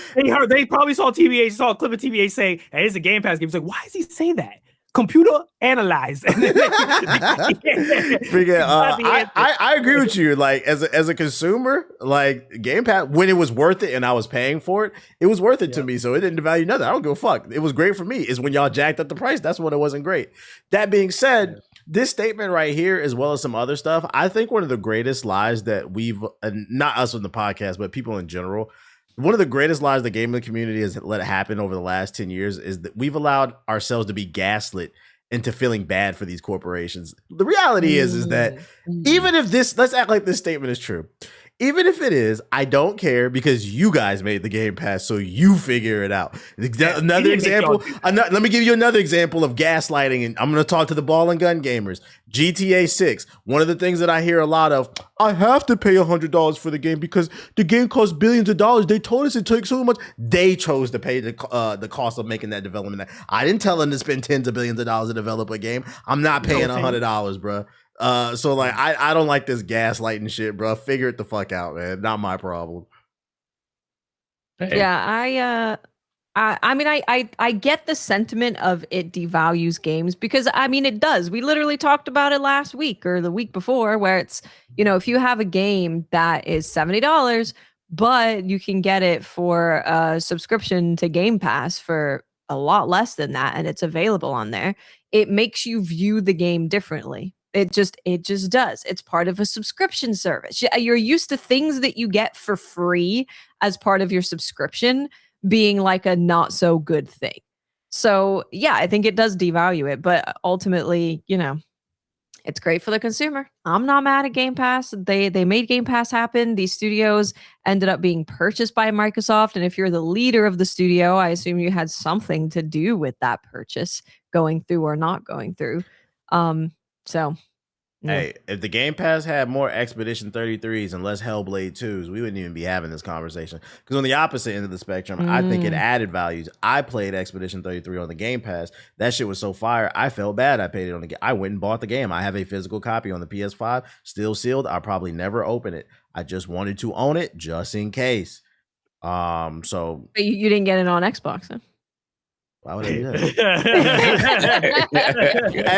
they probably saw a clip of TBH saying, "Hey, it's a Game Pass game." It's like, why is he saying that? Computer analyzed. I agree with you. Like as a consumer, like Game Pass, when it was worth it and I was paying for it was worth it to me. So it didn't devalue nothing. I don't give a fuck. It was great for me. It's when y'all jacked up the price. That's when it wasn't great. That being said, this statement right here, as well as some other stuff, I think one of the greatest lies that we've, not us on the podcast, but people in general, one of the greatest lies the gaming community has let happen over the last 10 years is that we've allowed ourselves to be gaslit into feeling bad for these corporations. The reality is that even if let's act like this statement is true. Even if it is, I don't care because you guys made the Game Pass, so you figure it out. Another example. Let me give you another example of gaslighting, and I'm going to talk to the ball and gun gamers. GTA 6. One of the things that I hear a lot of, I have to pay $100 for the game because the game costs billions of dollars. They told us it took so much. They chose to pay the cost of making that development. I didn't tell them to spend tens of billions of dollars to develop a game. I'm not paying $100, bro. So like I don't like this gaslighting shit, bro. Figure it the fuck out, man. Not my problem. Hey. Yeah, I mean I get the sentiment of it devalues games because I mean it does. We literally talked about it last week or the week before where it's, if you have a game that is $70, but you can get it for a subscription to Game Pass for a lot less than that and it's available on there, it makes you view the game differently. It just does. It's part of a subscription service. You're used to things that you get for free as part of your subscription being like a not so good thing. So yeah, I think it does devalue it, but ultimately, it's great for the consumer. I'm not mad at Game Pass. They made Game Pass happen. These studios ended up being purchased by Microsoft. And if you're the leader of the studio, I assume you had something to do with that purchase going through or not going through. So, hey, if the Game Pass had more Expedition 33s and less Hellblade 2s, we wouldn't even be having this conversation. Because on the opposite end of the spectrum, I think it added values. I played Expedition 33 on the Game Pass. That shit was so fire. I felt bad. I paid it on the game. I went and bought the game. I have a physical copy on the PS5, still sealed. I'll probably never open it. I just wanted to own it just in case. So but you didn't get it on Xbox, huh? Why would I do that?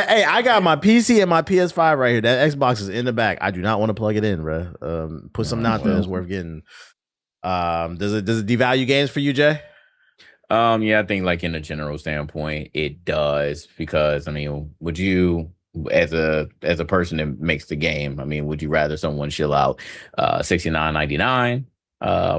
Hey, I got my PC and my PS5 right here. That Xbox is in the back. I do not want to plug it in, bro. Put something out there that's worth getting. Does it devalue games for you, Jay? Yeah, I think like in a general standpoint, it does because I mean, would you as a person that makes the game, I mean, would you rather someone shell out $69.99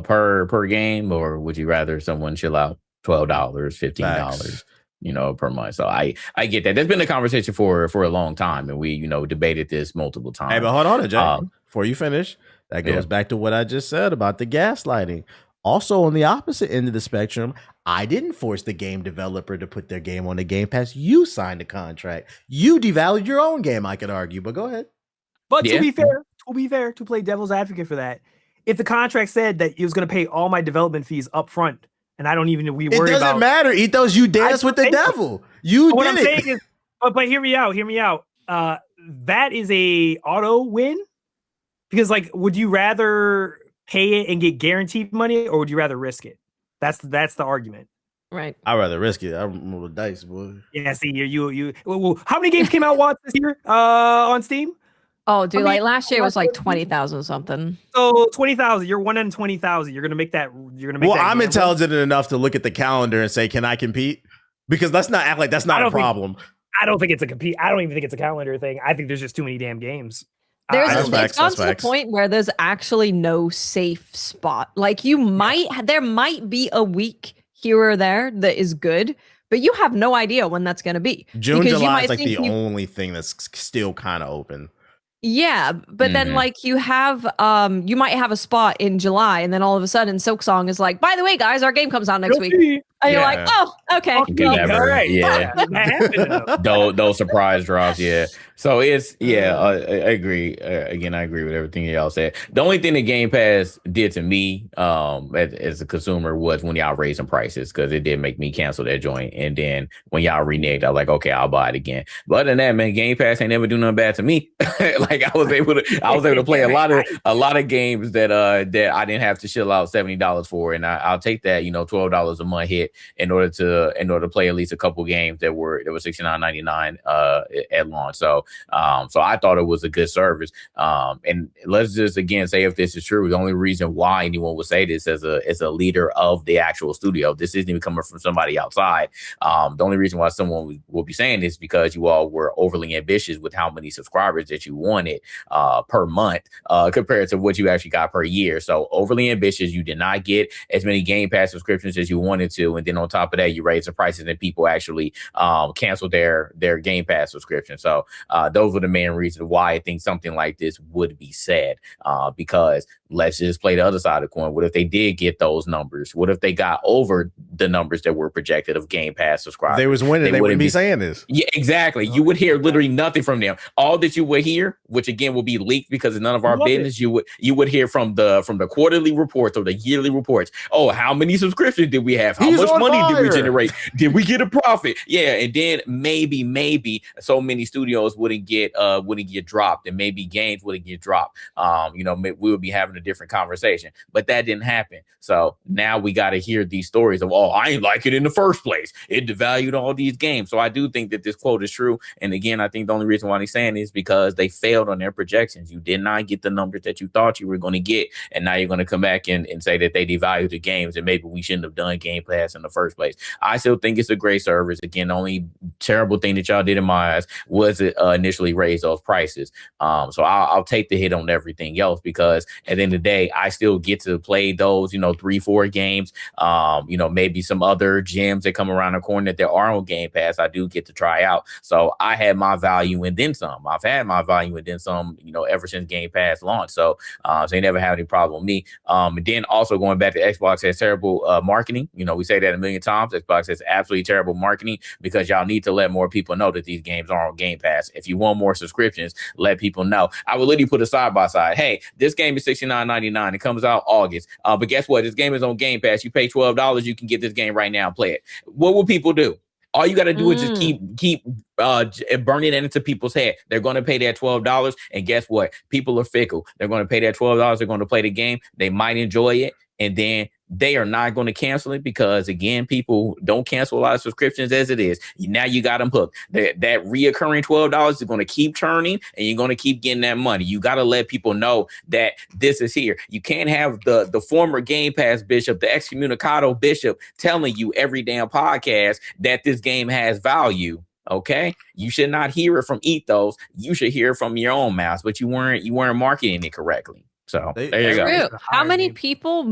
per game, or would you rather someone shell out $12, $15, per month? So I get that. There's been a conversation for a long time, and we debated this multiple times. Hey, but hold on, Jay. Before you finish, that goes back to what I just said about the gaslighting. Also, on the opposite end of the spectrum, I didn't force the game developer to put their game on the Game Pass. You signed a contract. You devalued your own game, I could argue, but go ahead. But to be fair, to play devil's advocate for that, if the contract said that it was going to pay all my development fees up front, and I don't even worry about it. Doesn't matter, Ethos. You dance with the devil. You did what I'm saying is, but hear me out. That is a auto win because, like, would you rather pay it and get guaranteed money, or would you rather risk it? That's the argument. Right. I'd rather risk it. I roll the dice, boy. Yeah. See, you. How many games came out this year on Steam? Oh, dude, I like mean, last year was like that's what- 20,000 something. So 20,000. You're 1 in 20,000. You're gonna make that. You're gonna make. Well, that I'm gamble? intelligent enough to look at the calendar and say, can I compete? Because let's not act like that's not a problem. I don't think it's a compete. I don't even think it's a calendar thing. I think there's just too many damn games. That's facts, It's gone that's to the facts. point where there's actually no safe spot. Like there might be a week here or there that is good, but you have no idea when that's going to be. June, Because you July might is like think the only thing that's still kind of open. Yeah, but then like you might have a spot in July, and then all of a sudden Silksong is like, by the way, guys, our game comes out next week. And you're like, oh, okay. Never, right. yeah. That happened. Those surprise drops, yeah. So it's I agree. Again, I agree with everything y'all said. The only thing that Game Pass did to me, as a consumer, was when y'all raised some prices, because it did make me cancel that joint. And then when y'all reneged, I was like, okay, I'll buy it again. But other than that, man, Game Pass ain't never do nothing bad to me. Like I was able to play a lot of games that I didn't have to shell out $70 for, and I'll take that $12 a month hit in order to play at least a couple games that were $69.99 at launch. So I thought it was a good service. And let's just again say, if this is true, the only reason why anyone would say this as a leader of the actual studio, this isn't even coming from somebody outside. The only reason why someone will be saying this is because you all were overly ambitious with how many subscribers that you wanted per month compared to what you actually got per year. So overly ambitious, you did not get as many Game Pass subscriptions as you wanted to, and then on top of that, you raised the prices and people actually canceled their Game Pass subscription. So those were the main reasons why I think something like this would be said, because let's just play the other side of the coin. What if they did get those numbers? What if they got over the numbers that were projected of Game Pass subscribers? They was winning. They wouldn't be saying this. Yeah, exactly. You would hear literally nothing from them. All that you would hear, which again will be leaked because it's none of our business, you would hear from the quarterly reports or the yearly reports. Oh, how many subscriptions did we have? How much money did we generate? Did we get a profit? Yeah, and then maybe so many studios wouldn't get dropped, and maybe games wouldn't get dropped. We would be having a different conversation, but that didn't happen. So now we got to hear these stories of, I ain't like it in the first place. It devalued all these games. So I do think that this quote is true. And again, I think the only reason why he's saying is because they failed on their projections. You did not get the numbers that you thought you were going to get, and now you're going to come back and say that they devalued the games and maybe we shouldn't have done Game Pass in the first place. I still think it's a great service. Again, the only terrible thing that y'all did in my eyes was it initially raise those prices. So I'll take the hit on everything else, because at the end of the day, I still get to play those 3-4 games. Maybe some other gems that come around the corner that there are on Game Pass, I do get to try out. So I had my value and then some. I've had my value and then some, ever since Game Pass launched. So they never have any problem with me. And then also going back to Xbox has terrible marketing. We say that a million times. Xbox has absolutely terrible marketing, because y'all need to let more people know that these games are on Game Pass. If you want more subscriptions, let people know. I would literally put a side by side. Hey, this game is $69.99. It comes out August. But guess what? This game is on Game Pass. You pay $12. You can get this game right now and play it. What will people do? All you got to do is just keep burning it into people's head. They're going to pay that $12. And guess what? People are fickle. They're going to pay that $12. They're going to play the game. They might enjoy it. And then they are not going to cancel it, because again, people don't cancel a lot of subscriptions as it is. Now you got them hooked. That reoccurring $12 is going to keep churning, and you're going to keep getting that money. You got to let people know that this is here. You can't have the former Game Pass bishop, the excommunicado bishop, telling you every damn podcast that this game has value. Okay, you should not hear it from Ethos. You should hear it from your own mouth, but you weren't marketing it correctly. So there you go. How many people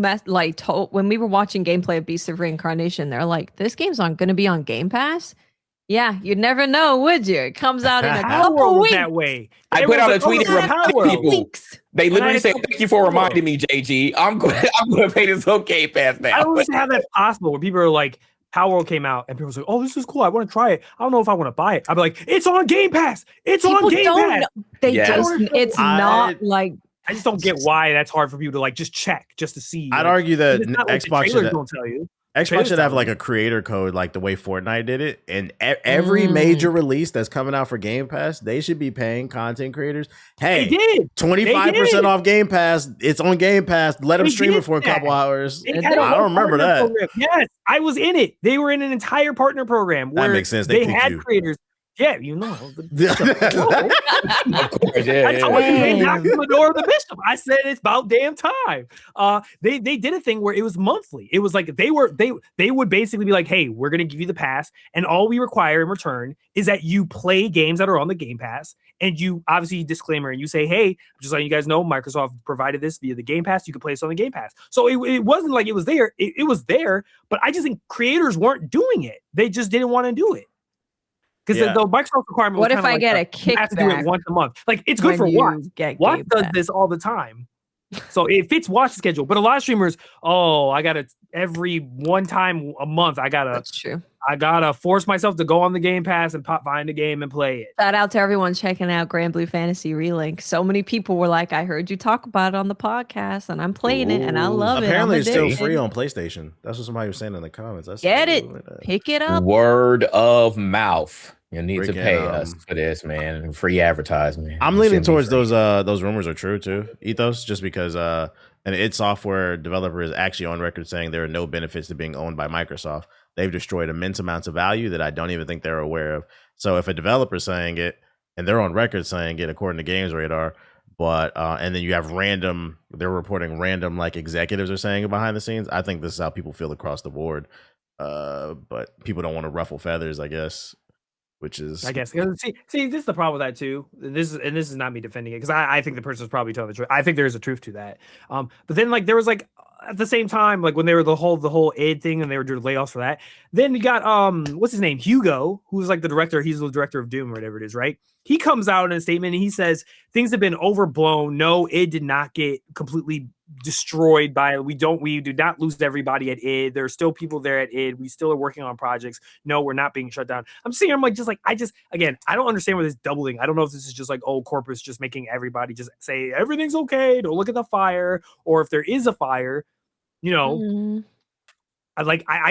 told when we were watching gameplay of Beast of Reincarnation, they're like, this game's going to be on Game Pass? Yeah, you'd never know, would you? It comes out in a couple weeks. That way. I put out a tweet and reminded people. They literally said, "Thank you for reminding me, JG. I'm going to pay this on Game Pass now." I don't understand how that's possible, where people are like, Power World came out and people were like, "Oh, this is cool. I want to try it. I don't know if I want to buy it." I'd be like, "It's on Game Pass. It's on Game Pass." It's not like. I just don't get why that's hard for people to just check just to see. I'd argue that Xbox don't tell you. Xbox should have a creator code like the way Fortnite did it, and every major release that's coming out for Game Pass, they should be paying content creators. Hey, they did 25% off Game Pass. It's on Game Pass. Let them stream it for a couple hours. I don't remember that. Yes, I was in it. They were in an entire partner program where that makes sense. They had creators. Yeah, you know. Of course, yeah. I told you they knocked on the door of the bishop. I said it's about damn time. They did a thing where it was monthly. It was like they would basically be like, hey, we're gonna give you the pass, and all we require in return is that you play games that are on the Game Pass. And you obviously disclaimer and you say, hey, I'm just letting you guys know Microsoft provided this via the Game Pass. You can play this on the Game Pass. So it wasn't like it was there. It was there, but I just think creators weren't doing it. They just didn't want to do it. Because the Microsoft requirement what was if I like get a kickback? You have to do it once a month. Like, it's good for Watch. Watch does this all the time. So it fits Watch's schedule. But a lot of streamers, I got to every one time a month, that's true. I gotta force myself to go on the Game Pass and find a game and play it. Shout out to everyone checking out Grand Blue Fantasy Relink. So many people were like, I heard you talk about it on the podcast and I'm playing it and I love it. Apparently it's still free on PlayStation. That's what somebody was saying in the comments. Get it. Pick it up. Word of mouth. You need to pay us for this, man. Free advertisement. I'm leaning towards those rumors are true too, Ethos, just because an id Software developer is actually on record saying there are no benefits to being owned by Microsoft. They've destroyed immense amounts of value that I don't even think they're aware of. So if a developer's saying it, and they're on record saying it according to Games Radar, but and then you have they're reporting random like executives are saying it behind the scenes, I think this is how people feel across the board. But people don't want to ruffle feathers, I guess. Which is, I guess, see, this is the problem with that too. This is not me defending it because I think the person's probably telling the truth. I think there is a truth to that. But then like there was like at the same time, like when they were the whole id thing and they were doing layoffs for that. Then you got what's his name, Hugo, who's like the director. He's the director of Doom or whatever it is, right? He comes out in a statement and he says things have been overblown. No, id did not get completely destroyed by we do not lose everybody at id. There are still people there at id. We still are working on projects. No, we're not being shut down. I'm seeing I'm like I don't understand where this doubling. I don't know if this is just like corporates just making everybody just say everything's okay, don't look at the fire, or if there is a fire, I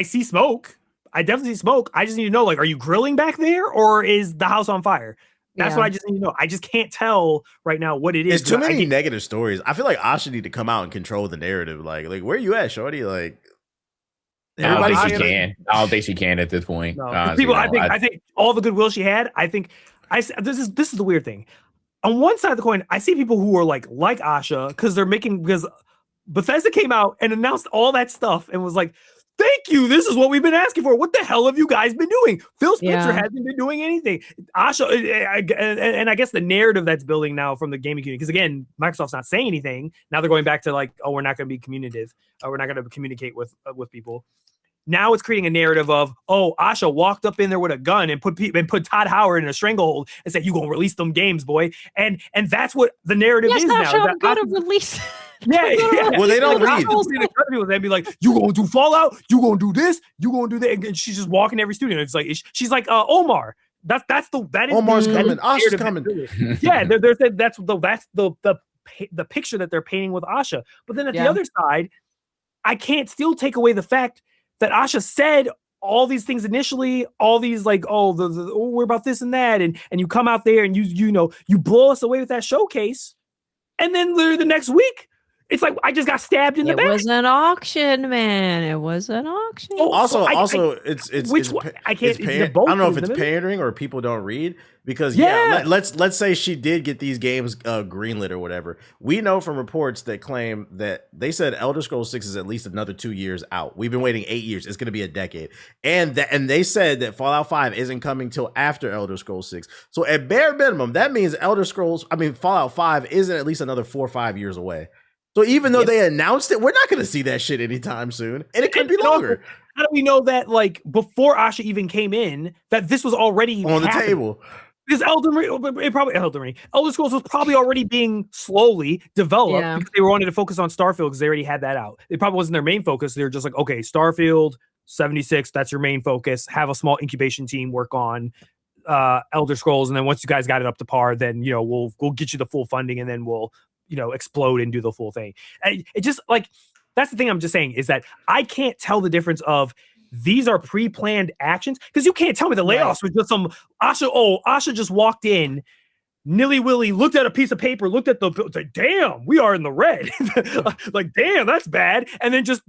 see smoke. I definitely see smoke. I just need to know, like, are you grilling back there or is the house on fire? That's what I just need to know. I just can't tell right now what it is. It's too many negative stories. I feel like Asha need to come out and control the narrative. Like where you at, shorty? Like, I don't think she can. I don't think she can at this point. No. People, I think all the goodwill she had. This is the weird thing. On one side of the coin, I see people who are like Asha because Bethesda came out and announced all that stuff and was like, thank you. This is what we've been asking for. What the hell have you guys been doing? Phil Spencer hasn't been doing anything. Asha, and I guess the narrative that's building now from the gaming community, because again, Microsoft's not saying anything. Now they're going back to like, we're not going to be communicative. We're not going to communicate with people. Now it's creating a narrative of, Asha walked up in there with a gun and put Todd Howard in a stranglehold and said, "You gonna release them games, boy?" And that's what the narrative is now. Asha, I'm gonna release. Yeah. Well, they don't read. They'd be like, "You gonna do Fallout? You gonna do this? You gonna do that?" And she's just walking every studio. It's like she's like Omar. That is Omar's coming. Asha's coming. Yeah, that's the picture that they're painting with Asha. But then at the other side, I can't still take away the fact that Asha said all these things initially, all these like, we're about this and that, and you come out there and you blow us away with that showcase, and then literally the next week, it's like I just got stabbed in the back. It was an auction, man. It was an auction. Also, it's which one? I can't. I don't know if it's pandering or people don't read because let's say she did get these games greenlit or whatever. We know from reports that claim that they said Elder Scrolls 6 is at least another 2 years out. We've been waiting 8 years. It's going to be a decade, and they said that Fallout 5 isn't coming till after Elder Scrolls 6. So at bare minimum, that means Fallout 5 isn't at least another 4 or 5 years away. So even though they announced it, we're not going to see that shit anytime soon. And it could be longer. How do we know that, like, before Asha even came in, that this was already on the table? Because Elder Scrolls was probably already being slowly developed because they wanted to focus on Starfield because they already had that out. It probably wasn't their main focus. They were just like, okay, Starfield 76, that's your main focus. Have a small incubation team work on Elder Scrolls, and then once you guys got it up to par, then we'll get you the full funding, and then we'll explode and do the full thing. And it just like, that's the thing I'm just saying is that I can't tell the difference of these are pre-planned actions because you can't tell me the layoffs were just some Asha just walked in, nilly-willy, looked at a piece of paper, looked at the like, damn, we are in the red. Like, damn, that's bad. And then just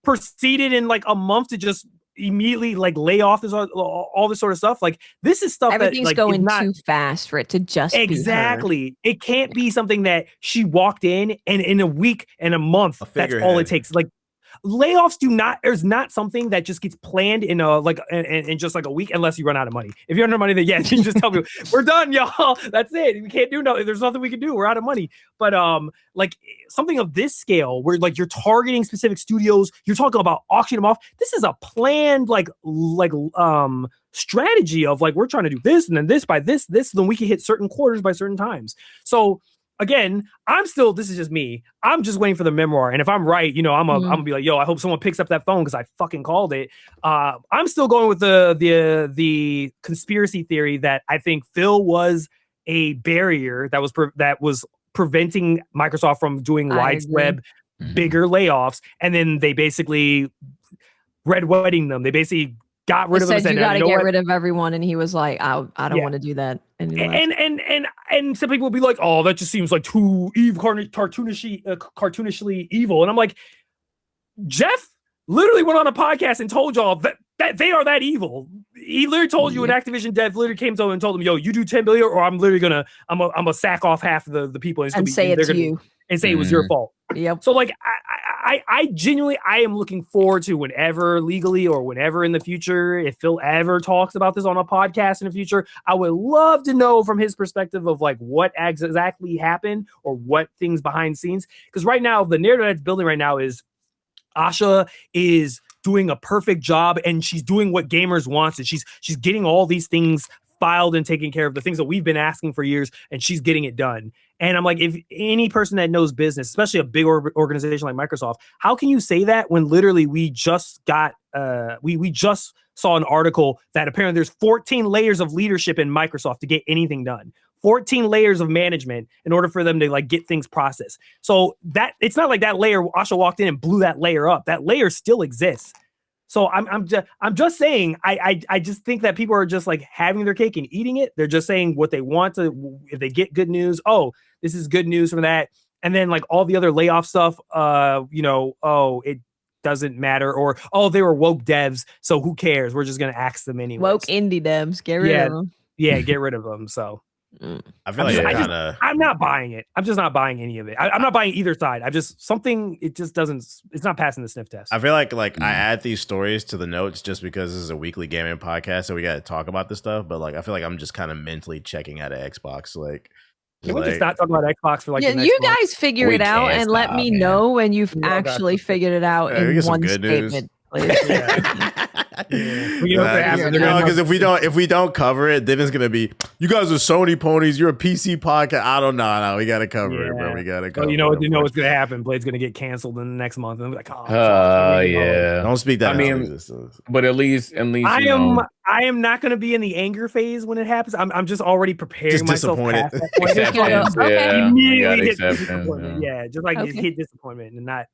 proceeded in like a month to just immediately like lay off all this sort of stuff. Like this is stuff Everything's that like going too fast for it to just exactly. It can't be something that she walked in and in a week and a month. That's all it takes. Like layoffs there's not something that just gets planned in in just like a week unless you run out of money. If you're under money, then you just tell me we're done, y'all. That's it. We can't do nothing. There's nothing we can do. We're out of money. But like something of this scale where like you're targeting specific studios, you're talking about auctioning them off. This is a planned strategy of like we're trying to do this and then this by this, then we can hit certain quarters by certain times. So again, this is just me. I'm just waiting for the memoir. And if I'm right, I'm gonna be like, yo, I hope someone picks up that phone because I fucking called it. I'm still going with the conspiracy theory that I think Phil was a barrier that was preventing Microsoft from doing widespread bigger layoffs. And then they basically red wedding them. They basically got rid of them. You got to get rid of everyone, and he was like, "I don't want to do that." And some people will be like, "Oh, that just seems like too evil, cartoonishly evil." And I'm like, Jeff literally went on a podcast and told y'all that they are that evil. He literally told you an Activision dev literally came to him and told him, "Yo, you do 10 billion, or I'm literally I'm gonna sack off half of the people and say it to you and say it was your fault." Yep. So like, I genuinely, I am looking forward to whenever legally or whenever in the future, if Phil ever talks about this on a podcast in the future, I would love to know from his perspective of like what exactly happened or what things behind the scenes. Because right now, the narrative that's building right now is Asha is doing a perfect job and she's doing what gamers wants, and she's getting all these things filed and taken care of, the things that we've been asking for years, and she's getting it done. And I'm like, if any person that knows business, especially a big organization like Microsoft, how can you say that when literally we just got we just saw an article that apparently there's 14 layers of leadership in Microsoft to get anything done. 14 layers of management in order for them to like get things processed. So that it's not like that layer, Asha walked in and blew that layer up. That layer still exists. So I'm just saying, I just think that people are just like having their cake and eating it. They're just saying what they want to, if they get good news, oh, this is good news from that. And then like all the other layoff stuff, oh, it doesn't matter. Or, oh, they were woke devs, so who cares? We're just going to axe them anyway. Woke indie devs, get rid of them. Yeah, get rid of them. So I feel I'm not buying it. I'm just not buying any of it. I'm not buying either side. It's not passing the sniff test. I feel like I add these stories to the notes just because this is a weekly gaming podcast, so we got to talk about this stuff. But like, I feel like I'm just kind of mentally checking out of Xbox. Like, can we just not talk about Xbox for like the next you month? guys figure it out and let me know when you've actually figured it out in one statement. Because if we don't cover it, then it's gonna be, you guys are Sony ponies. You're a PC podcast. I don't know. No, we gotta cover it, bro. We gotta cover. Well, you know what's gonna happen. Blade's gonna get canceled in the next month, and I'm like, yeah. Don't speak that. But at least I am not gonna be in the anger phase when it happens. I'm just already preparing myself. Past that immediately hit disappointment. Yeah, just like hit disappointment and not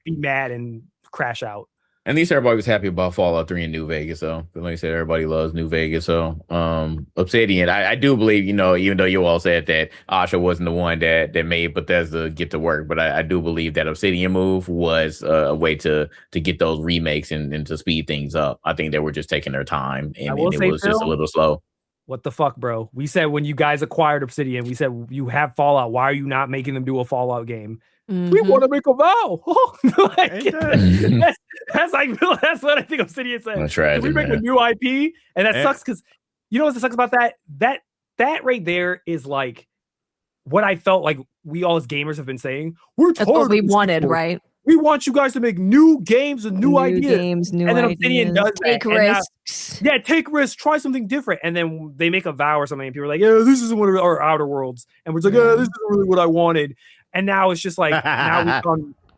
be mad and crash out. At least everybody was happy about Fallout 3 in New Vegas. So, like I said, everybody loves New Vegas. So, Obsidian, I do believe, even though you all said that Asha wasn't the one that made Bethesda get to work, but I do believe that Obsidian move was a way to get those remakes and to speed things up. I think they were just taking their time, and it was just a little slow. What the fuck, bro? We said when you guys acquired Obsidian, we said you have Fallout. Why are you not making them do a Fallout game? Mm-hmm. We want to make a vow. That's what I think Obsidian said. We make a new IP, and that sucks because you know what sucks about that? That right there is like what I felt like we all as gamers have been saying. That's what we wanted, right? We want you guys to make new games and new ideas. And then Obsidian does take risks. Take risks. Try something different. And then they make a vow or something, and people are like, "Yeah, this isn't one of our Outer Worlds." And we're like, "Yeah, this isn't really what I wanted." And now it's just like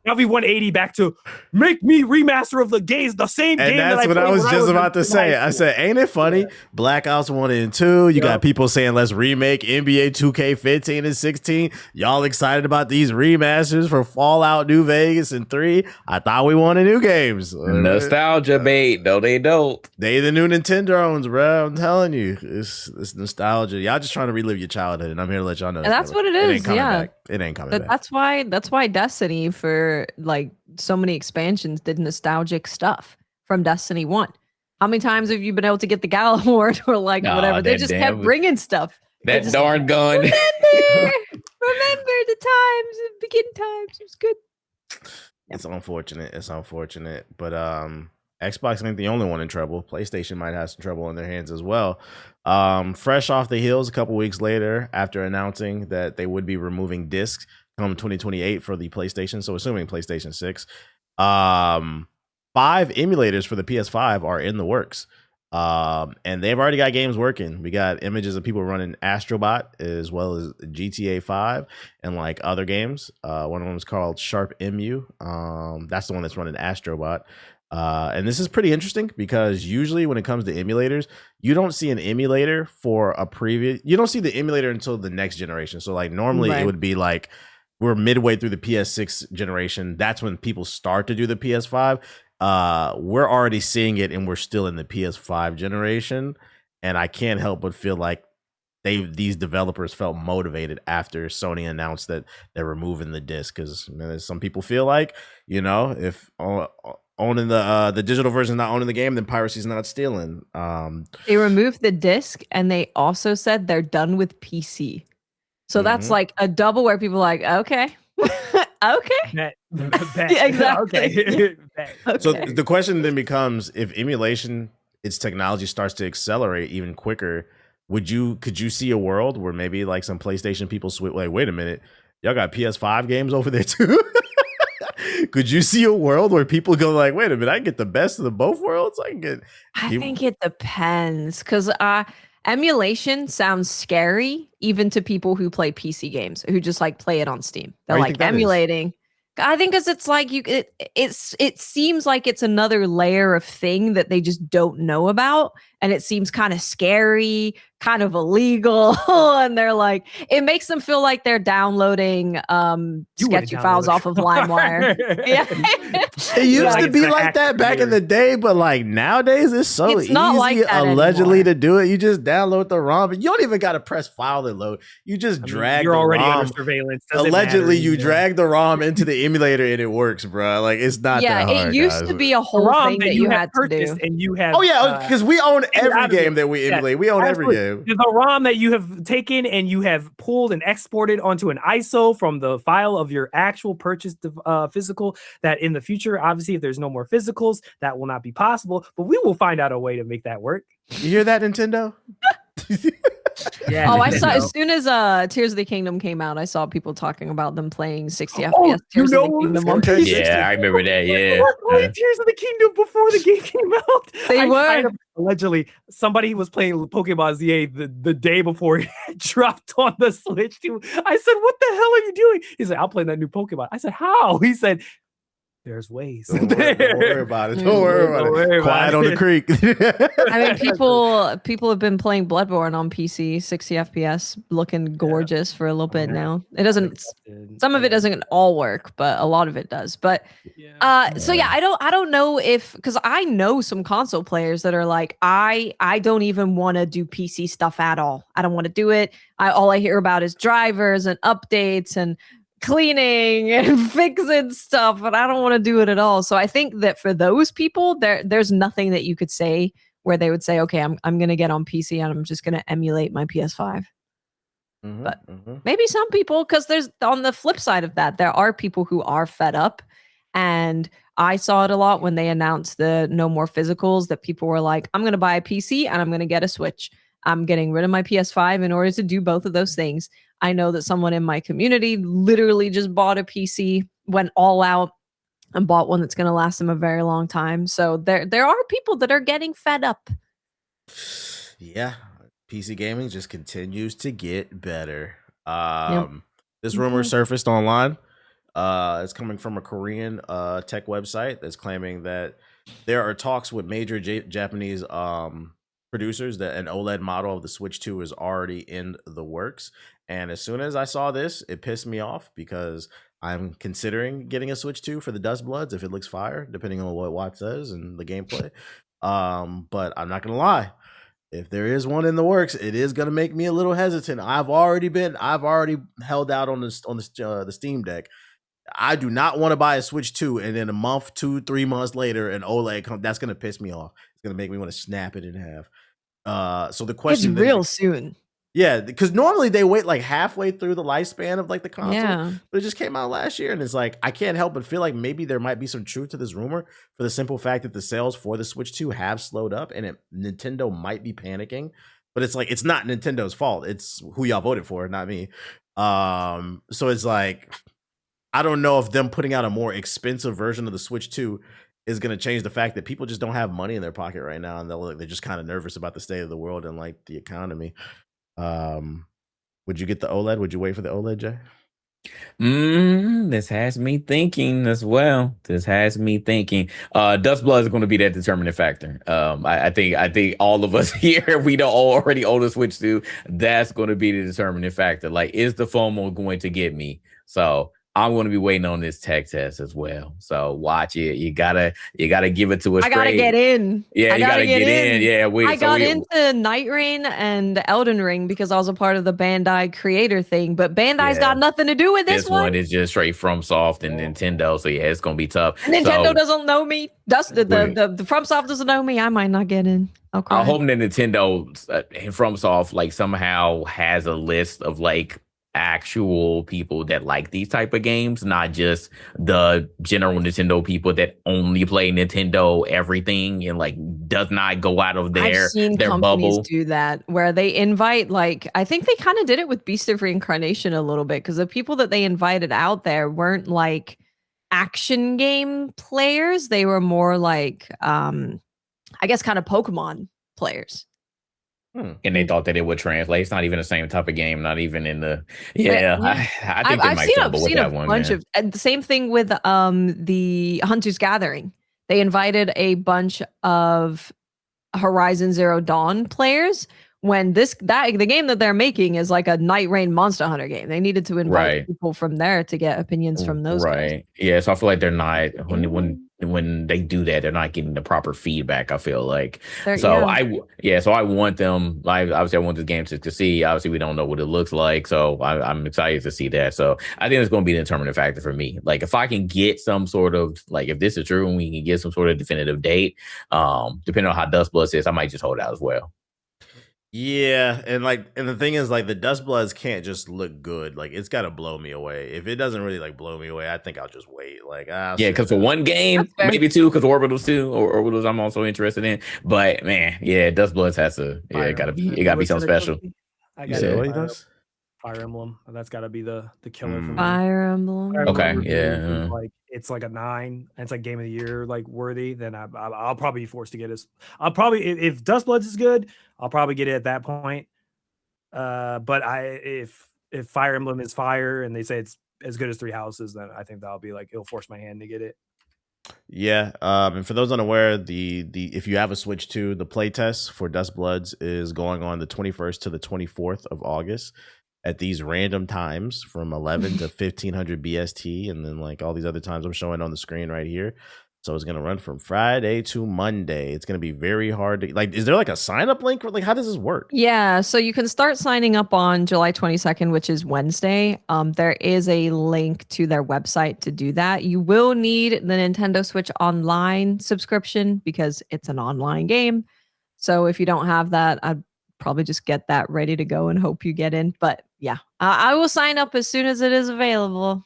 now we've 180 back to make me remaster of the games, the same game. And that's what I was just about to say. I said, ain't it funny? Black Ops 1 and 2. You got people saying let's remake NBA 2K15 and 16. Y'all excited about these remasters for Fallout New Vegas and 3? I thought we wanted new games. Nostalgia bait. No, they don't. They the new Nintendo's, bro. I'm telling you, it's nostalgia. Y'all just trying to relive your childhood, and I'm here to let y'all know. And that's what it is. It ain't coming back. That's why Destiny for like so many expansions did nostalgic stuff from Destiny 1. How many times have you been able to get the Gala Award or like whatever? They just kept bringing stuff. That darn gun. Remember the times, the beginning times. It was good. It's unfortunate. It's unfortunate. But Xbox ain't the only one in trouble. PlayStation might have some trouble on their hands as well. Fresh off the heels a couple weeks later after announcing that they would be removing discs come 2028 for the PlayStation. So assuming PlayStation 6. 5 emulators for the PS5 are in the works. And they've already got games working. We got images of people running Astrobot as well as GTA 5 and like other games. One of them is called Sharp Emu. That's the one that's running Astrobot. And this is pretty interesting because usually when it comes to emulators, you don't see an emulator for a previous. You don't see the emulator until the next generation. So like normally it would be like we're midway through the PS6 generation. That's when people start to do the PS5. We're already seeing it and we're still in the PS5 generation. And I can't help but feel like these developers felt motivated after Sony announced that they're removing the disc. Because some people feel like, you know, if owning the digital version is not owning the game, then piracy is not stealing. They removed the disc and they also said they're done with PC. So that's like a double where people are like, okay. Okay. Exactly. Okay. So the question then becomes, if emulation, its technology starts to accelerate even quicker, could you see a world where maybe like some PlayStation people switch, like, wait a minute, y'all got PS5 games over there too? Could you see a world where people go like, wait a minute, I can get the best of the both worlds? I think it depends because emulation sounds scary even to people who play PC games, who just like play it on Steam. They're like emulating. I think because it's like it seems like it's another layer of thing that they just don't know about, and it seems kind of scary, kind of illegal, and they're like, it makes them feel like they're downloading sketchy files off of LimeWire. Yeah. It used to be like that back in the day, but like nowadays it's so easy not like that allegedly anymore. to do it. You just download the ROM, but you don't even got to press file and load. You just drag. You're the already ROM. under surveillance. Allegedly, you drag the ROM into the emulator and it works, bro. Like it's not that hard. It used to be a whole thing that you had to do. And you have, because we own every game that we emulate. We own every game. The ROM that you have taken and you have pulled and exported onto an ISO from the file of your actual purchased physical, that in the future, obviously, if there's no more physicals, that will not be possible. But we will find out a way to make that work. You hear that, Nintendo? Yeah. I saw as soon as Tears of the Kingdom came out, I saw people talking about them playing 60 FPS Tears of the Kingdom on PC. Yeah, I remember that. Yeah, Tears of the Kingdom before the game came out. They were allegedly somebody was playing Pokemon ZA the day before it dropped on the Switch. I said, "What the hell are you doing?" He said, "I'll play that new Pokemon." I said, "How?" He said, "There's ways." Don't worry about it. Don't worry about it. Quiet on the creek. I mean, people have been playing Bloodborne on PC, 60 FPS, looking gorgeous for a little bit now. It doesn't. Some of it doesn't all work, but a lot of it does. But so yeah, I don't know if, because I know some console players that are like, I don't even want to do PC stuff at all. I don't want to do it. All I hear about is drivers and updates and cleaning and fixing stuff, but I don't want to do it at all. So I think that for those people, there's nothing that you could say where they would say, okay, I'm gonna get on PC and I'm just gonna emulate my PS5. But maybe some people, because there's on the flip side of that, there are people who are fed up, and I saw it a lot when they announced the no more physicals, that people were like, I'm gonna buy a PC and I'm gonna get a Switch. I'm getting rid of my PS5 in order to do both of those things. I know that someone in my community literally just bought a PC, went all out, and bought one that's going to last them a very long time. So there are people that are getting fed up. Yeah, PC gaming just continues to get better. Yep. This rumor surfaced online. It's coming from a Korean tech website that's claiming that there are talks with major Japanese producers that an OLED model of the Switch 2 is already in the works. And as soon as I saw this, it pissed me off because I'm considering getting a Switch 2 for the Dust Bloods if it looks fire, depending on what Watt says and the gameplay. But I'm not gonna lie, if there is one in the works, it is gonna make me a little hesitant. I've already held out on the Steam Deck. I do not want to buy a Switch 2 and then a month, 2-3 months later, an OLED comes. That's gonna piss me off. It's gonna make me want to snap it in half. So the question It's real soon. Yeah, because normally they wait like halfway through the lifespan of like the console, Yeah. but it just came out last year, and it's like I can't help but feel like maybe there might be some truth to this rumor for the simple fact that the sales for the Switch 2 have slowed up, and Nintendo might be panicking. But it's like it's not Nintendo's fault; it's who y'all voted for, not me. So it's like I don't know if them putting out a more expensive version of the Switch 2 is going to change the fact that people just don't have money in their pocket right now, and they're just kind of nervous about the state of the world and like the economy. Would you get the OLED? Would you wait for the OLED, Jay? This has me thinking as well. Dust Blood is going to be that determining factor. I think all of us here, we don't already own a Switch 2. That's going to be the determining factor. Like, is the FOMO going to get me? So I'm going to be waiting on this tech test as well. So watch it. You gotta give it to us. I gotta get in. Yeah, you gotta get in. Yeah, I got into Night Rain and Elden Ring because I was a part of the Bandai creator thing, but Bandai's got nothing to do with this one. This one is just straight FromSoft and Nintendo. So yeah, it's gonna be tough. And Nintendo doesn't know me. The FromSoft doesn't know me. I might not get in. Okay. I hope that Nintendo and FromSoft like somehow has a list of like actual people that like these type of games, not just the general Nintendo people that only play Nintendo everything and like does not go out of their I've seen their companies bubble. do that where they invite, like, I think they kind of did it with Beast of Reincarnation a little bit because the people that they invited out there weren't like action game players. They were more like I guess kind of Pokemon players. And they thought that it would translate. It's not even the same type of game. Not even in the I think I've seen a bunch of and the same thing with the Hunter's Gathering. They invited a bunch of Horizon Zero Dawn players when the game that they're making is like a Night Rain Monster Hunter game. They needed to invite people from there to get opinions from those guys. Yeah, so I feel like they're not when they do that, they're not getting the proper feedback. I feel like I want them. Like obviously, I want this game to see. Obviously, we don't know what it looks like, so I'm excited to see that. So I think it's going to be the determining factor for me. Like if I can get some sort of like if this is true and we can get some sort of definitive date, depending on how Dust Blood says, I might just hold out as well. Yeah, and the thing is, like, the Dust Bloods can't just look good. Like, it's got to blow me away. If it doesn't really like blow me away, I think I'll just wait. Like, because for one game, maybe two, because Orbitals too, or Orbitals I'm also interested in. But man, yeah, Dust Bloods has to. Yeah, it gotta be something special. I got it. Fire Emblem. That's got to be the killer for me. Fire Emblem. Okay, yeah. Like it's like a 9. And it's like game of the year like worthy. Then I'll probably be forced to get it. I'll probably if Dust Bloods is good, I'll probably get it at that point. But if Fire Emblem is fire and they say it's as good as Three Houses, then I think that'll be like it'll force my hand to get it. Yeah, and for those unaware, the if you have a Switch 2, the playtest for Dust Bloods is going on the 21st to the 24th of August. At these random times from 11 to 1500 BST, and then like all these other times I'm showing on the screen right here. So it's gonna run from Friday to Monday. It's gonna be very hard to like. Is there like a sign up link? Like, how does this work? Yeah, so you can start signing up on July 22nd, which is Wednesday. There is a link to their website to do that. You will need the Nintendo Switch Online subscription because it's an online game. So if you don't have that, I'd probably just get that ready to go and hope you get in. But yeah, I will sign up as soon as it is available.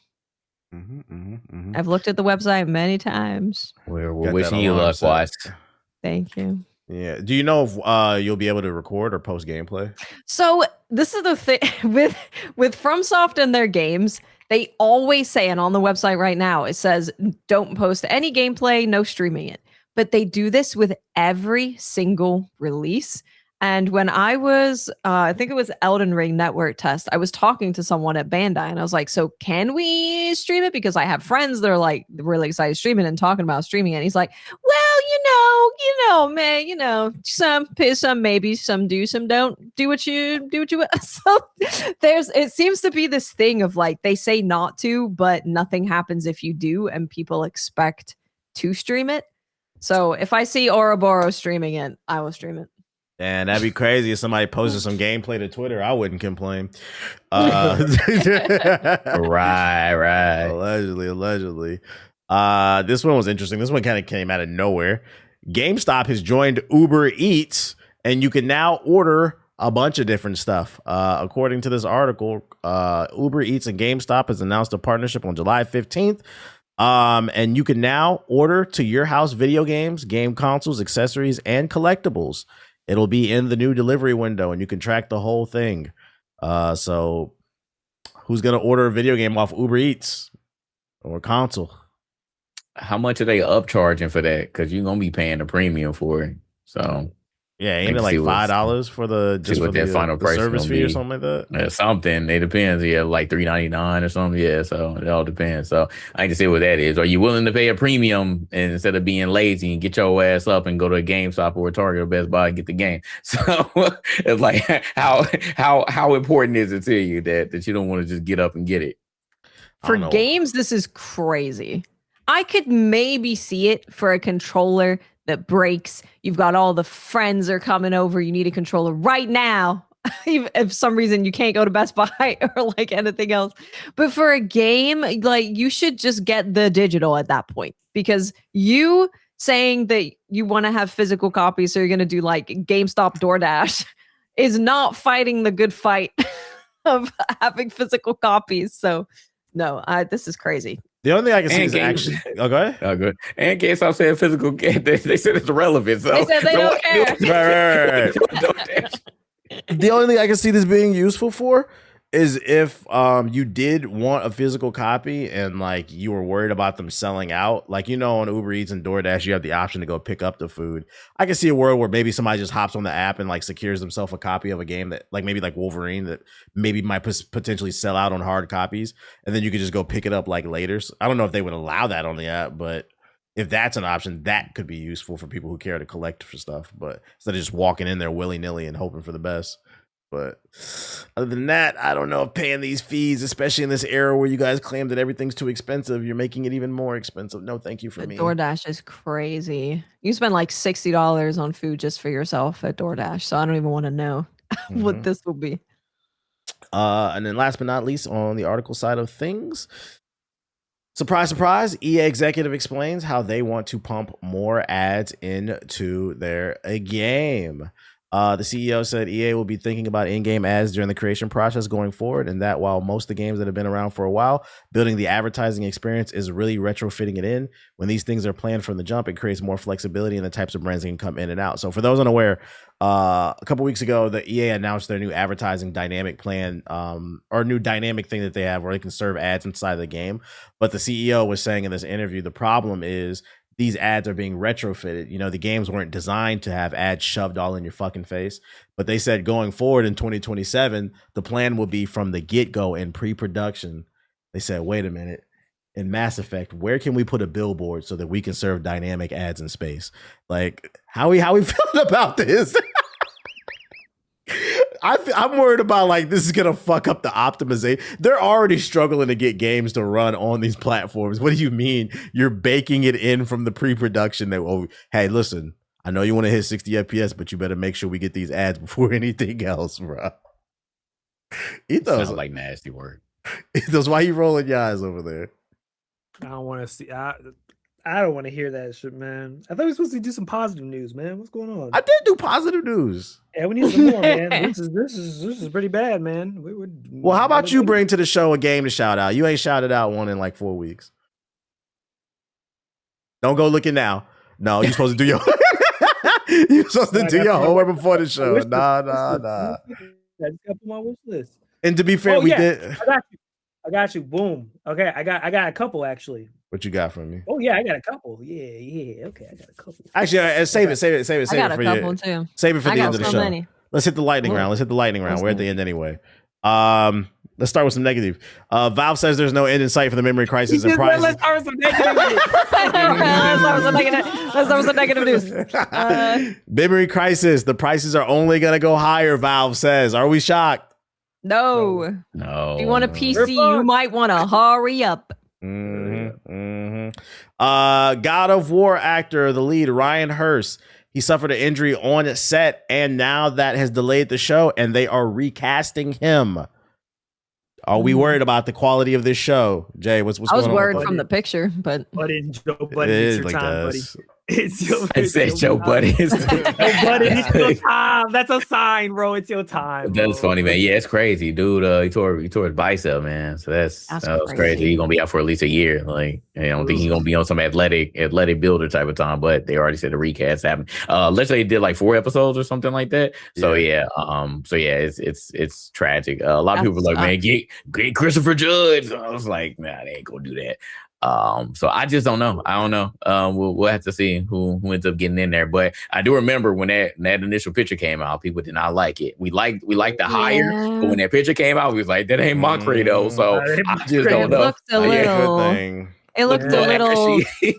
I've looked at the website many times. We're wishing you luck, Watch. Thank you. Yeah. Do you know if you'll be able to record or post gameplay? So this is the thing with FromSoft and their games. They always say, and on the website right now, it says, don't post any gameplay, no streaming it. But they do this with every single release. And when I was, I think it was Elden Ring network test, I was talking to someone at Bandai and I was like, so can we stream it? Because I have friends that are like really excited streaming and talking about streaming it. And he's like, well, man, some maybe, some do, some don't. Do what you want. So it seems to be this thing of like, they say not to, but nothing happens if you do. And people expect to stream it. So if I see Ouroboros streaming it, I will stream it. And that'd be crazy if somebody posted some gameplay to Twitter. I wouldn't complain. Right. Allegedly. This one was interesting. This one kind of came out of nowhere. GameStop has joined Uber Eats, and you can now order a bunch of different stuff. According to this article, Uber Eats and GameStop has announced a partnership on July 15th. And you can now order to your house video games, game consoles, accessories, and collectibles. It'll be in the new delivery window, and you can track the whole thing. So who's going to order a video game off Uber Eats or console? How much are they upcharging for that? Because you're going to be paying a premium for it. So yeah, ain't it like $5 for the final price service fee or something like that? Yeah, something. It depends. Yeah, like $3.99 or something. Yeah, so it all depends. So I need to see what that is. Are you willing to pay a premium and instead of being lazy and get your ass up and go to a GameStop or a Target or Best Buy and get the game? So it's like how important is it to you that you don't want to just get up and get it? For games, this is crazy. I could maybe see it for a controller that breaks. You've got all the friends are coming over. You need a controller right now. If some reason you can't go to Best Buy or like anything else. But for a game, like you should just get the digital at that point, because you saying that you want to have physical copies, so you're going to do like GameStop DoorDash, is not fighting the good fight of having physical copies. So no, this is crazy. The only thing I can see is actually. Oh, go ahead. Oh, good. And GameStop said physical game. They said it's irrelevant. So they said they don't care. Right. The only thing I can see this being useful for is if you did want a physical copy and like you were worried about them selling out. Like, you know, on Uber Eats and DoorDash, you have the option to go pick up the food. I can see a world where maybe somebody just hops on the app and like secures themselves a copy of a game that like maybe like Wolverine that maybe might potentially sell out on hard copies. And then you could just go pick it up like later. So I don't know if they would allow that on the app, but if that's an option, that could be useful for people who care to collect for stuff. But instead of just walking in there willy-nilly and hoping for the best. But other than that, I don't know if paying these fees, especially in this era where you guys claim that everything's too expensive, you're making it even more expensive. No, thank you for me. DoorDash is crazy. You spend like $60 on food just for yourself at DoorDash. So I don't even want to know what this will be. And then last but not least, on the article side of things, surprise, surprise, EA executive explains how they want to pump more ads into their game. The CEO said EA will be thinking about in-game ads during the creation process going forward, and that while most of the games that have been around for a while, building the advertising experience is really retrofitting it in. When these things are planned from the jump, it creates more flexibility in the types of brands that can come in and out. So for those unaware, a couple weeks ago, the EA announced their new advertising dynamic plan, or new dynamic thing that they have where they can serve ads inside of the game. But the CEO was saying in this interview, the problem is these ads are being retrofitted. You know, the games weren't designed to have ads shoved all in your fucking face. But they said going forward in 2027, the plan will be from the get-go in pre-production. They said, wait a minute. In Mass Effect, where can we put a billboard so that we can serve dynamic ads in space? Like, how we feeling about this? I'm worried about like this is gonna fuck up the optimization. They're already struggling to get games to run on these platforms. What do you mean you're baking it in from the pre-production that, oh, hey, listen, I know you want to hit 60 FPS, but you better make sure we get these ads before anything else, bro. Sounds like nasty word. Ethos, why you rolling your eyes over there? I don't want to see. I don't want to hear that shit, man. I thought we were supposed to do some positive news, man. What's going on? I did do positive news. Yeah, we need some more, man. This is pretty bad, man. Well, how about you bring to the show a game to shout out? You ain't shouted out one in like 4 weeks. Don't go looking now. No, you're supposed to do your you're supposed to do your homework before the show. Nah. I just got put my wish list. And to be fair, we did. I got you. Boom. Okay, I got a couple actually. What you got from me? Oh yeah, I got a couple. Yeah. Okay, I got a couple. Actually, save it. I got a couple too. Save it for the end of the show. Many. Let's hit the lightning round. We're at the end anyway. Let's start with some negative. Valve says there's no end in sight for the memory crisis and prices. Let's start with some negative news. Let's start with some negative news. Memory crisis. The prices are only gonna go higher. Valve says. Are we shocked? No. No. If you want a PC, you might want to hurry up. God of War actor, the lead, Ryan Hurst, He suffered an injury on set, and now that has delayed the show, and they are recasting him. Are we worried about the quality of this show, Jay? What's I was going on? worried from the picture, but Joe Buddy, it's your time, buddy. It's Joe Buddy. Joe Buddy, it's your time. That's a sign, bro. It's your time. That's funny, man. Yeah, it's crazy, dude. He tore his bicep, man. So that was crazy. He's gonna be out for at least a year. Like, I don't think he's gonna be on some athletic builder type of time. But they already said the recast happened. Let's say he did like 4 episodes or something like that. So it's tragic. A lot of people were like, man, get Christopher Judge. I was like, nah, they ain't gonna do that. So I just don't know. I don't know. We'll have to see who ends up getting in there. But I do remember when that initial picture came out, people did not like it. We liked the hire, but when that picture came out, we was like, that ain't my credo. So I just don't know. It looked a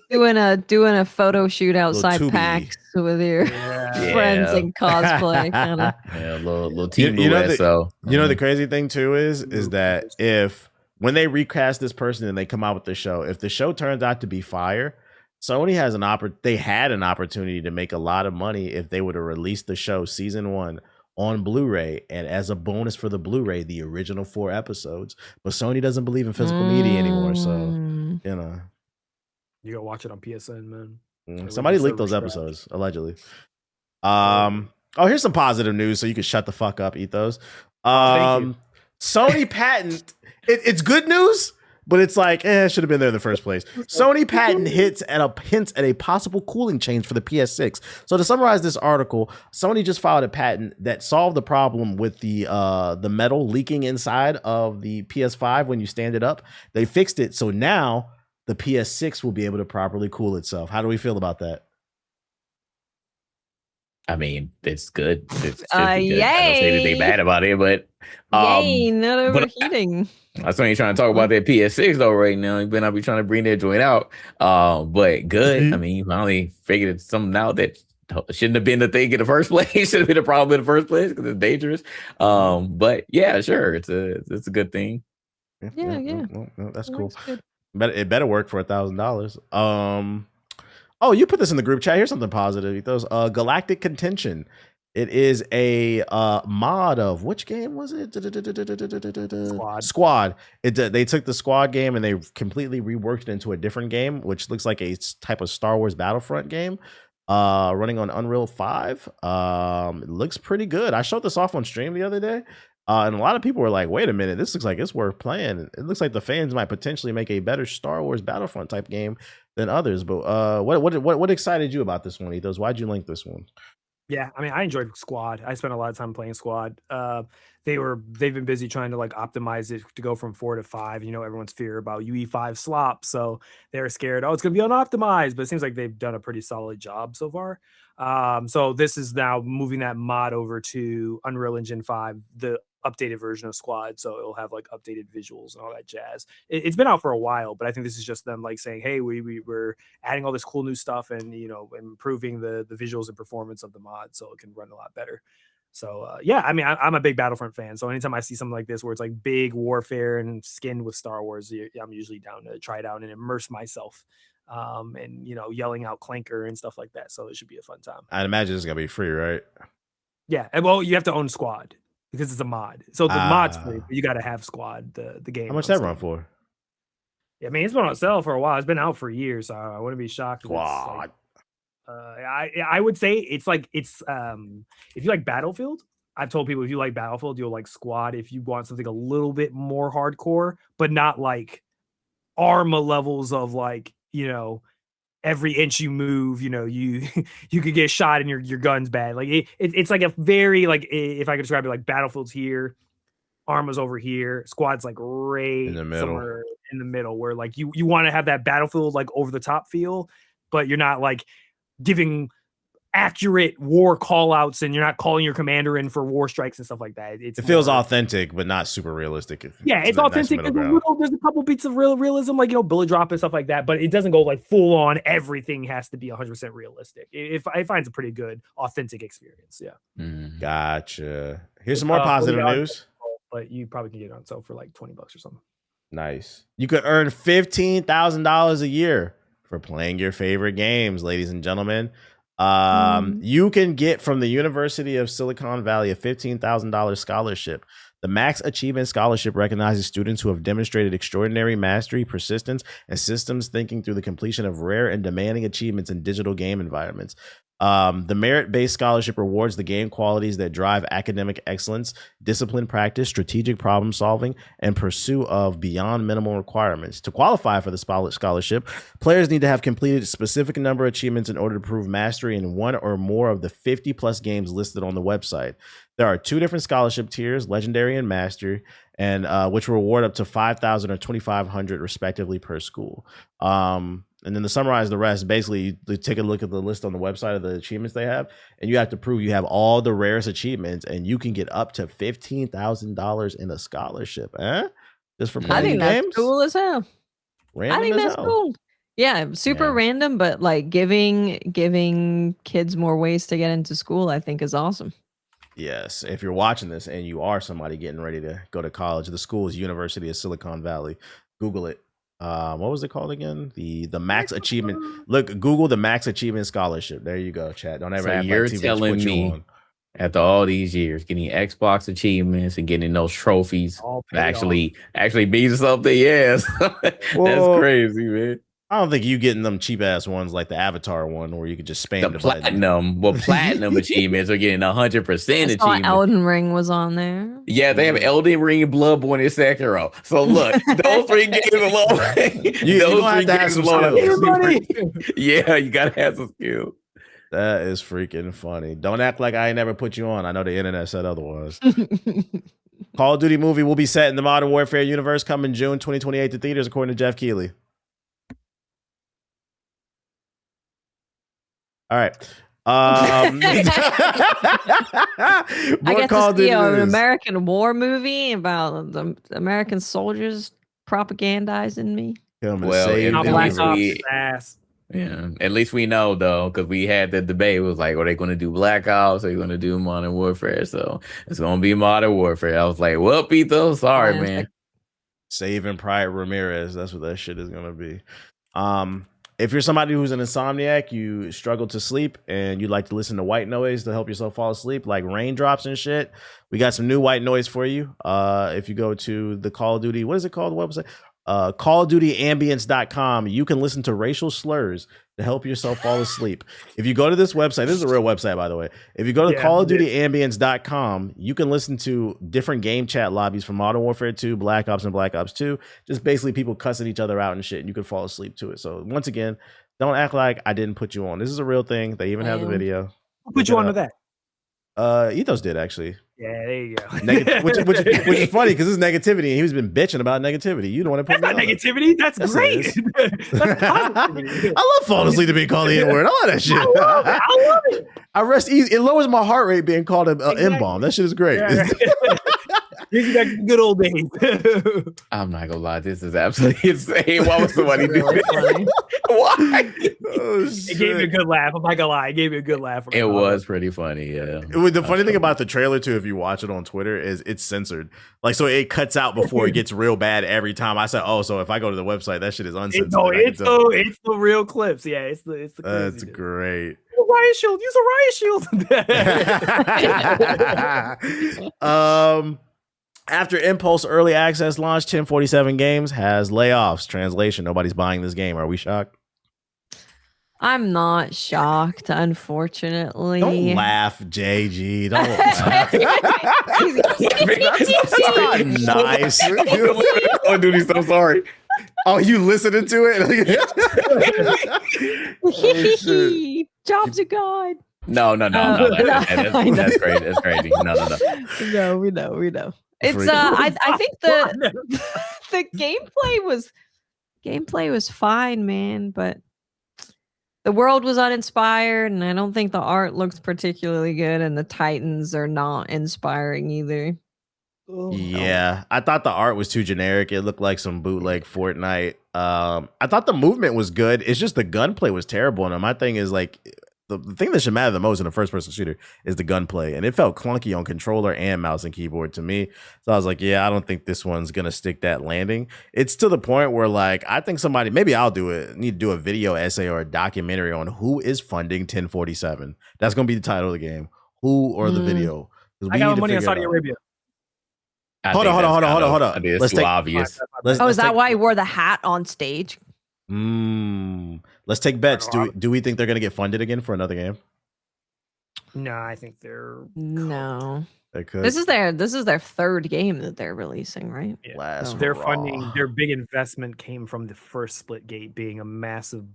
little doing a photo shoot outside PAX with your friends in cosplay, kind of. Yeah, a little team. You know the crazy thing too is that if when they recast this person and they come out with the show, if the show turns out to be fire, Sony has they had an opportunity to make a lot of money if they would have released the show season 1 on Blu-ray, and as a bonus for the Blu-ray, the original 4 episodes. But Sony doesn't believe in physical media anymore, so you gotta watch it on PSN, man. Somebody leaked those episodes allegedly. Here's some positive news, so you can shut the fuck up, Ethos. Thank you. Sony patent. It's good news, but it's like, it should have been there in the first place. Sony patent hints at a possible cooling change for the PS6. So to summarize this article, Sony just filed a patent that solved the problem with the metal leaking inside of the PS5 when you stand it up. They fixed it, so now the PS6 will be able to properly cool itself. How do we feel about that? I mean, it's good. It's yay! I don't say anything bad about it, but yay, not overheating. That's when you're trying to talk about that PS6 though right now. You better not be trying to bring that joint out. But good. I mean, you finally figured something out that shouldn't have been the thing in the first place. Should have been a problem in the first place because it's dangerous. But yeah, sure, it's a good thing. Yeah. Well, that's cool. But it better work for $1,000. Oh, you put this in the group chat. Here's something positive. Those Galactic Contention. It is a mod of which game was it? Squad. They took the Squad game and they completely reworked it into a different game, which looks like a type of Star Wars Battlefront game. Running on Unreal 5. It looks pretty good. I showed this off on stream the other day. And a lot of people were like, wait a minute, this looks like it's worth playing. It looks like the fans might potentially make a better Star Wars Battlefront type game than others. But what excited you about this one, Ethos? Why'd you link this one? Yeah, I mean, I enjoyed Squad. I spent a lot of time playing Squad. They've been busy trying to like optimize it to go from 4 to 5. You know, everyone's fear about UE5 slop, so they're scared. Oh, it's gonna be unoptimized, but it seems like they've done a pretty solid job so far. So this is now moving that mod over to Unreal Engine 5, the updated version of Squad, so it'll have like updated visuals and all that jazz. It's been out for a while, but I think this is just them like saying, hey, we're adding all this cool new stuff and improving the visuals and performance of the mod so it can run a lot better. So yeah, I mean, I'm a big Battlefront fan, so anytime I see something like this where it's like big warfare and skinned with Star Wars, I'm usually down to try it out and immerse myself. And yelling out Clanker and stuff like that, so it should be a fun time. I'd imagine it's gonna be free, right? Yeah, and well, you have to own Squad because it's a mod, so the mod's free, but you got to have Squad, the game. How much that run for? Yeah, I mean, it's been on sale for a while. It's been out for years, so I wouldn't be shocked. Squad. I would say it's if you like Battlefield, I've told people if you like Battlefield, you'll like Squad. If you want something a little bit more hardcore, but not like Arma levels of like, every inch you move, you could get shot and your gun's bad. Like it's like a very, like, if I could describe it, like Battlefield's here, Arma's over here, Squad's like right in the middle, somewhere in the middle, where like you want to have that Battlefield like over the top feel, but you're not like giving accurate war call outs and you're not calling your commander in for war strikes and stuff like that. It feels authentic, but not super realistic. It's authentic. There's a couple beats of realism, like, bullet drop and stuff like that, but it doesn't go like full on. Everything has to be 100% realistic. I find it's a pretty good, authentic experience. Yeah. Gotcha. Here's some more positive news. But you probably can get it on sale for like $20 or something. Nice. You could earn $15,000 a year for playing your favorite games, ladies and gentlemen. You can get from the University of Silicon Valley a $15,000 scholarship. The Max Achievement Scholarship recognizes students who have demonstrated extraordinary mastery, persistence, and systems thinking through the completion of rare and demanding achievements in digital game environments. The merit-based scholarship rewards the game qualities that drive academic excellence, discipline practice, strategic problem solving, and pursuit of beyond minimal requirements. To qualify for the scholarship, players need to have completed a specific number of achievements in order to prove mastery in one or more of the 50 plus games listed on the website. There are 2 different scholarship tiers, Legendary and Master, and which reward up to 5,000 or 2,500 respectively per school. And then to summarize the rest, basically you take a look at the list on the website of the achievements they have, and you have to prove you have all the rarest achievements, and you can get up to $15,000 in a scholarship. Just for playing games? I think that's cool as hell. Random I think that's cool. Yeah, super random, but like giving kids more ways to get into school, I think is awesome. Yes, if you're watching this and you are somebody getting ready to go to college, the school is University of Silicon Valley. Google it. What was it called again? The Max Achievement. Look, Google the Max Achievement Scholarship. There you go, chat. Don't ever. So you're telling me, after all these years, getting Xbox achievements and getting those trophies actually means something? Yes, that's crazy, man. I don't think you getting them cheap ass ones like the Avatar one where you could just spam the platinum. Well, platinum achievements are getting 100% achievement. Elden Ring was on there. Yeah, they have Elden Ring, Bloodborne, and Sekiro. So look, those 3 games alone. Those 3 games alone. Yeah, you gotta have some skill. That is freaking funny. Don't act like I ain't never put you on. I know the internet said otherwise. Call of Duty movie will be set in the Modern Warfare universe coming June 2028 to theaters, according to Jeff Keighley. All right. I get to see an American war movie about the American soldiers propagandizing me. Well, at least we know though, because we had the debate. It was like, are they going to do Black Ops? Are they going to do Modern Warfare? So it's going to be Modern Warfare. I was like, well, Pito, sorry, man. Saving Private Ramirez. That's what that shit is going to be. If you're somebody who's an insomniac, you struggle to sleep, and you like to listen to white noise to help yourself fall asleep, like raindrops and shit, we got some new white noise for you. If you go to the Call of Duty, what is it called? The website? CallOfDutyAmbience.com. You can listen to racial slurs to help yourself fall asleep. If you go to this website, this is a real website, by the way. If you go to CallOfDutyAmbience.com, you can listen to different game chat lobbies from Modern Warfare 2, Black Ops, and Black Ops 2. Just basically people cussing each other out and shit, and you can fall asleep to it. So once again, don't act like I didn't put you on. This is a real thing. They even have the video. I'll put you on to that. Ethos did, actually. Yeah, there you go. which is funny because it's negativity, and he's been bitching about negativity. You don't want to put that's not negativity. That's great. That's I love falling asleep to being called the N-word. I love that shit. I love it. I rest easy. It lowers my heart rate being called an M-bomb. That shit is great. Yeah. Gives you back to the good old days. I'm not gonna lie, this is absolutely insane. Why would somebody do this? Why? It gave me a good laugh. I'm not gonna lie, it gave me a good laugh. It was pretty funny. Yeah. The funny thing about the trailer too, if you watch it on Twitter, is it's censored. Like, so it cuts out before it gets real bad every time. I said, oh, so if I go to the website, that shit is uncensored. It's the real clips. Yeah, it's the that's great. Riot shield. Use a riot shield. After Impulse Early Access launch, 1047 Games has layoffs. Translation: nobody's buying this game. Are we shocked? I'm not shocked, unfortunately. Don't laugh, JG. Don't laugh. That's not nice. Oh, dude, I'm sorry. Oh, you listening to it? Jobs are gone. No. That's great. That's crazy. No, we know. It's I think the gameplay was fine, man, but the world was uninspired, and I don't think the art looks particularly good, and the Titans are not inspiring either. Yeah, I thought the art was too generic. It looked like some bootleg Fortnite. I thought the movement was good. It's just the gunplay was terrible. And my thing is, like, the thing that should matter the most in a first-person shooter is the gunplay, and it felt clunky on controller and mouse and keyboard to me. So I was like, yeah, I don't think this one's gonna stick that landing. It's to the point where like I think somebody, maybe I'll do it, need to do a video essay or a documentary on who is funding 1047. That's gonna be the title of the game. Who or the video? I got money on Saudi Arabia. Hold on. Let's take obvious. Is that why he wore the hat on stage? Let's take bets. Do we think they're gonna get funded again for another game? No, I think they're They could. This is their third game that they're releasing, right? Yeah. Funding, their big investment came from the first Splitgate being a massive.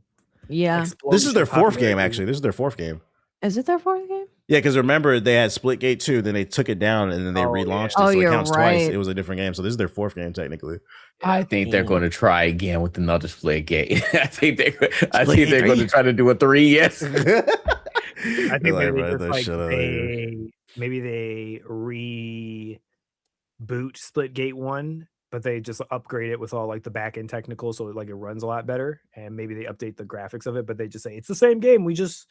Yeah. This is their fourth game, actually. This is their fourth game. Is it their fourth game? Yeah, because remember they had Splitgate 2, then they took it down and then they relaunched it, so it counts twice. It was a different game, so this is their fourth game technically. I think they're going to try again with another Splitgate. I think they're going to try to do a 3. Yes. I think maybe they reboot Splitgate 1, but they just upgrade it with all like the back end technical, so like it runs a lot better, and maybe they update the graphics of it, but they just say it's the same game. We just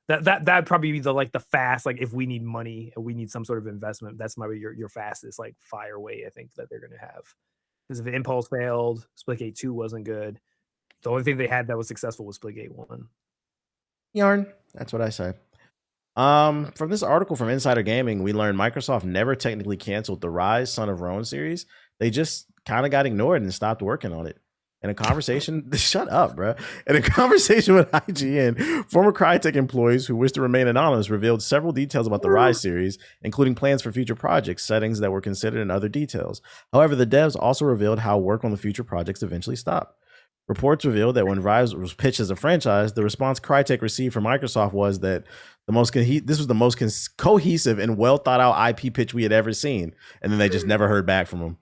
that'd probably be the fast, like if we need money and we need some sort of investment, that's maybe your fastest like fire way I think that they're gonna have. Because if Impulse failed, Splitgate 2 wasn't good. The only thing they had that was successful was Splitgate 1. Yarn. That's what I say. From this article from Insider Gaming, we learned Microsoft never technically canceled the Rise Son of Rome series. They just kind of got ignored and stopped working on it. In a conversation, shut up, bro. In a conversation with IGN, former Crytek employees who wish to remain anonymous revealed several details about the Rise series, including plans for future projects, settings that were considered, and other details. However, the devs also revealed how work on the future projects eventually stopped. Reports revealed that when Rise was pitched as a franchise, the response Crytek received from Microsoft was that this was the most cohesive and well thought out IP pitch we had ever seen, and then they just never heard back from them.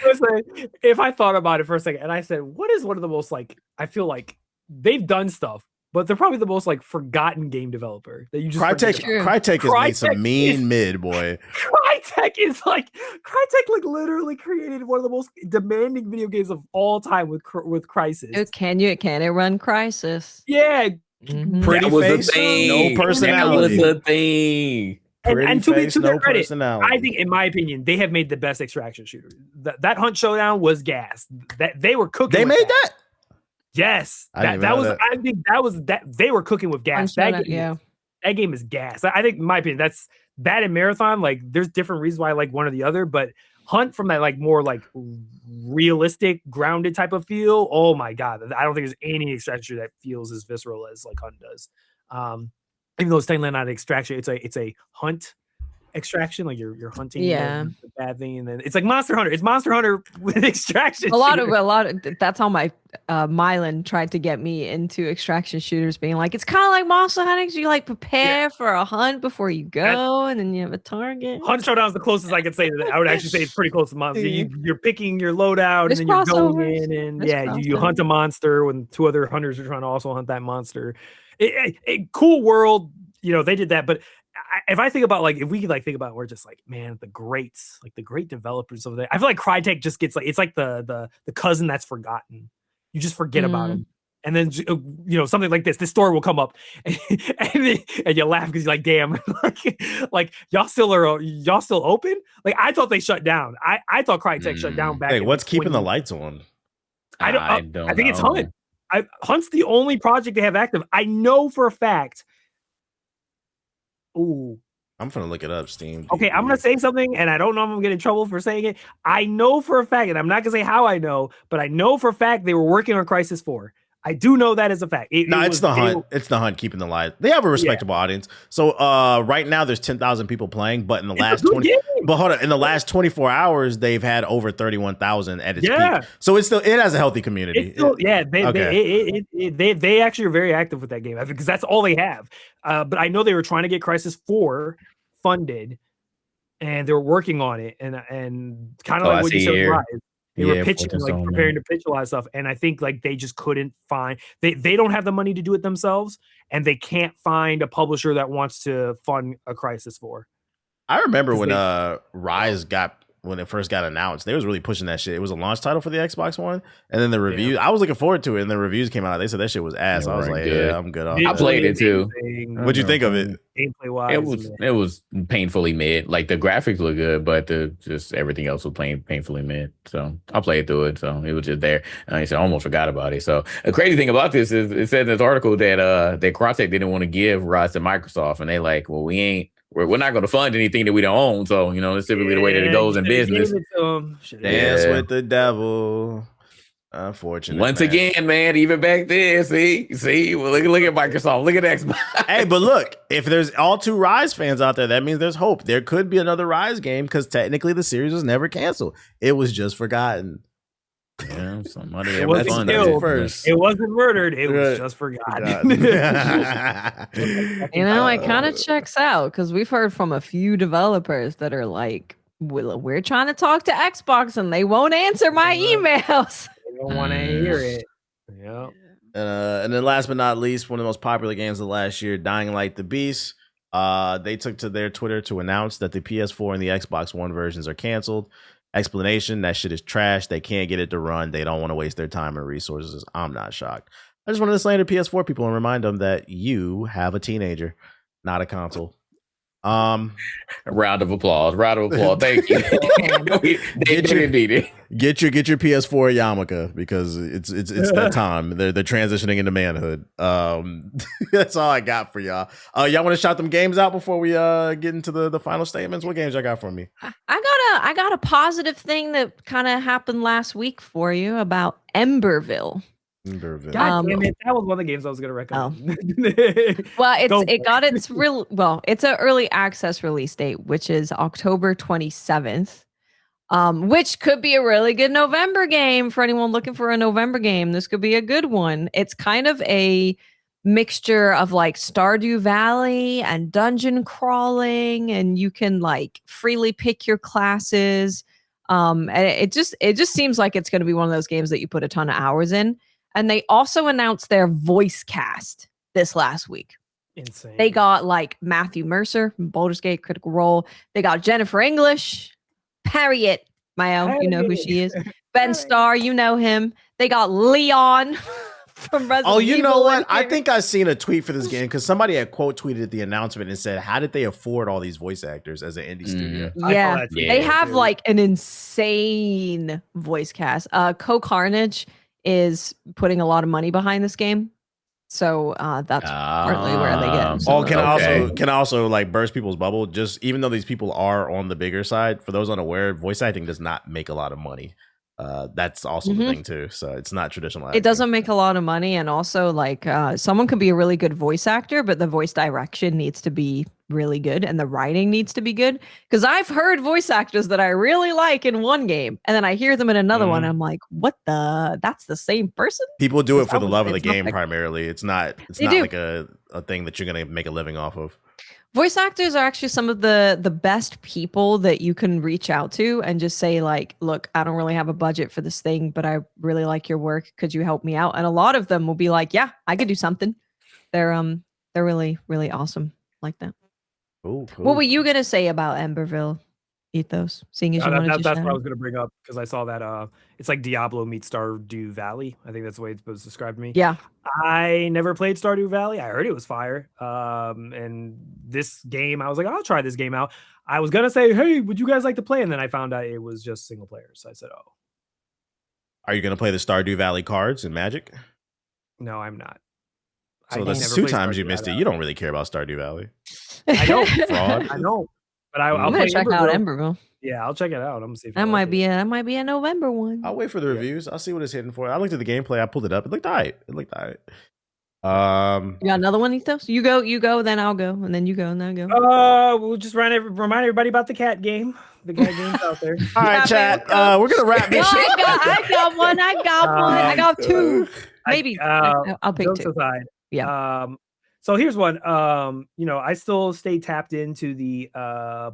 Listen, if I thought about it for a second and I said, what is one of the most like, I feel like they've done stuff, but they're probably the most like forgotten game developer that you just Crytek has made some mean mid, boy. Crytek like literally created one of the most demanding video games of all time with Crysis. Can it run Crysis? Yeah. Pretty face, no personality. That was a thing. And to their credit, I think, in my opinion, they have made the best extraction shooter. That Hunt Showdown was gas. That they were cooking. They made that. Yes, I think that was they were cooking with gas. That game is gas. I think, in my opinion, that's that in Marathon. Like, there's different reasons why I like one or the other, but Hunt from that like more like realistic, grounded type of feel. Oh my god, I don't think there's any extraction shooter that feels as visceral as like Hunt does. Even though it's technically not an extraction, it's a hunt extraction. Like you're hunting the bad thing, and then it's like Monster Hunter. It's Monster Hunter with extraction. A lot of that's how my Mylan tried to get me into extraction shooters, being like, it's kind of like monster hunting. So you like prepare for a hunt before you go, and then you have a target. Hunt Showdown is the closest I could say to that. I would actually say it's pretty close to monster. You're picking your loadout, and then you're going in, and you hunt a monster when 2 other hunters are trying to also hunt that monster. Cool world, they did that. But if I think about, like, if we could like think about, we're just like, man, the greats, like the great developers over there. I feel like Crytek just gets like, it's like the cousin that's forgotten. You just forget about him, and then something like this story will come up, and you laugh because you're like, damn, like y'all still open? Like, I thought they shut down. I thought Crytek shut down back. Hey, what's keeping the lights on? I think it's Hunt. Hunt's the only project they have active. I know for a fact. Ooh. I'm gonna look it up, Steam. Okay, I'm gonna say something, and I don't know if I'm gonna get in trouble for saying it. I know for a fact, and I'm not gonna say how I know, but I know for a fact they were working on Crysis 4. I do know that as a fact. It's the Hunt. It's the Hunt keeping the light. They have a respectable audience. So right now there's 10,000 people playing, but in the last 24 hours they've had over 31,000 at its peak. So it has a healthy community. They actually are very active with that game because that's all they have. But I know they were trying to get Crysis 4 funded, and they were working on it, and kind of like what you said, Rise. They were pitching, like preparing to pitch a lot of stuff. And I think like they just couldn't find, they don't have the money to do it themselves, and they can't find a publisher that wants to fund a Crysis 4. I remember when Rise got when it first got announced. They was really pushing that shit. It was a launch title for the Xbox One, and then the review. I was looking forward to it, and the reviews came out. They said that shit was ass. I was like, yeah, I'm good. I played it too. What'd you think of it? Gameplay wise, it was painfully mid. Like the graphics look good, but just everything else was painfully mid. So I played through it. So it was just there. And I almost forgot about it. So the crazy thing about this is it said in this article that Crytek didn't want to give rights to Microsoft, and they like, well, we're not going to fund anything that we don't own. So, it's typically the way that it goes in business. Dance with the devil. Unfortunately. Once again, man, even back there, see, well, look at Microsoft, look at Xbox. Hey, but look, if there's all 2 Rise fans out there, that means there's hope. There could be another Rise game because technically the series was never canceled. It was just forgotten. Yeah, somebody it wasn't killed first. It wasn't murdered. It was just forgotten. It kind of checks out because we've heard from a few developers that are like, we're trying to talk to Xbox and they won't answer my emails. They don't want to hear it. Yeah. And then last but not least, one of the most popular games of last year, Dying Light the Beast. They took to their Twitter to announce that the PS4 and the Xbox One versions are canceled. Explanation, that shit is trash. They can't get it to run. They don't want to waste their time and resources. I'm not shocked. I just wanted to slander PS4 people and remind them that you have a teenager, not a console. A round of applause. Thank you. Get your PS4 yarmulke because it's that time. They're transitioning into manhood. That's all I got for y'all. Y'all want to shout them games out before we get into the final statements? What games y'all got for me? I got a positive thing that kind of happened last week for you about Emberville. God damn it! That was one of the games I was going to recommend. Well, it's an early access release date, which is October 27th. Which could be a really good November game for anyone looking for a November game. This could be a good one. It's kind of a mixture of like Stardew Valley and dungeon crawling, and you can like freely pick your classes. And it just seems like it's going to be one of those games that you put a ton of hours in. And they also announced their voice cast this last week. Insane. They got like Matthew Mercer from Baldur's Gate Critical Role. They got Jennifer English, Harriet Mayo, you know who she is. Ben Starr, you know him. They got Leon from Resident Evil. Oh, you know what? I think I seen a tweet for this game because somebody had quote tweeted the announcement and said, "How did they afford all these voice actors as an indie studio?" Yeah, they have like an insane voice cast. Co-Carnage is putting a lot of money behind this game, so that's partly where they get. Can I also like burst people's bubble? Just even though these people are on the bigger side, for those unaware, voice acting does not make a lot of money. That's also the thing too. So it's not traditional acting. It doesn't make a lot of money, and also like someone could be a really good voice actor, but the voice direction needs to be really good and the writing needs to be good. Because I've heard voice actors that I really like in one game, and then I hear them in another one. And I'm like, what the? That's the same person? People do it for the love of the game primarily. It's not like a thing that you're gonna make a living off of. Voice actors are actually some of the best people that you can reach out to and just say like, look, I don't really have a budget for this thing, but I really like your work. Could you help me out? And a lot of them will be like, yeah, I could do something. They're really, really awesome like that. Cool. What were you gonna say about Emberville, Ethos? Seeing as that's what I was gonna bring up because I saw that it's like Diablo meets Stardew Valley. I think that's the way it's supposed to describe to me. Yeah. I never played Stardew Valley. I heard it was fire. And this game, I was like, I'll try this game out. I was gonna say, hey, would you guys like to play? And then I found out it was just single player. So I said, oh. Are you gonna play the Stardew Valley cards in Magic? No, I'm not. So that's 2 times you missed it. You don't really care about Stardew Valley. I don't. Fraud. I don't. But I'll I'm gonna check out Emberville. Yeah, I'll check it out. I'm gonna see if that might be a November one. I'll wait for the reviews. I'll see what it's hitting for. I looked at the gameplay. I pulled it up. It looked all right. You got another one, Ethos? You go, then I'll go, and then you go, and then I go. We'll just remind everybody about the cat game. The cat game's out there. All right, chat. We're gonna wrap this shit. I got one. I got 2. Maybe I'll pick 2. Aside, yeah. So here's one. I still stay tapped into the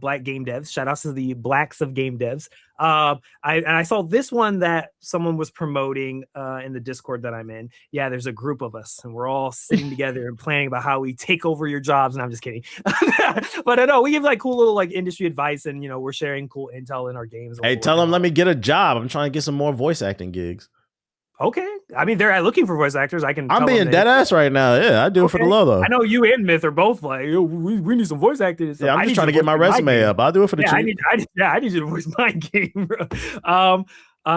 Black game devs. Shout outs to the Blacks of game devs. I saw this one that someone was promoting in the Discord that I'm in. Yeah, there's a group of us, and we're all sitting together and planning about how we take over your jobs. And I'm just kidding, but I know we give like cool little like industry advice, and we're sharing cool intel in our games. Hey, tell them let me get a job. I'm trying to get some more voice acting gigs. Okay, I mean they're looking for voice actors. I'm being dead ass right now. Yeah, I do it for the low though. I know you and Myth are both like, we need some voice actors. Yeah, I'm just trying to get my resume up. I'll do it for the cheap. I need you to voice my game.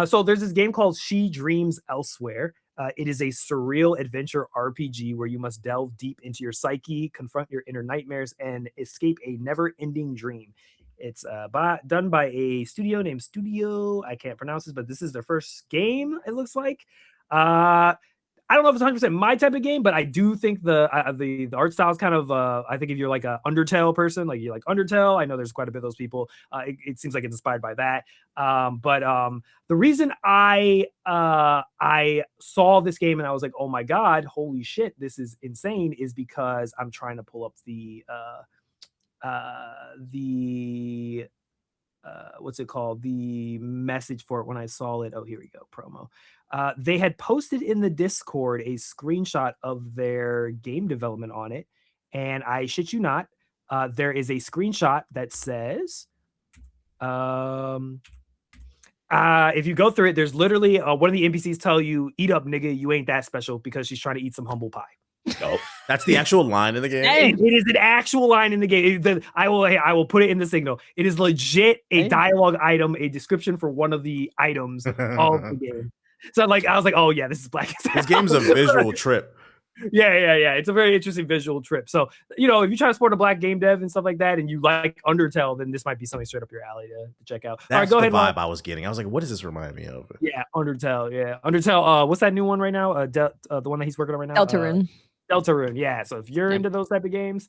So there's this game called She Dreams Elsewhere. It is a surreal adventure RPG where you must delve deep into your psyche, confront your inner nightmares, and escape a never-ending dream. It's done by a studio named Studio. I can't pronounce this, but this is their first game, it looks like. I don't know if it's 100% my type of game, but I do think the art style is kind of, I think if you're like a Undertale person, like you like Undertale, I know there's quite a bit of those people. It seems like it's inspired by that. But the reason I saw this game and I was like, oh my God, holy shit, this is insane, is because I'm trying to pull up the what's it called, the message for it when I saw it. Oh, here we go, promo. They had posted in the Discord a screenshot of their game development on it, and I shit you not, there is a screenshot that says if you go through it, there's literally one of the NPCs tell you, eat up nigga, you ain't that special, because she's trying to eat some humble pie. Nope. That's the actual line in the game. It is an actual line in the game. I will put it in the signal. It is legit a dialogue item, a description for one of the items of the game. So I was like, oh yeah, this is Black. This game's a visual trip. Yeah. It's a very interesting visual trip. So, if you try to support a Black game dev and stuff like that, and you like Undertale, then this might be something straight up your alley to check out. That's all right, go ahead. Vibe I was getting. I was like, what does this remind me of? Yeah, Undertale. Yeah, Undertale. What's that new one right now? The one that he's working on right now. Deltarune. Yeah. So if you're into those type of games,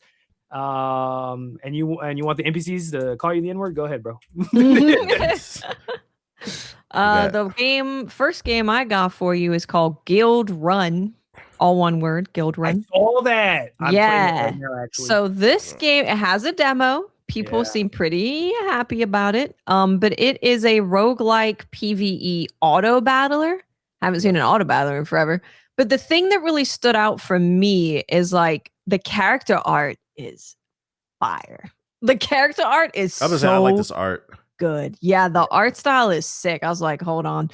and you want the NPCs to call you the N-word, go ahead, bro. The first game I got for you is called Guild Run. All one word, Guild Run. I saw that. I'm playing it right now, actually. So this game, it has a demo. People seem pretty happy about it. But it is a roguelike PvE auto battler. I haven't seen an auto battler in forever. But the thing that really stood out for me is like the character art is fire. The character art is I like this art. Good. Yeah, the art style is sick. I was like, hold on.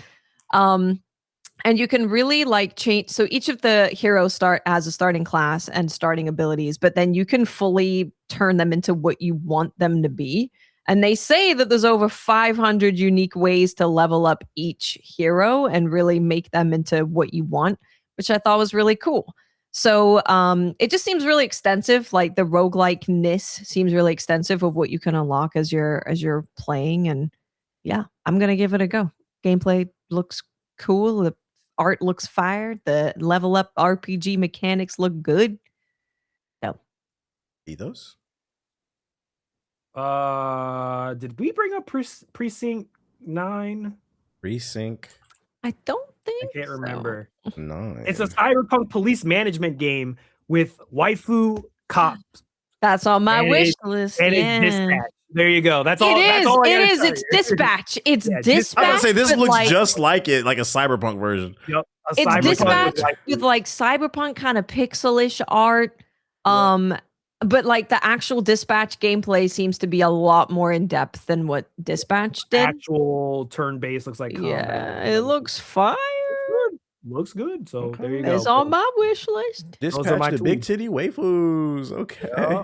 And you can really like change. So each of the heroes has a starting class and starting abilities, but then you can fully turn them into what you want them to be. And they say that there's over 500 unique ways to level up each hero and really make them into what you want, which I thought was really cool. So it just seems really extensive. Like the roguelike-ness seems really extensive of what you can unlock as you're playing. And yeah, I'm going to give it a go. Gameplay looks cool. The art looks fire. The level up RPG mechanics look good. No. Ethos? Did we bring up Precinct 9? Precinct? I don't think I can't remember. No. It's a cyberpunk police management game with waifu cops. That's on my wish list. And it's dispatch. There you go. That's all. It's dispatch. It's dispatch. I was gonna say this looks just like it, like a cyberpunk version. Yep. It's dispatch with like cyberpunk kind of pixelish art. But like the actual dispatch gameplay seems to be a lot more in depth than what dispatch did. Actual turn-based looks like combat. Yeah, it looks fire. Looks good. So there you go. It's on my wish list. Dispatch the big titty waifus. Okay. Yeah.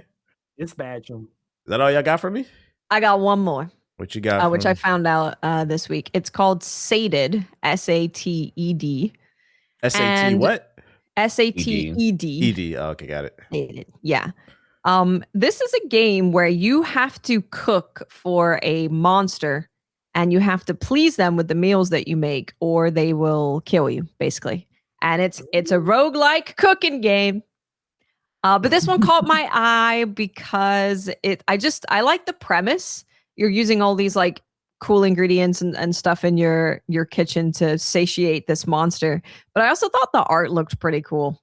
Dispatch them. Is that all y'all got for me? I got one more. What you got? Which I found out this week. It's called Sated. SATED. SAT what? SATED. ED. Oh, okay, got it. Sated. Yeah. This is a game where you have to cook for a monster and you have to please them with the meals that you make or they will kill you, basically. And it's a roguelike cooking game. But this one caught my eye because I like the premise. You're using all these like cool ingredients and stuff in your kitchen to satiate this monster. But I also thought the art looked pretty cool.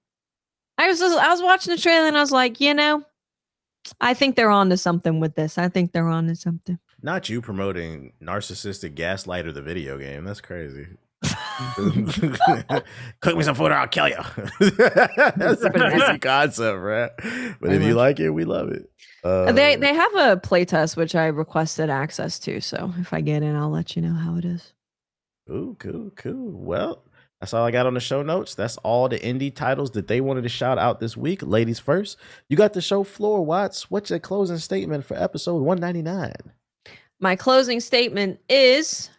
I was watching the trailer and I was like, I think they're on to something with this. I think they're on to something. Not you promoting Narcissistic Gaslighter, the video game. That's crazy. Cook me some food or I'll kill you. That's a crazy concept, right? But if you like it, we love it. They have a playtest which I requested access to, so if I get in, I'll let you know how it is. Ooh, cool. Well, that's all I got on the show notes. That's all the indie titles that they wanted to shout out this week. Ladies first, you got the show floor, Watts. What's your closing statement for episode 199? My closing statement is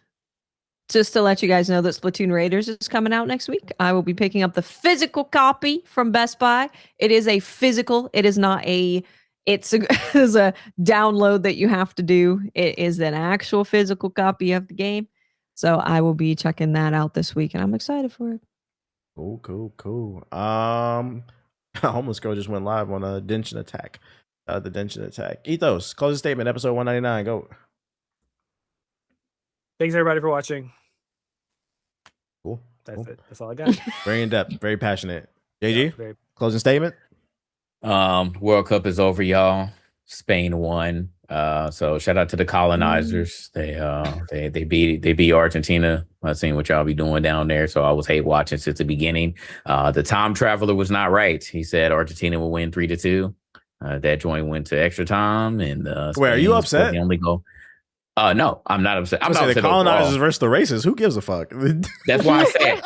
just to let you guys know that Splatoon Raiders is coming out next week. I will be picking up the physical copy from Best Buy. It is a physical. It is not it's a download that you have to do. It is an actual physical copy of the game. So I will be checking that out this week, and I'm excited for it. Cool. Homeless Girl just went live on Denshattack. The Denshattack. Ethos, closing statement, episode 199. Go. Thanks everybody for watching. Cool. That's it. That's all I got. Very in depth, very passionate. JG, Yeah, closing statement. World Cup is over, y'all. Spain won. So shout out to the colonizers. They beat Argentina. I've seen what y'all be doing down there. So I was hate watching since the beginning. The time traveler was not right. He said Argentina will win 3-2. That joint went to extra time, and Wait, are you upset? The only goal. No, I'm not upset. I'm not upset the colonizers overall. versus the racists. Who gives a fuck? That's why I said.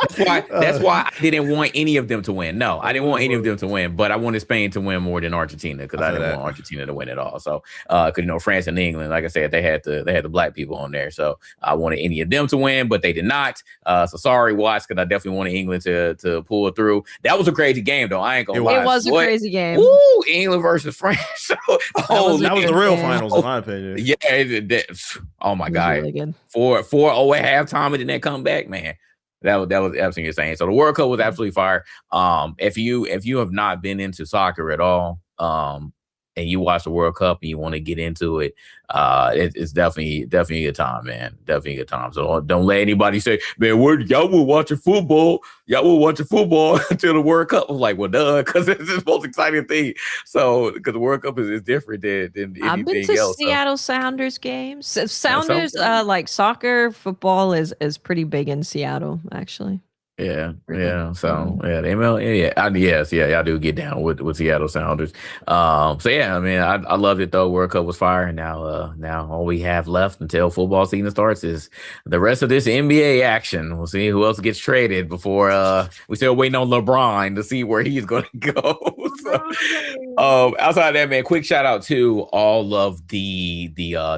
That's why I didn't want any of them to win. No, I didn't want any of them to win, but I wanted Spain to win more than Argentina because I didn't want Argentina to win at all. So, because France and England, like I said, they had the black people on there. So I wanted any of them to win, but they did not. So sorry, Watts, because I definitely wanted England to pull it through. That was a crazy game, though. I ain't gonna lie. It was a crazy game. Ooh, England versus France. That was the real finals, in my opinion. Yeah. Oh my God. Really good. 4-0 at halftime and then that comeback, man. That was absolutely insane. So the World Cup was absolutely fire. If you have not been into soccer at all, and you watch the World Cup and you want to get into it, it's definitely a time, man. Definitely a time. So don't let anybody say, man, y'all were watching football. Y'all were watching football until the World Cup. I was like, well, duh, because it's the most exciting thing. So because the World Cup is different than anything else. I've been to Seattle Sounders games. Sounders, like soccer, football is pretty big in Seattle, actually. Yeah. So the ML, y'all do get down with Seattle Sounders. So yeah, I mean, I loved it though. World Cup was fire, and now all we have left until football season starts is the rest of this NBA action. We'll see who else gets traded before. We still waiting on LeBron to see where he's going to go. So, outside of that, man, quick shout out to all of the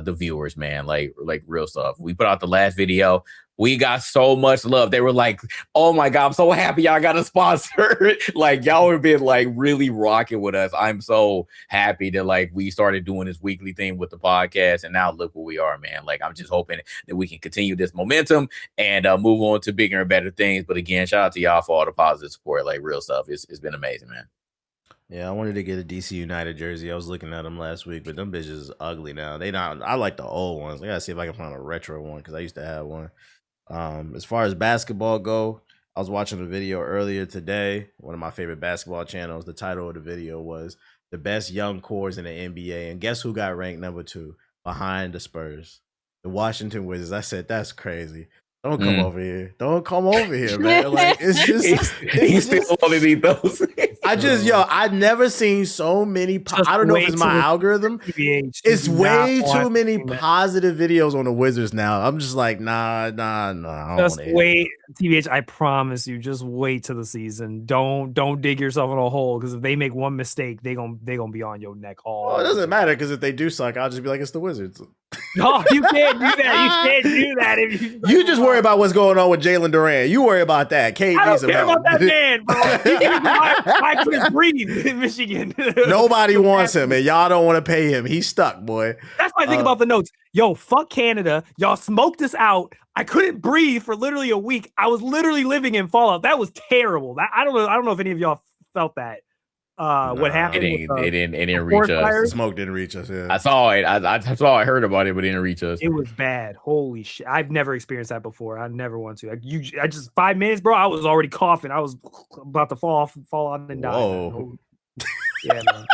viewers, man. Like real stuff. We put out the last video. We got so much love. They were like, oh my God, I'm so happy y'all got a sponsor. Like, y'all have been like really rocking with us. I'm so happy that like we started doing this weekly thing with the podcast, and now look where we are, man. Like, I'm just hoping that we can continue this momentum and move on to bigger and better things. But again, shout out to y'all for all the positive support, like real stuff. It's been amazing, man. Yeah, I wanted to get a DC United jersey. I was looking at them last week, but them bitches is ugly now. I like the old ones. I gotta see if I can find a retro one because I used to have one. As far as basketball go, I was watching a video earlier today. One of my favorite basketball channels. The title of the video was "The Best Young Cores in the NBA," and guess who got ranked number 2 behind the Spurs, the Washington Wizards. I said, "That's crazy. Don't come over here. Don't come over here, man." Like it's just he's still one of those. I've never seen so many. I don't know if it's my algorithm. It's way too many positive videos on the Wizards now. I'm just like, nah. Just wait, TBH. I promise you. Just wait till the season. Don't dig yourself in a hole because if they make one mistake, they gonna be on your neck all. Well, it doesn't matter because if they do suck, I'll just be like, it's the Wizards. No, you can't do that. You can't do that. If you just worry about what's going on with Jalen Durant. You worry about that. Kate I needs don't care help. about that man, bro. I couldn't breathe in Michigan. Nobody wants him, and y'all don't want to pay him. He's stuck, boy. That's what I think about the notes. Yo, fuck Canada. Y'all smoked us out. I couldn't breathe for literally a week. I was literally living in Fallout. That was terrible. I don't know if any of y'all felt that. what happened? It didn't reach forest us. fire? The smoke didn't reach us. Yeah. I saw it. I saw. I heard about it, but it didn't reach us. It was bad. Holy shit! I've never experienced that before. I never want to. I just 5 minutes, bro. I was already coughing. I was about to fall on and die. Whoa. Yeah, man.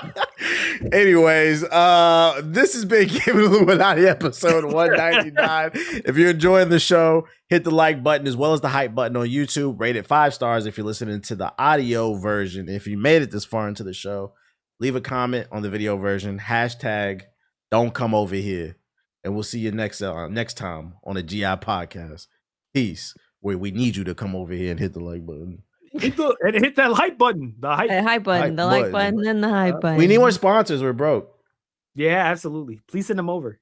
Anyways, this has been Game Illuminati episode 199. If you're enjoying the show, hit the like button as well as the hype button on YouTube. Rate it 5 stars if you're listening to the audio version. If you made it this far into the show, leave a comment on the video version. Hashtag don't come over here. And we'll see you next time on the GI podcast. Peace. Where we need you to come over here and hit the like button. Hit that like button. The hype. The hype button, the like button, and the hype button. We need more sponsors. We're broke. Yeah, absolutely. Please send them over.